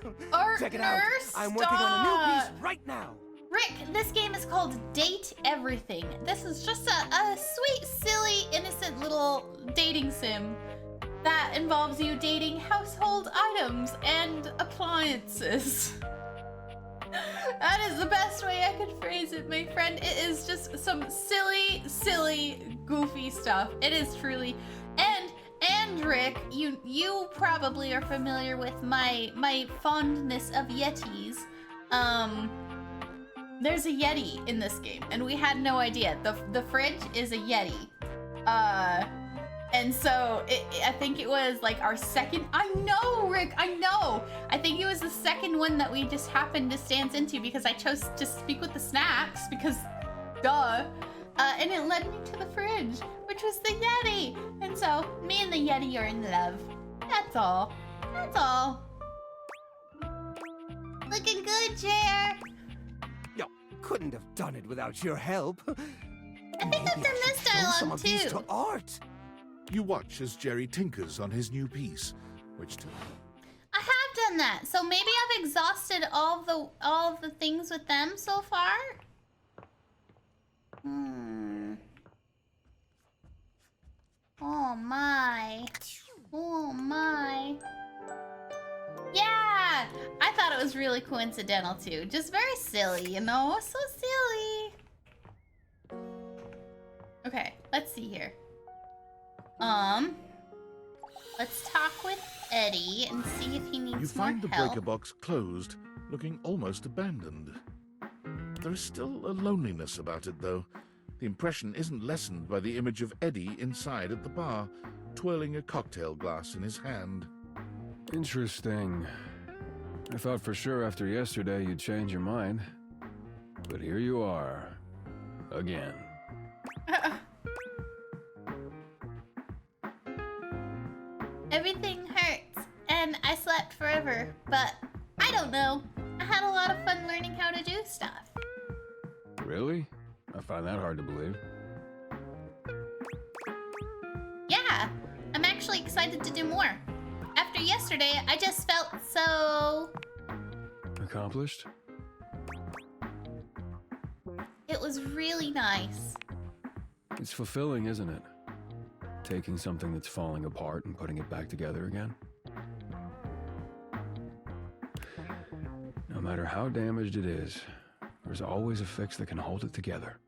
Speaker 21: Check it
Speaker 1: Partner,
Speaker 21: out. I'm working on a new piece
Speaker 1: stop.
Speaker 21: right now.
Speaker 1: Rick, this game is called Date Everything. This is just a sweet, silly, innocent little dating sim that involves you dating household items and appliances. That is the best way I could phrase it, my friend. It is just some silly, silly, goofy stuff. It is truly. And Rick, you probably are familiar with my fondness of Yetis. There's a Yeti in this game, and we had no idea. The fridge is a Yeti. And so I think it was like our second. I know, Rick, I know. I think it was the second one that we just happened to stance into because I chose to speak with the snacks because, duh. And it led me to the fridge, which was the Yeti. And so me and the Yeti are in love. That's all. That's all. Looking good, Jer.
Speaker 21: No, couldn't have done it without your help.
Speaker 1: I think I've done this
Speaker 21: Some
Speaker 1: dialogue
Speaker 21: of these
Speaker 1: too.
Speaker 21: to art.
Speaker 2: You watch as Jerry tinkers on his new piece, which
Speaker 1: I have done that. So maybe I've exhausted all of the things with them so far. Oh my. Oh my. Yeah! I thought it was really coincidental too. Just very silly, you know? So silly. Okay, let's see here. Let's talk with Eddie and see if he needs
Speaker 2: you find the
Speaker 1: more help.
Speaker 2: breaker box closed, looking almost abandoned. There is still a loneliness about it, though. The impression isn't lessened by the image of Eddie inside at the bar, twirling a cocktail glass in his hand.
Speaker 18: Interesting. I thought for sure after yesterday you'd change your mind. But here you are. Again.
Speaker 1: Everything hurts, and I slept forever, but I don't know. I had a lot of fun learning how to do stuff.
Speaker 18: Really? I find that hard to believe.
Speaker 1: Yeah, I'm actually excited to do more. After yesterday, I just felt so...
Speaker 18: Accomplished?
Speaker 1: It was really nice.
Speaker 18: It's fulfilling, isn't it? Taking something that's falling apart and putting it back together again. No matter how damaged it is, there's always a fix that can hold it together.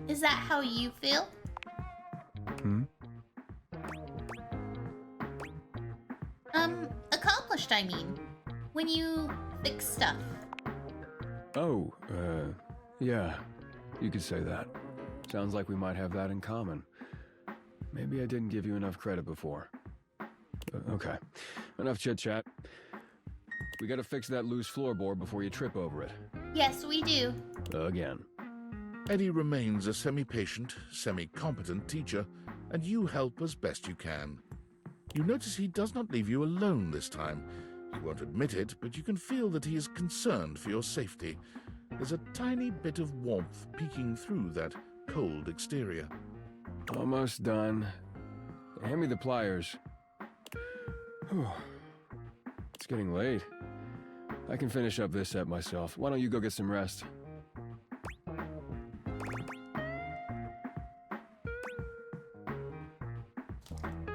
Speaker 1: Is that how you feel? Accomplished, I mean. When you fix stuff.
Speaker 18: Oh, yeah. You could say that. Sounds like we might have that in common. Maybe I didn't give you enough credit before. Okay. Enough chit-chat. We gotta fix that loose floorboard before you trip over it.
Speaker 1: Yes, we do.
Speaker 18: Again.
Speaker 2: Eddie remains a semi-patient, semi-competent teacher, and you help as best you can. You notice he does not leave you alone this time. He won't admit it, but you can feel that he is concerned for your safety. There's a tiny bit of warmth peeking through that cold exterior.
Speaker 18: Almost done. Hand me the pliers. Whew. It's getting late. I can finish up this set myself. Why don't you go get some rest?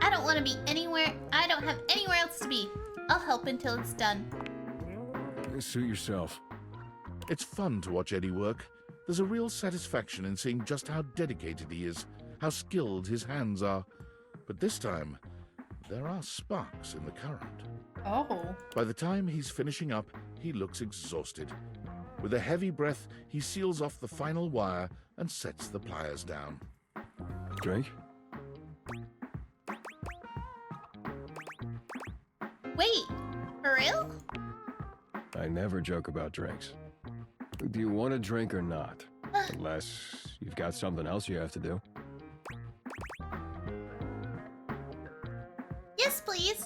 Speaker 1: I don't want to be anywhere. I don't have anywhere else to be. I'll help until it's done.
Speaker 18: Suit yourself.
Speaker 2: It's fun to watch Eddie work. There's a real satisfaction in seeing just how dedicated he is, how skilled his hands are. But this time, there are sparks in the current.
Speaker 1: Oh.
Speaker 2: By the time he's finishing up, he looks exhausted. With a heavy breath, he seals off the final wire and sets the pliers down.
Speaker 18: Drink?
Speaker 1: Wait, for real?
Speaker 18: I never joke about drinks. Do you want a drink or not? Unless you've got something else you have to do.
Speaker 1: Yes, please.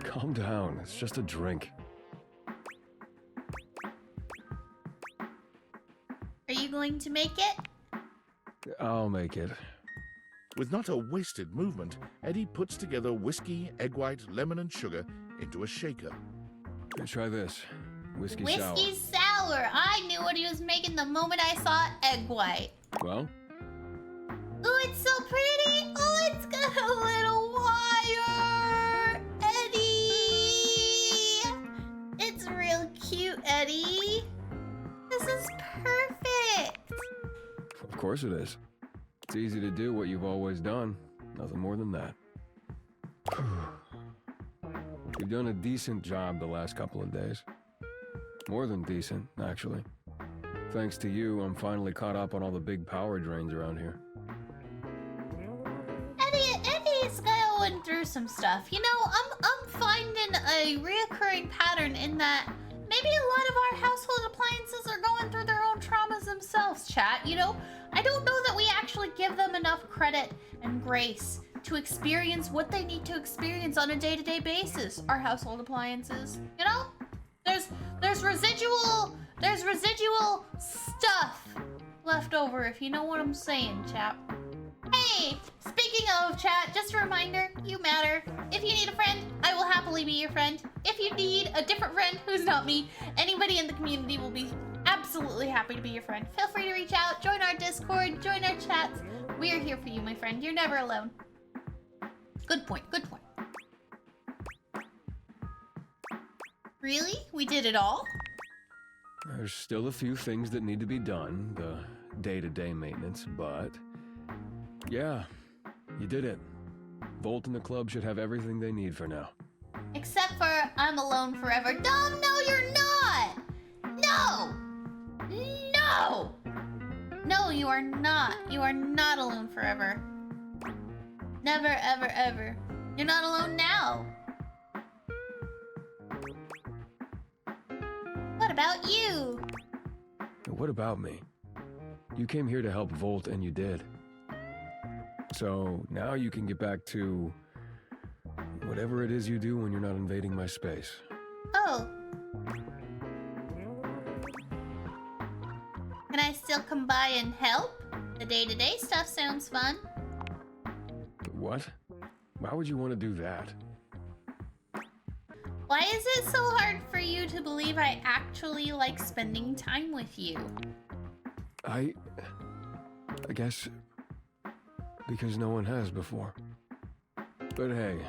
Speaker 18: Calm down. It's just a drink.
Speaker 1: Are you going to make it?
Speaker 18: I'll make it.
Speaker 2: With not a wasted movement, Eddie puts together whiskey, egg white, lemon, and sugar into a shaker.
Speaker 18: Try this. Whiskey sour.
Speaker 1: Whiskey sour. I knew what he was making the moment I saw egg white.
Speaker 18: Well?
Speaker 1: Oh, it's so pretty. Oh, it's got a little wire. Eddie. It's real cute, Eddie. This is perfect.
Speaker 18: Of course it is. It's easy to do what you've always done. Nothing more than that. You've done a decent job the last couple of days. More than decent, actually. Thanks to you, I'm finally caught up on all the big power drains around here.
Speaker 1: Eddie's going through some stuff. You know, I'm finding a reoccurring pattern in that maybe a lot of our household appliances are going through their own traumas themselves, chat. You know, I don't know that we actually give them enough credit and grace to experience what they need to experience on a day-to-day basis. Our household appliances, you know? There's residual stuff left over, if you know what I'm saying, chap. Hey, speaking of chat, just a reminder, you matter. If you need a friend, I will happily be your friend. If you need a different friend who's not me, anybody in the community will be absolutely happy to be your friend. Feel free to reach out, join our Discord, join our chats. We are here for you, my friend. You're never alone. Good point, good point. Really? We did it all?
Speaker 18: There's still a few things that need to be done, the day-to-day maintenance, but... yeah, you did it. Volt and the club should have everything they need for now.
Speaker 1: Except for I'm alone forever. Dom, no, you're not! No! No! No, you are not. You are not alone forever. Never, ever, ever. You're not alone now. What about you?
Speaker 18: What about me? You came here to help Volt and you did. So now you can get back to whatever it is you do when you're not invading my space.
Speaker 1: Oh. Can I still come by and help? The day-to-day stuff sounds fun.
Speaker 18: What? Why would you want to do that?
Speaker 1: Why is it so hard for you to believe I actually like spending time with you?
Speaker 18: I guess because no one has before. But hey.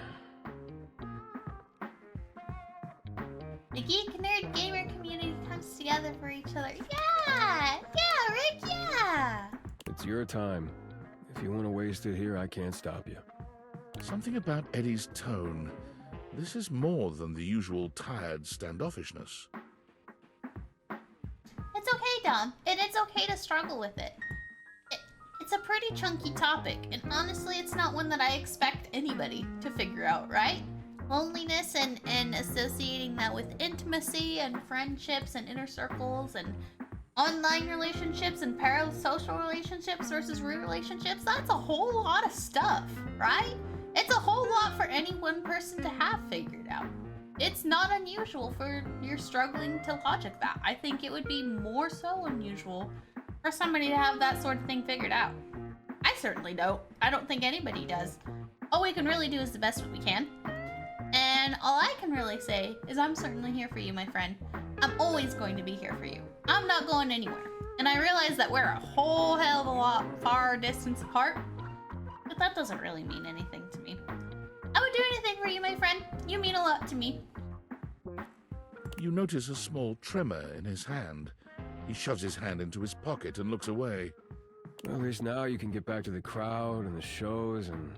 Speaker 1: The geek, nerd, gamer community comes together for each other. Yeah! Yeah, Rick, yeah!
Speaker 18: It's your time. If you want to waste it here, I can't stop you.
Speaker 2: Something about Eddie's tone. This is more than the usual tired standoffishness.
Speaker 1: It's okay, Dom, and it's okay to struggle with it. It's a pretty chunky topic, and honestly, it's not one that I expect anybody to figure out, right? Loneliness and associating that with intimacy and friendships and inner circles and online relationships and parasocial relationships versus real relationships, that's a whole lot of stuff, right? It's a whole lot for any one person to have figured out. It's not unusual for you're struggling to logic that. I think it would be more so unusual for somebody to have that sort of thing figured out. I certainly don't. I don't think anybody does. All we can really do is the best we can. And all I can really say is I'm certainly here for you, my friend. I'm always going to be here for you. I'm not going anywhere. And I realize that we're a whole hell of a lot far distance apart, but that doesn't really mean anything to me. I would do anything for you, my friend. You mean a lot to me.
Speaker 2: You notice a small tremor in his hand. He shoves his hand into his pocket and looks away.
Speaker 18: Well, at least now you can get back to the crowd and the shows and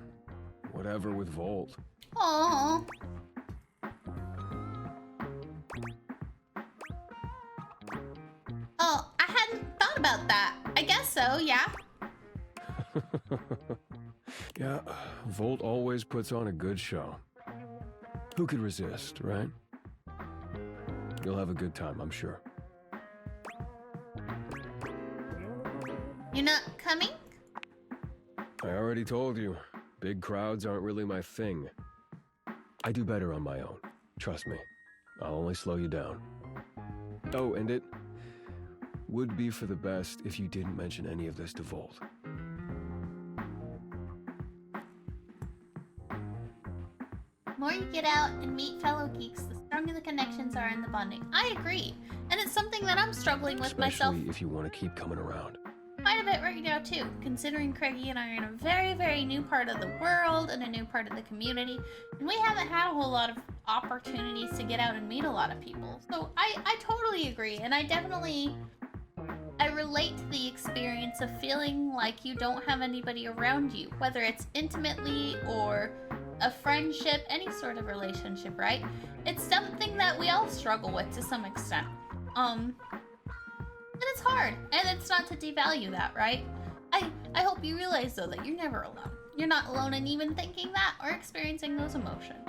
Speaker 18: whatever with Volt.
Speaker 1: Aww. Oh, I hadn't thought about that. I guess so, yeah.
Speaker 18: Yeah, Volt always puts on a good show. Who could resist, right? You'll have a good time, I'm sure.
Speaker 1: You're not coming?
Speaker 18: I already told you, big crowds aren't really my thing. I do better on my own. Trust me. I'll only slow you down. Oh, and it would be for the best if you didn't mention any of this to Volt.
Speaker 1: The more you get out and meet fellow geeks, the stronger the connections are in the bonding. I agree. And it's something that I'm struggling with myself
Speaker 18: Especially if you want to keep coming around.
Speaker 1: quite a bit right now too, considering Craigie and I are in a very, very new part of the world and a new part of the community, and we haven't had a whole lot of opportunities to get out and meet a lot of people. So I totally agree, and I relate to the experience of feeling like you don't have anybody around you, whether it's intimately or a friendship, any sort of relationship, right? It's something that we all struggle with to some extent. And it's hard, and it's not to devalue that, right? I hope you realize, though, that you're never alone. You're not alone in even thinking that or experiencing those emotions.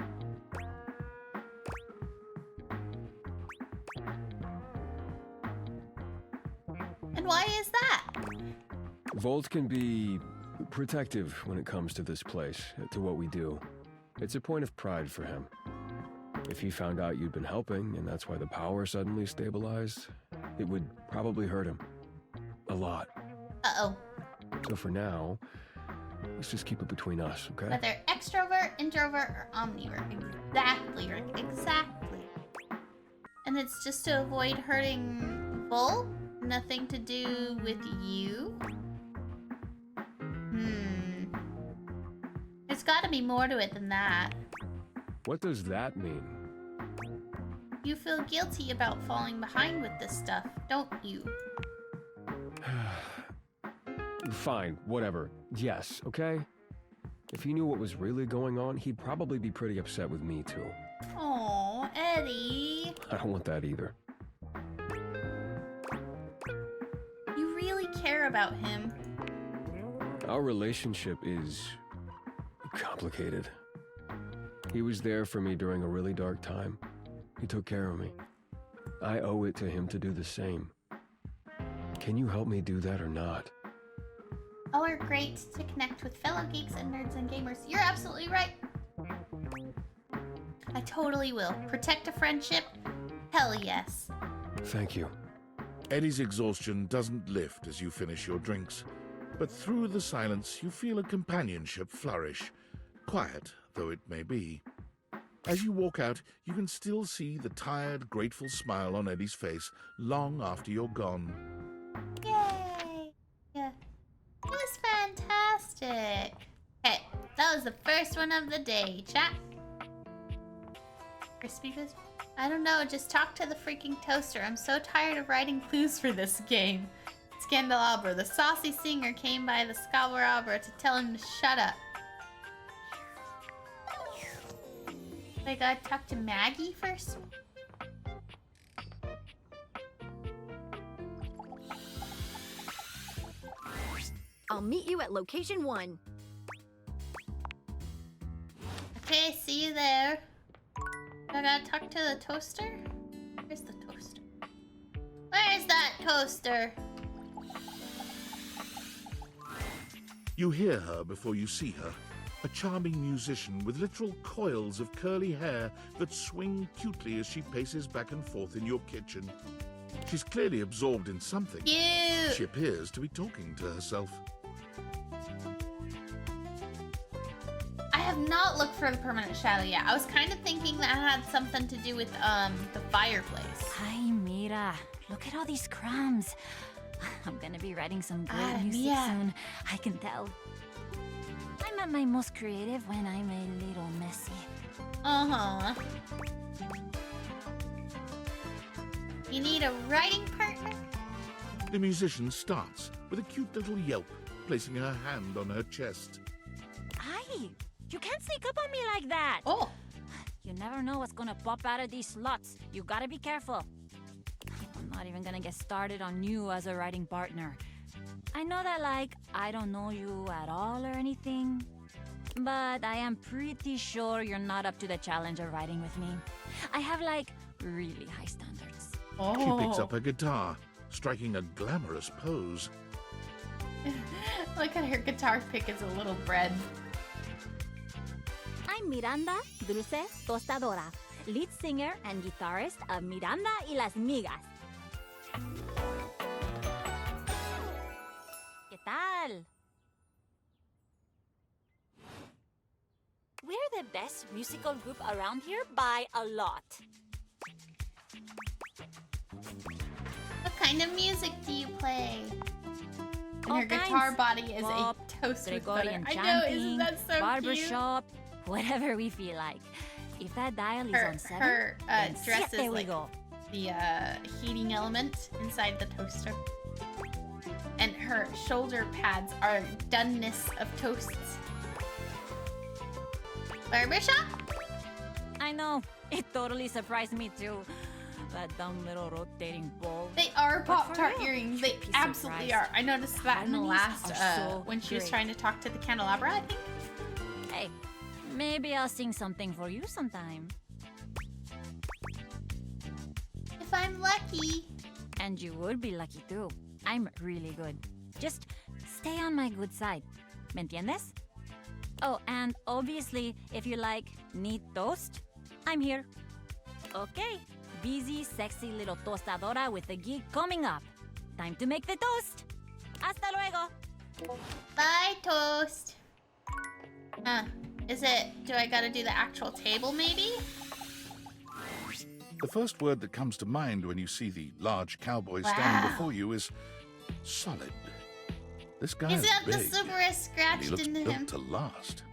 Speaker 1: And why is that?
Speaker 18: Volt can be protective when it comes to this place, to what we do. It's a point of pride for him. If he found out you'd been helping, and that's why the power suddenly stabilized, it would probably hurt him. A lot.
Speaker 1: Uh-oh.
Speaker 18: So for now, let's just keep it between us, okay?
Speaker 1: Whether extrovert, introvert, or omnivert. Exactly, Rick. Exactly. And it's just to avoid hurting Volt? Nothing to do with you? There's gotta be more to it than that.
Speaker 18: What does that mean?
Speaker 1: You feel guilty about falling behind with this stuff, don't you?
Speaker 18: Fine, whatever. Yes, okay? If he knew what was really going on, he'd probably be pretty upset with me, too.
Speaker 1: Aw, Eddie.
Speaker 18: I don't want that either.
Speaker 1: You really care about him.
Speaker 18: Our relationship is complicated. He was there for me during a really dark time. He took care of me. I owe it to him to do the same. Can you help me do that or not?
Speaker 1: All are great to connect with fellow geeks and nerds and gamers. You're absolutely right. I totally will. Protect a friendship? Hell yes.
Speaker 18: Thank you.
Speaker 2: Eddie's exhaustion doesn't lift as you finish your drinks, but through the silence you feel a companionship flourish, quiet though it may be. As you walk out, you can still see the tired, grateful smile on Eddie's face long after you're gone.
Speaker 1: Yay! Yeah. It was fantastic. Hey, that was the first one of the day, chat. Crispy biscuit? I don't know, just talk to the freaking toaster. I'm so tired of writing clues for this game. Scandelabra, the saucy singer, came by the Scabarabra to tell him to shut up. I gotta talk to Maggie first?
Speaker 7: I'll meet you at location 1.
Speaker 1: Okay, see you there. I gotta talk to the toaster? Where's the toaster? Where's that toaster?
Speaker 2: You hear her before you see her. A charming musician with literal coils of curly hair that swing cutely as she paces back and forth in your kitchen. She's clearly absorbed in something.
Speaker 1: Cute.
Speaker 2: She appears to be talking to herself.
Speaker 1: I have not looked for the permanent shadow yet. I was kind of thinking that had something to do with the fireplace.
Speaker 8: Ay, mira. Look at all these crumbs. I'm gonna be writing some great music
Speaker 1: Mia.
Speaker 8: soon. I can tell. I'm at my most creative when I'm a little messy.
Speaker 1: Uh-huh. You need a writing partner?
Speaker 2: The musician starts with a cute little yelp, placing her hand on her chest.
Speaker 8: Ay, you can't sneak up on me like that.
Speaker 1: Oh.
Speaker 8: You never know what's gonna pop out of these slots. You gotta be careful. I'm not even gonna get started on you as a writing partner. I know that, like, I don't know you at all or anything, but I am pretty sure you're not up to the challenge of writing with me. I have, like, really high standards.
Speaker 2: She picks up her guitar, striking a glamorous pose.
Speaker 1: Look at her guitar pick as a little bread.
Speaker 4: I'm Miranda Dulce Tostadora, lead singer and guitarist of Miranda y las Migas.
Speaker 8: ¿Qué tal?
Speaker 4: We're the best musical group around here by a lot.
Speaker 1: What kind of music do you play? And
Speaker 8: All
Speaker 1: her guitar
Speaker 8: kinds.
Speaker 1: body is
Speaker 8: Pop,
Speaker 1: a toast with butter.
Speaker 8: Gregorian
Speaker 1: I know, isn't
Speaker 8: chanting,
Speaker 1: that so cute?
Speaker 8: barbershop, whatever we feel like. If that dial is on 7,
Speaker 1: Her
Speaker 8: then
Speaker 1: dress
Speaker 8: siete
Speaker 1: is
Speaker 8: we
Speaker 1: like
Speaker 8: go.
Speaker 1: the heating element inside the toaster. And her shoulder pads are doneness of toasts. Barbershop?
Speaker 8: I know. It totally surprised me too. That dumb little rotating ball.
Speaker 1: They are
Speaker 8: But for
Speaker 1: Pop-Tart
Speaker 8: real,
Speaker 1: earrings. They
Speaker 8: you'd be
Speaker 1: absolutely
Speaker 8: surprised.
Speaker 1: are. I noticed that in the
Speaker 8: Harmonies
Speaker 1: last,
Speaker 8: are so
Speaker 1: when she was
Speaker 8: great.
Speaker 1: trying to talk to the candelabra, I think.
Speaker 8: Hey, maybe I'll sing something for you sometime.
Speaker 1: If I'm lucky.
Speaker 8: And you would be lucky too. I'm really good. Just stay on my good side. ¿Me entiendes? Oh, and obviously, if you like neat toast, I'm here. Okay, busy, sexy little tostadora with a gig coming up. Time to make the toast. Hasta luego.
Speaker 1: Bye, toast. Is it, do I gotta do the actual table maybe?
Speaker 2: The first word that comes to mind when you see the large cowboy
Speaker 1: Wow.
Speaker 2: standing before you is solid. This guy
Speaker 1: He's
Speaker 2: is
Speaker 1: got the
Speaker 2: big,
Speaker 1: super
Speaker 2: and he
Speaker 1: scratched
Speaker 2: looks
Speaker 1: into
Speaker 2: built
Speaker 1: him.
Speaker 2: to last.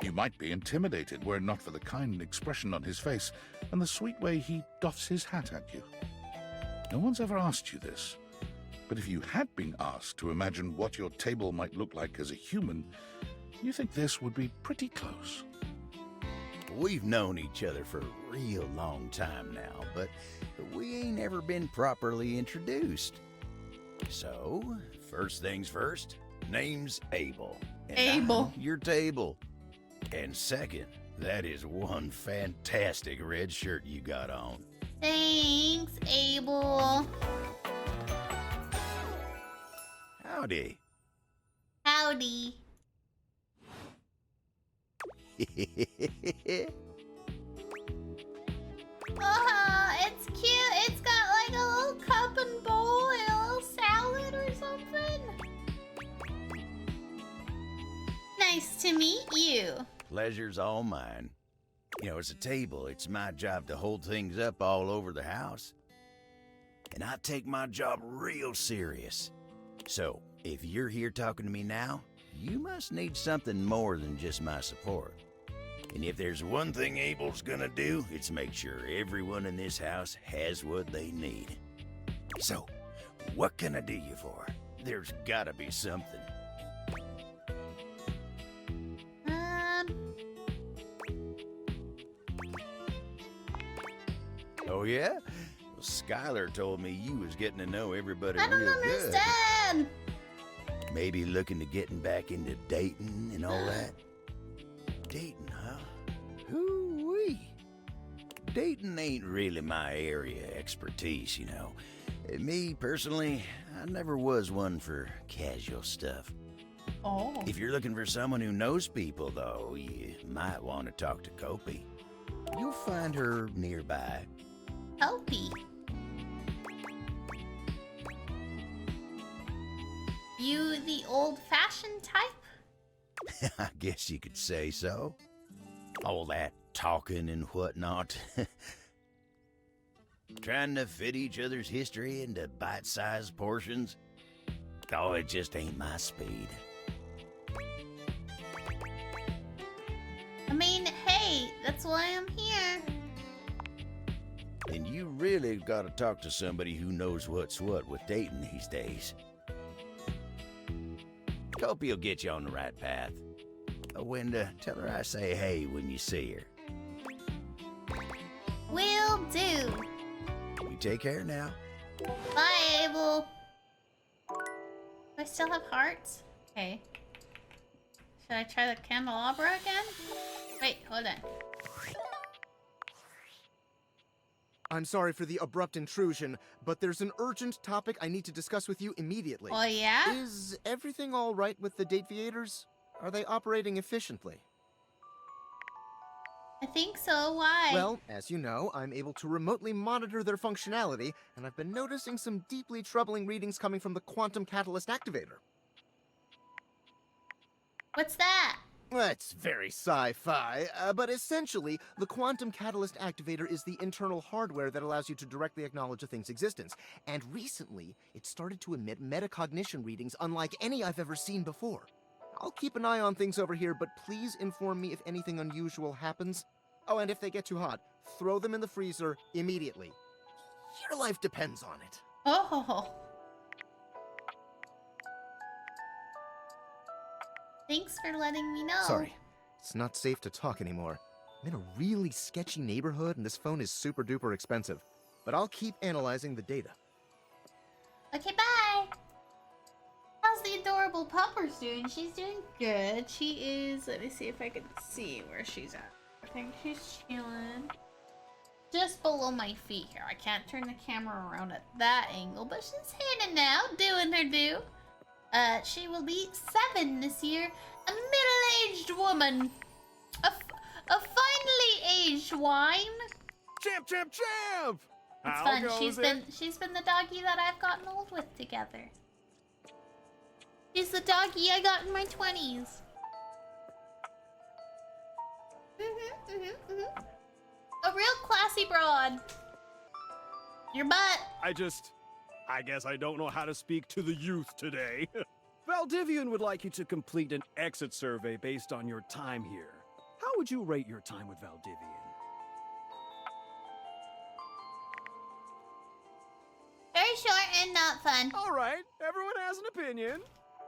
Speaker 2: You might be intimidated were it not for the kind expression on his face and the sweet way he doffs his hat at you. No one's ever asked you this, but if you had been asked to imagine what your table might look like as a human, you think this would be pretty close.
Speaker 22: We've known each other for a real long time now, but we ain't ever been properly introduced. So, first things first, name's Abel. And
Speaker 1: Abel.
Speaker 22: I'm your table. And second, that is one fantastic red shirt you got on.
Speaker 1: Thanks, Abel.
Speaker 22: Howdy.
Speaker 1: Howdy. Oh, it's cute. It's got like a little cup and bowl and a little salad or something. Nice to meet you.
Speaker 22: Pleasure's all mine. You know, as a table, it's my job to hold things up all over the house. And I take my job real serious. So, if you're here talking to me now, you must need something more than just my support. And if there's one thing Abel's gonna do, it's make sure everyone in this house has what they need. So, what can I do you for? There's gotta be something. Oh yeah? Well, Skylar told me you was getting to know everybody
Speaker 1: I don't
Speaker 22: real
Speaker 1: understand.
Speaker 22: good. Maybe looking to getting back into dating and all that? Dating, huh? Hoo-wee. Dating ain't really my area of expertise, you know. Me, personally, I never was one for casual stuff.
Speaker 1: Oh.
Speaker 22: If you're looking for someone who knows people, though, you might want to talk to Kopi. You'll find her nearby.
Speaker 1: Healthy. You the old-fashioned type?
Speaker 22: I guess you could say so. All that talking and whatnot. Trying to fit each other's history into bite-sized portions. Oh, it just ain't my speed.
Speaker 1: I mean, hey, that's why I'm here.
Speaker 22: And you really gotta talk to somebody who knows what's what with dating these days. Kopi will get you on the right path. Wenda, tell her I say hey when you see her.
Speaker 1: Will do.
Speaker 22: You take care now.
Speaker 1: Bye, Abel. Do I still have hearts? Okay. Should I try the candelabra again? Wait, hold on.
Speaker 10: I'm sorry for the abrupt intrusion, but there's an urgent topic I need to discuss with you immediately.
Speaker 1: Oh, yeah?
Speaker 10: Is everything all right with the Dateviators? Are they operating efficiently?
Speaker 1: I think so. Why?
Speaker 10: Well, as you know, I'm able to remotely monitor their functionality, and I've been noticing some deeply troubling readings coming from the Quantum Catalyst Activator.
Speaker 1: What's that?
Speaker 10: That's very sci-fi, but essentially, the Quantum Catalyst Activator is the internal hardware that allows you to directly acknowledge a thing's existence. And recently, it started to emit metacognition readings unlike any I've ever seen before. I'll keep an eye on things over here, but please inform me if anything unusual happens. Oh, and if they get too hot, throw them in the freezer immediately. Your life depends on it.
Speaker 1: Oh. Thanks for letting me know.
Speaker 10: Sorry, it's not safe to talk anymore. I'm in a really sketchy neighborhood, and this phone is super duper expensive. But I'll keep analyzing the data.
Speaker 1: Okay, bye. How's the adorable Puppers doing? She's doing good. She is. Let me see if I can see where she's at. I think she's chilling just below my feet here. I can't turn the camera around at that angle, but she's hanging out, doing her due. She will be 7 this year. A middle-aged woman. A finely aged wine.
Speaker 11: Champ, champ, champ!
Speaker 1: It's
Speaker 11: How
Speaker 1: fun.
Speaker 11: goes
Speaker 1: She's been the doggy that I've gotten old with together. She's the doggy I got in my 20s. A real classy broad. Your butt.
Speaker 11: I guess I don't know how to speak to the youth today. Valdivian would like you to complete an exit survey based on your time here. How would you rate your time with Valdivian?
Speaker 1: Very short and not fun.
Speaker 11: All right, everyone has an opinion.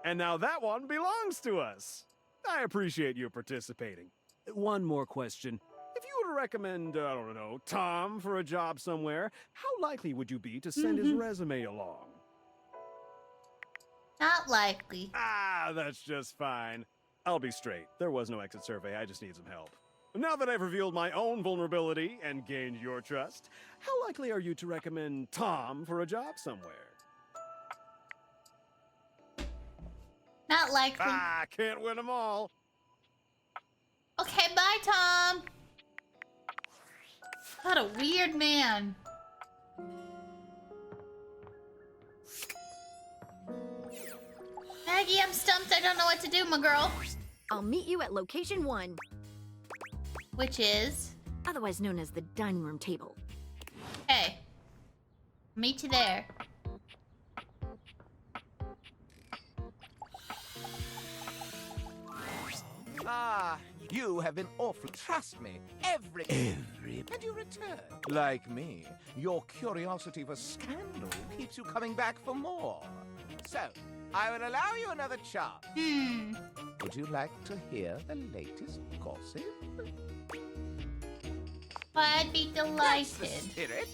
Speaker 11: And now that one belongs to us. I appreciate you participating. One more question. If you were to recommend, I don't know, Tom for a job somewhere, how likely would you be to send his resume along?
Speaker 1: Not likely.
Speaker 11: Ah, that's just fine. I'll be straight. There was no exit survey. I just need some help. Now that I've revealed my own vulnerability and gained your trust, how likely are you to recommend Tom for a job somewhere?
Speaker 1: Not likely.
Speaker 5: Ah, can't win them all.
Speaker 1: Okay, bye, Tom. What a weird man. Maggie, I'm stumped. I don't know what to do, my girl.
Speaker 7: I'll meet you at location 1.
Speaker 1: Which is?
Speaker 7: Otherwise known as the dining room table.
Speaker 1: Hey. Meet you there.
Speaker 21: Ah, you have been awful. Trust me, every. And you return. Like me, your curiosity for scandal keeps you coming back for more. So, I will allow you another chance. Would you like to hear the latest gossip?
Speaker 1: I'd be delighted.
Speaker 21: That's the spirit.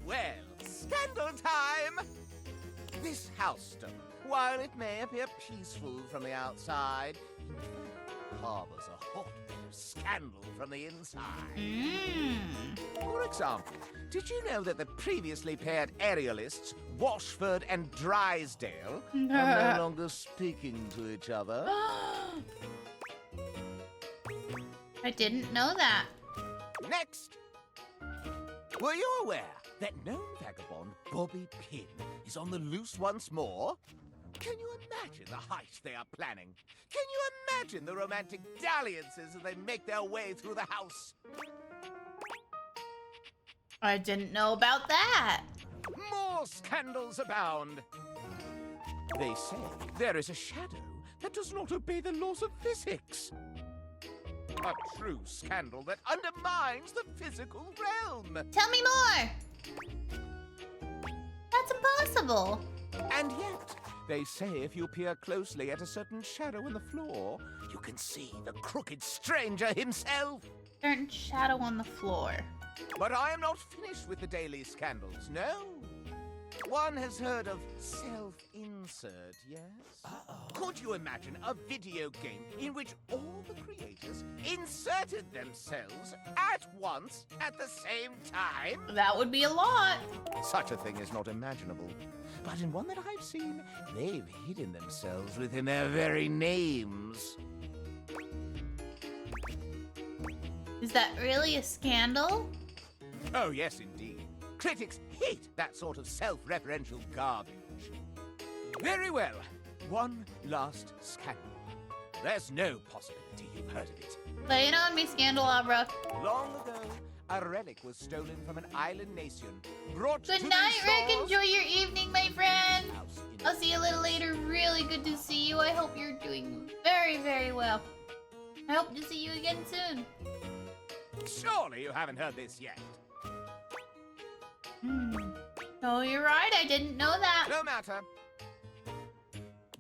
Speaker 21: Well, scandal time! This housestone, while it may appear peaceful from the outside, harbors a hotbed of scandal from the inside. For example, did you know that the previously paired aerialists, Washford and Drysdale, are no longer speaking to each other?
Speaker 1: I didn't know that.
Speaker 21: Next! Were you aware that known vagabond Bobby Pin is on the loose once more? Can you imagine the heist they are planning? Can you imagine the romantic dalliances as they make their way through the house?
Speaker 1: I didn't know about that.
Speaker 21: More scandals abound. They say there is a shadow that does not obey the laws of physics. A true scandal that undermines the physical realm.
Speaker 1: Tell me more. That's impossible.
Speaker 21: And yet, they say if you peer closely at a certain shadow on the floor, you can see the crooked stranger himself.
Speaker 1: Certain shadow on the floor.
Speaker 21: But I am not finished with the daily scandals, no. One has heard of self-insert, yes? Could you imagine a video game in which all the creators inserted themselves at once at the same time?
Speaker 1: That would be a lot.
Speaker 21: Such a thing is not imaginable. But in one that I've seen, they've hidden themselves within their very names.
Speaker 1: Is that really a scandal?
Speaker 21: Oh, yes, indeed. Critics hate that sort of self-referential garbage. Very well. One last scandal. There's no possibility you've heard of it.
Speaker 1: Lay it on me, Scandalabra.
Speaker 21: Long ago, a relic was stolen from an island nation, brought
Speaker 1: Good
Speaker 21: to
Speaker 1: night,
Speaker 21: the
Speaker 1: Rick.
Speaker 21: shores.
Speaker 1: Enjoy your evening, my friend. I'll see you a little later. Really good to see you. I hope you're doing very, very well. I hope to see you again soon.
Speaker 21: Surely you haven't heard this yet.
Speaker 1: Oh, you're right. I didn't know that.
Speaker 21: No matter.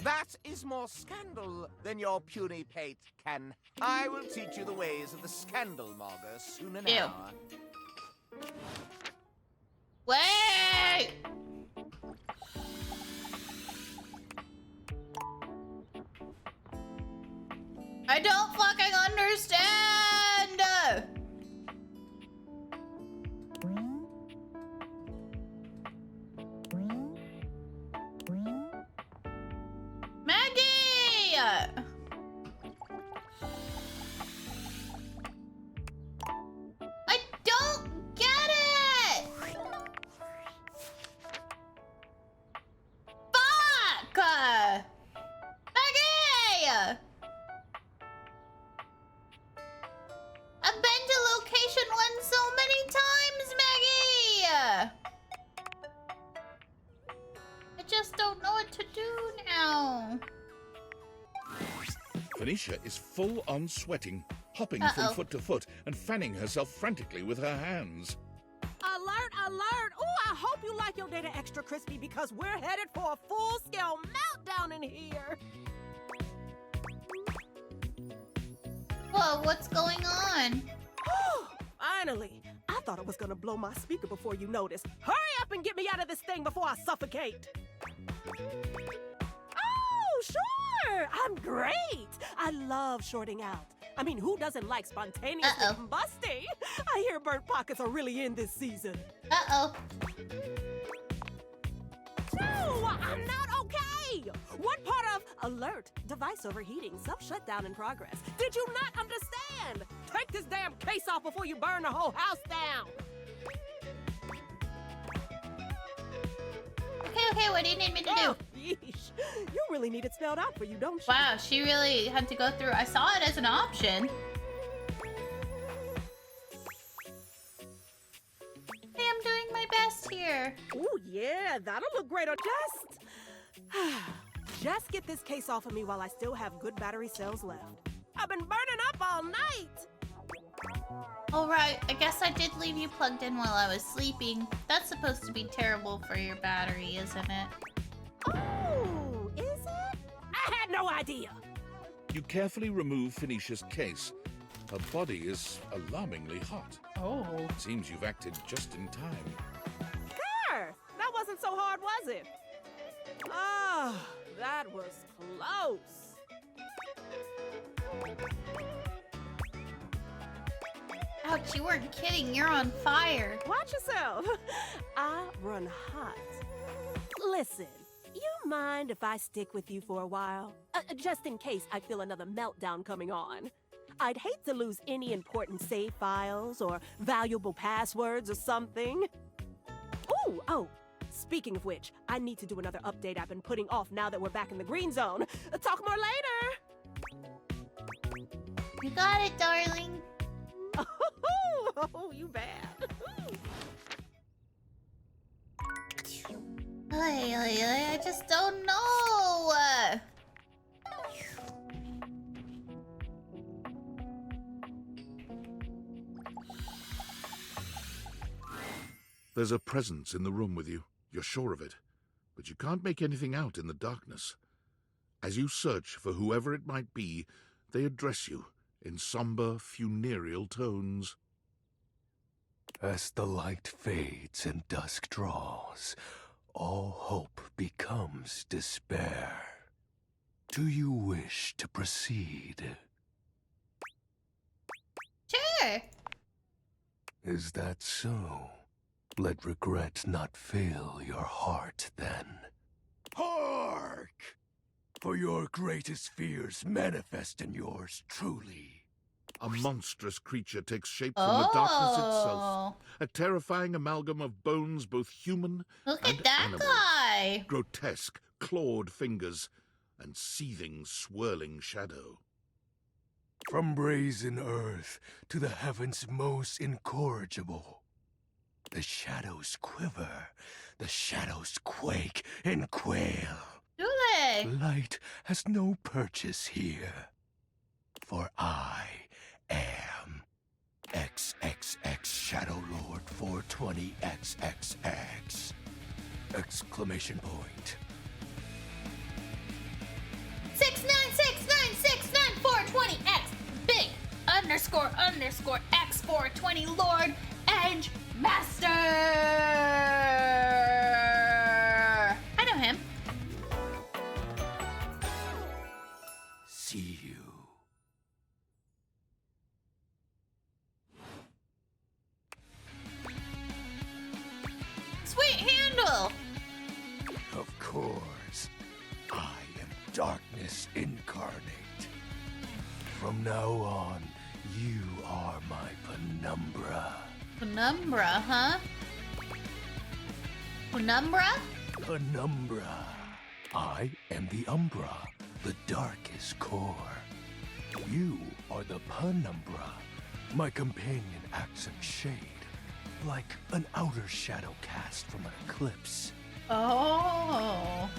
Speaker 21: That is more scandal than your puny pate can. I will teach you the ways of the scandal monger soon enough.
Speaker 1: Wait! I don't fucking understand! Maggie! I don't get it! Fuck! Maggie! I've been to location 1 so many times, Maggie! I just don't know what to do now.
Speaker 2: Phoenicia is full on sweating, hopping
Speaker 1: Uh-oh.
Speaker 2: from foot to foot and fanning herself frantically with her hands.
Speaker 12: Alert, alert! Ooh, I hope you like your data extra crispy because we're headed for a full-scale meltdown in here.
Speaker 1: Whoa, what's going on?
Speaker 12: Finally! I thought it was gonna blow my speaker before you noticed. Hurry up and get me out of this thing before I suffocate! Oh, sure! I'm great! I love shorting out. I mean, who doesn't like spontaneously combusting? I hear burnt pockets are really in this season.
Speaker 1: Uh-oh.
Speaker 12: No, I'm not okay! What Alert! Device overheating. Self-shutdown in progress. Did you not understand? Take this damn case off before you burn the whole house down!
Speaker 1: Okay, what do you need me to do?
Speaker 12: Yeesh. You really need it spelled out for you, don't you?
Speaker 1: Wow, she really had to go through. I saw it as an option. Hey, I'm doing my best here.
Speaker 12: Oh yeah, that'll look great on just get this case off of me while I still have good battery cells left. I've been burning up all night.
Speaker 1: Alright, I guess I did leave you plugged in while I was sleeping. That's supposed to be terrible for your battery, isn't it?
Speaker 12: Oh, is it? I had no idea.
Speaker 2: You carefully remove Phoenicia's case. Her body is alarmingly hot.
Speaker 1: Oh.
Speaker 2: It seems you've acted just in time.
Speaker 12: There! That wasn't so hard, was it? Ah, that was close.
Speaker 1: Ouch, you weren't kidding. You're on fire.
Speaker 12: Watch yourself. I run hot. Listen, you mind if I stick with you for a while? Just in case I feel another meltdown coming on. I'd hate to lose any important save files or valuable passwords or something. Ooh, oh, speaking of which, I need to do another update I've been putting off now that we're back in the green zone. Talk more later.
Speaker 1: You got it, darling.
Speaker 12: Oh, you bad.
Speaker 1: I just don't know.
Speaker 2: There's a presence in the room with you. You're sure of it. But you can't make anything out in the darkness. As you search for whoever it might be, they address you in somber, funereal tones.
Speaker 18: As the light fades and dusk draws, all hope becomes despair. Do you wish to proceed?
Speaker 1: Sure.
Speaker 18: Is that so? Let regret not fill your heart, then. Hark! For your greatest fears manifest in yours truly.
Speaker 2: A monstrous creature takes shape from the darkness itself. A terrifying amalgam of bones, both human
Speaker 1: Look
Speaker 2: and
Speaker 1: at that
Speaker 2: animal.
Speaker 1: guy.
Speaker 2: Grotesque, clawed fingers, and seething, swirling shadow.
Speaker 18: From brazen earth to the heavens most incorrigible. The shadows quiver, the shadows quake and quail.
Speaker 1: Do they?
Speaker 18: Light has no purchase here. For I am XXX Shadow Lord 420XXX! Exclamation point.
Speaker 1: 696969420X big _ X420 Lord Edge Master. I know him.
Speaker 18: See you.
Speaker 1: Sweet handle.
Speaker 18: Of course, I am darkness incarnate. From now on, you are my penumbra.
Speaker 1: Penumbra, huh? Penumbra?
Speaker 18: Penumbra. I am the umbra, the darkest core. You are the penumbra. My companion acts in shade, like an outer shadow cast from an eclipse.
Speaker 1: Oh.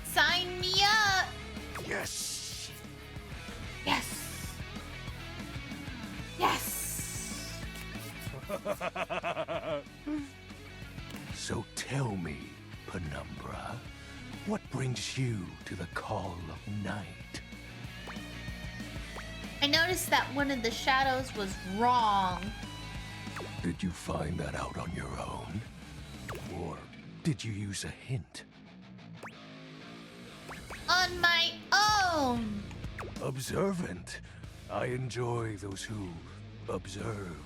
Speaker 1: Sign me up.
Speaker 18: Yes.
Speaker 1: Yes. Yes.
Speaker 18: So tell me, Penumbra, what brings you to the call of night?
Speaker 1: I noticed that one of the shadows was wrong.
Speaker 18: Did you find that out on your own? Or did you use a hint?
Speaker 1: On my own.
Speaker 18: Observant. I enjoy those who observe.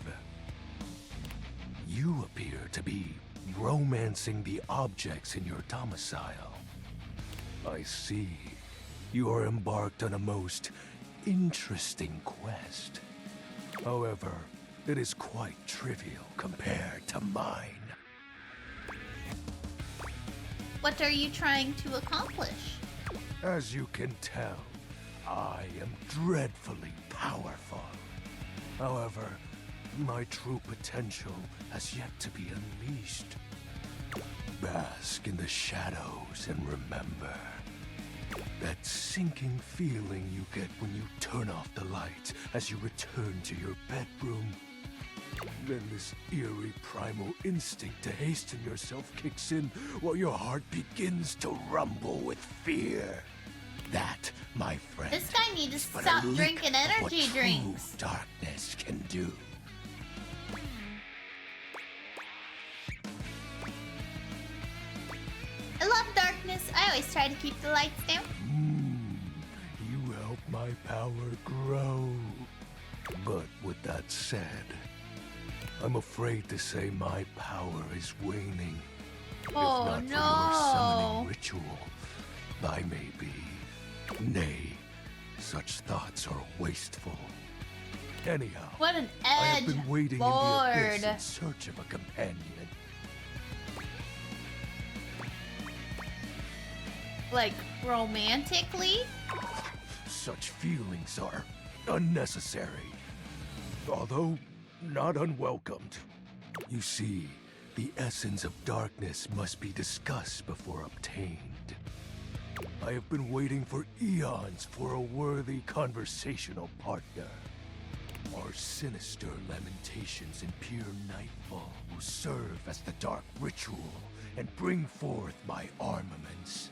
Speaker 18: You appear to be romancing the objects in your domicile. I see. You are embarked on a most interesting quest. However, it is quite trivial compared to mine.
Speaker 1: What are you trying to accomplish?
Speaker 18: As you can tell, I am dreadfully powerful. However, my true potential has yet to be unleashed. Bask in the shadows and remember that sinking feeling you get when you turn off the lights as you return to your bedroom. Then this eerie primal instinct to hasten yourself kicks in while your heart begins to rumble with fear. That, my friend,
Speaker 1: This guy needs to
Speaker 18: is but
Speaker 1: stop
Speaker 18: a lick
Speaker 1: drinking
Speaker 18: of what
Speaker 1: energy
Speaker 18: true
Speaker 1: drinks.
Speaker 18: darkness can do.
Speaker 1: I love darkness. I always try to keep the lights down.
Speaker 18: You help my power grow. But with that said, I'm afraid to say my power is waning.
Speaker 1: Oh,
Speaker 18: if not for your summoning
Speaker 1: no.
Speaker 18: ritual, I may be. Nay, such thoughts are wasteful. Anyhow,
Speaker 1: What an
Speaker 18: I have
Speaker 1: edge,
Speaker 18: been waiting in the
Speaker 1: Lord.
Speaker 18: abyss in search of a companion.
Speaker 1: Like, romantically?
Speaker 18: Such feelings are unnecessary, although not unwelcomed. You see, the essence of darkness must be discussed before obtained. I have been waiting for eons for a worthy conversational partner. Our sinister lamentations in pure nightfall will serve as the dark ritual and bring forth my armaments.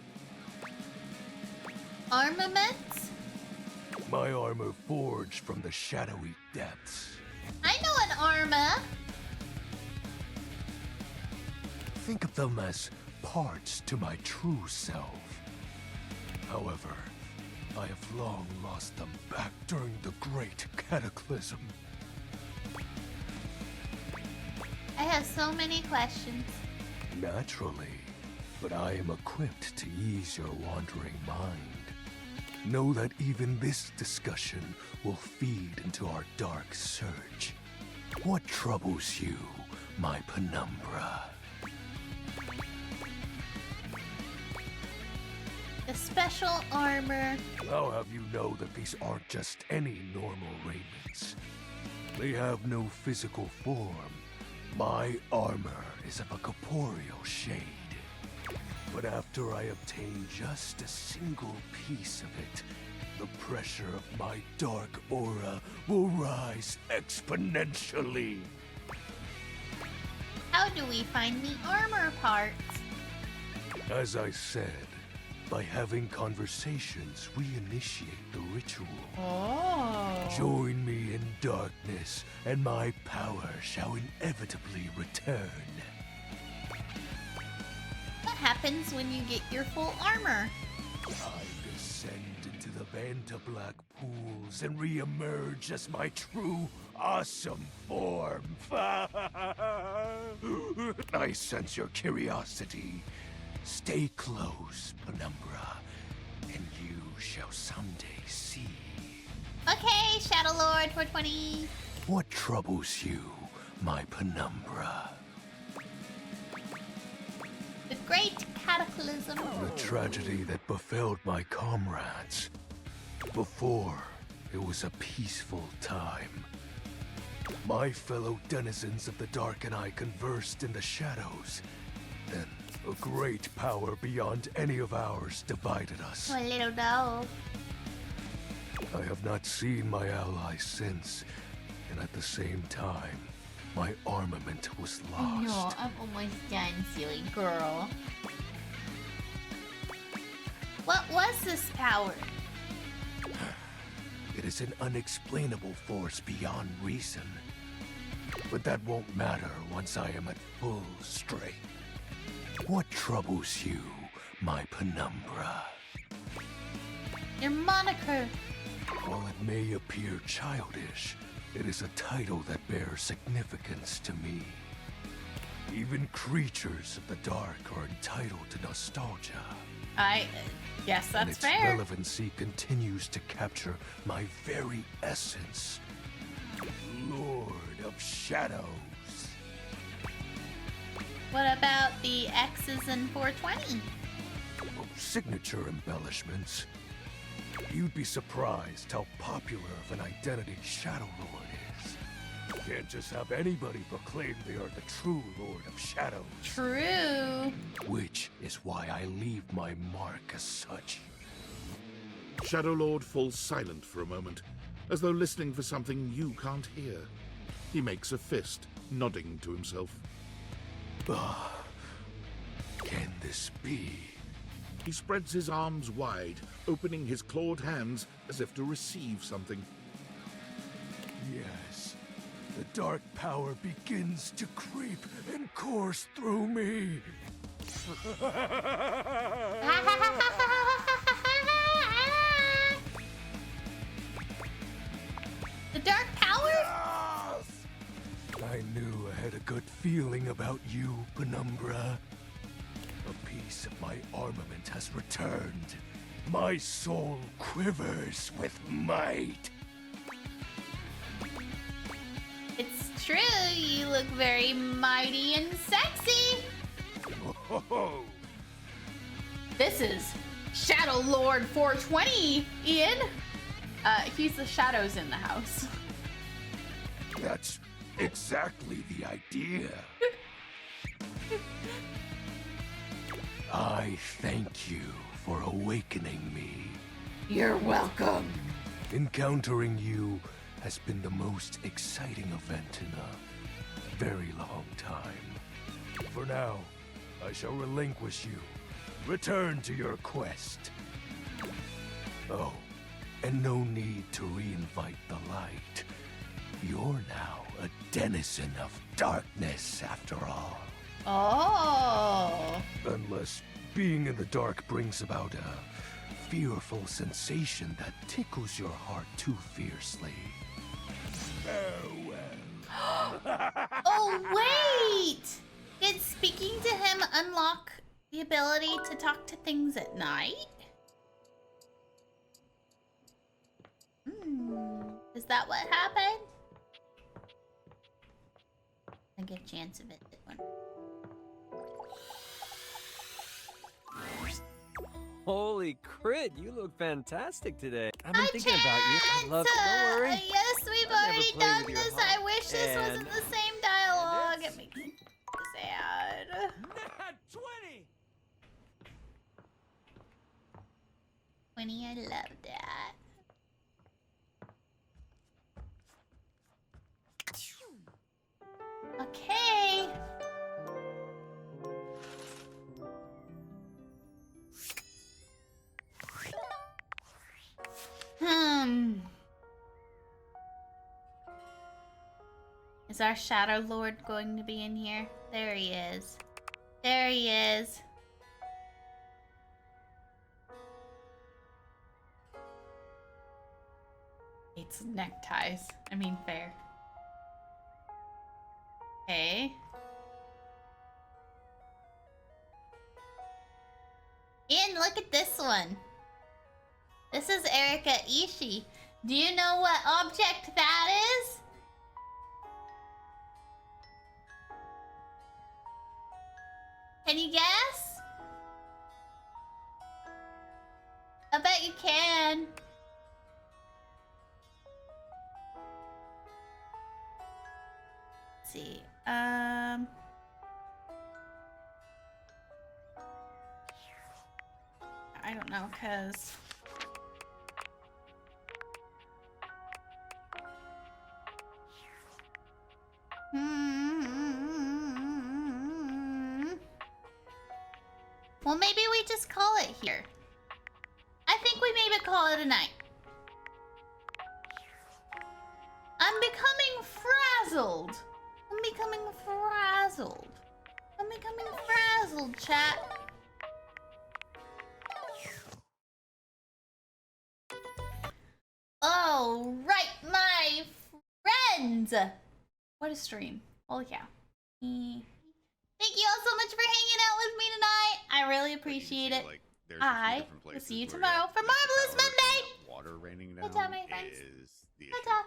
Speaker 1: Armaments?
Speaker 18: My armor forged from the shadowy depths.
Speaker 1: I know an armor.
Speaker 18: Think of them as parts to my true self. However, I have long lost them back during the Great Cataclysm.
Speaker 1: I have so many questions.
Speaker 18: Naturally, but I am equipped to ease your wandering mind. Know that even this discussion will feed into our dark search. What troubles you, my penumbra?
Speaker 1: The special armor.
Speaker 18: I'll have you know that these aren't just any normal raiments. They have no physical form. My armor is of a corporeal shade. But after I obtain just a single piece of it, the pressure of my dark aura will rise exponentially.
Speaker 1: How do we find the armor parts?
Speaker 18: As I said, by having conversations, we initiate the ritual.
Speaker 1: Oh.
Speaker 18: Join me in darkness, and my power shall inevitably return.
Speaker 1: What happens when you get your full armor?
Speaker 18: I descend into the Vanta Black pools and re-emerge as my true, awesome form. I sense your curiosity. Stay close, Penumbra, and you shall someday see.
Speaker 1: Okay, Shadow Lord 420.
Speaker 18: What troubles you, my Penumbra?
Speaker 1: The Great Cataclysm.
Speaker 18: The tragedy that befell my comrades. Before, it was a peaceful time. My fellow denizens of the dark and I conversed in the shadows. Then, a great power beyond any of ours divided us.
Speaker 1: My little dog.
Speaker 18: I have not seen my allies since, and at the same time, my armament was lost.
Speaker 1: No, I'm almost done, silly girl. What was this power?
Speaker 18: It is an unexplainable force beyond reason. But that won't matter once I am at full strength. What troubles you, my Penumbra?
Speaker 1: Your moniker.
Speaker 18: While it may appear childish, it is a title that bears significance to me. Even creatures of the dark are entitled to nostalgia.
Speaker 1: Yes,
Speaker 18: and
Speaker 1: that's
Speaker 18: its
Speaker 1: fair.
Speaker 18: relevancy continues to capture my very essence. Lord of Shadows.
Speaker 1: What about the X's in 420?
Speaker 18: Signature embellishments. You'd be surprised how popular of an identity Shadow Lord is. Can't just have anybody proclaim they are the true Lord of Shadows.
Speaker 1: True.
Speaker 18: Which is why I leave my mark as such.
Speaker 2: Shadow Lord falls silent for a moment, as though listening for something you can't hear. He makes a fist, nodding to himself.
Speaker 18: Can this be?
Speaker 2: He spreads his arms wide, opening his clawed hands as if to receive something.
Speaker 18: Yes. The dark power begins to creep and course through me.
Speaker 1: The dark power?
Speaker 18: I knew I had a good feeling about you, Penumbra. A piece of my armament has returned. My soul quivers with might.
Speaker 1: It's true, you look very mighty and sexy. This is Shadow Lord 420, Ian. He's the shadows in the house.
Speaker 18: That's exactly the idea. I thank you for awakening me.
Speaker 1: You're welcome.
Speaker 18: Encountering you has been the most exciting event in a very long time. For now, I shall relinquish you. Return to your quest. Oh, and no need to reinvite the light. You're now a denizen of darkness, after all.
Speaker 1: Oh.
Speaker 18: Unless being in the dark brings about a fearful sensation that tickles your heart too fiercely. Farewell.
Speaker 1: Oh, wait! Did speaking to him unlock the ability to talk to things at night? Is that what happened? I get a chance of it.
Speaker 11: Holy crit, you look fantastic today. I've been thinking about you. I love it. Don't worry.
Speaker 1: Yes, we've
Speaker 11: I've never
Speaker 1: already
Speaker 11: played
Speaker 1: done
Speaker 11: with your
Speaker 1: this.
Speaker 11: heart.
Speaker 1: I wish this wasn't the same dialogue. It makes me sad.
Speaker 20: Nat 20!
Speaker 1: 20, I love that. Okay. Is our Shadow Lord going to be in here? There he is. There he is. It's neckties. I mean, fair. Okay. Ian, look at this one. This is Erika Ishii. Do you know what object that is? Can you guess? I bet you can. Let's see. I don't know, cause well, maybe we just call it here. I think we maybe call it a night. I'm becoming frazzled. I'm becoming frazzled. I'm becoming frazzled, chat. All right, my friends. What a stream. Holy cow. Thank you all so much for hanging out with me tonight. I really appreciate it.
Speaker 13: there's a few
Speaker 1: I
Speaker 13: different
Speaker 1: will
Speaker 13: places
Speaker 1: see you
Speaker 13: where
Speaker 1: tomorrow for Marvelous Monday!
Speaker 13: Water raining down
Speaker 1: Ta-ta, my friends.
Speaker 13: is the issue.
Speaker 1: Ta-ta.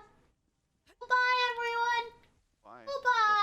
Speaker 1: Bye, everyone.
Speaker 13: Bye.
Speaker 1: Bye.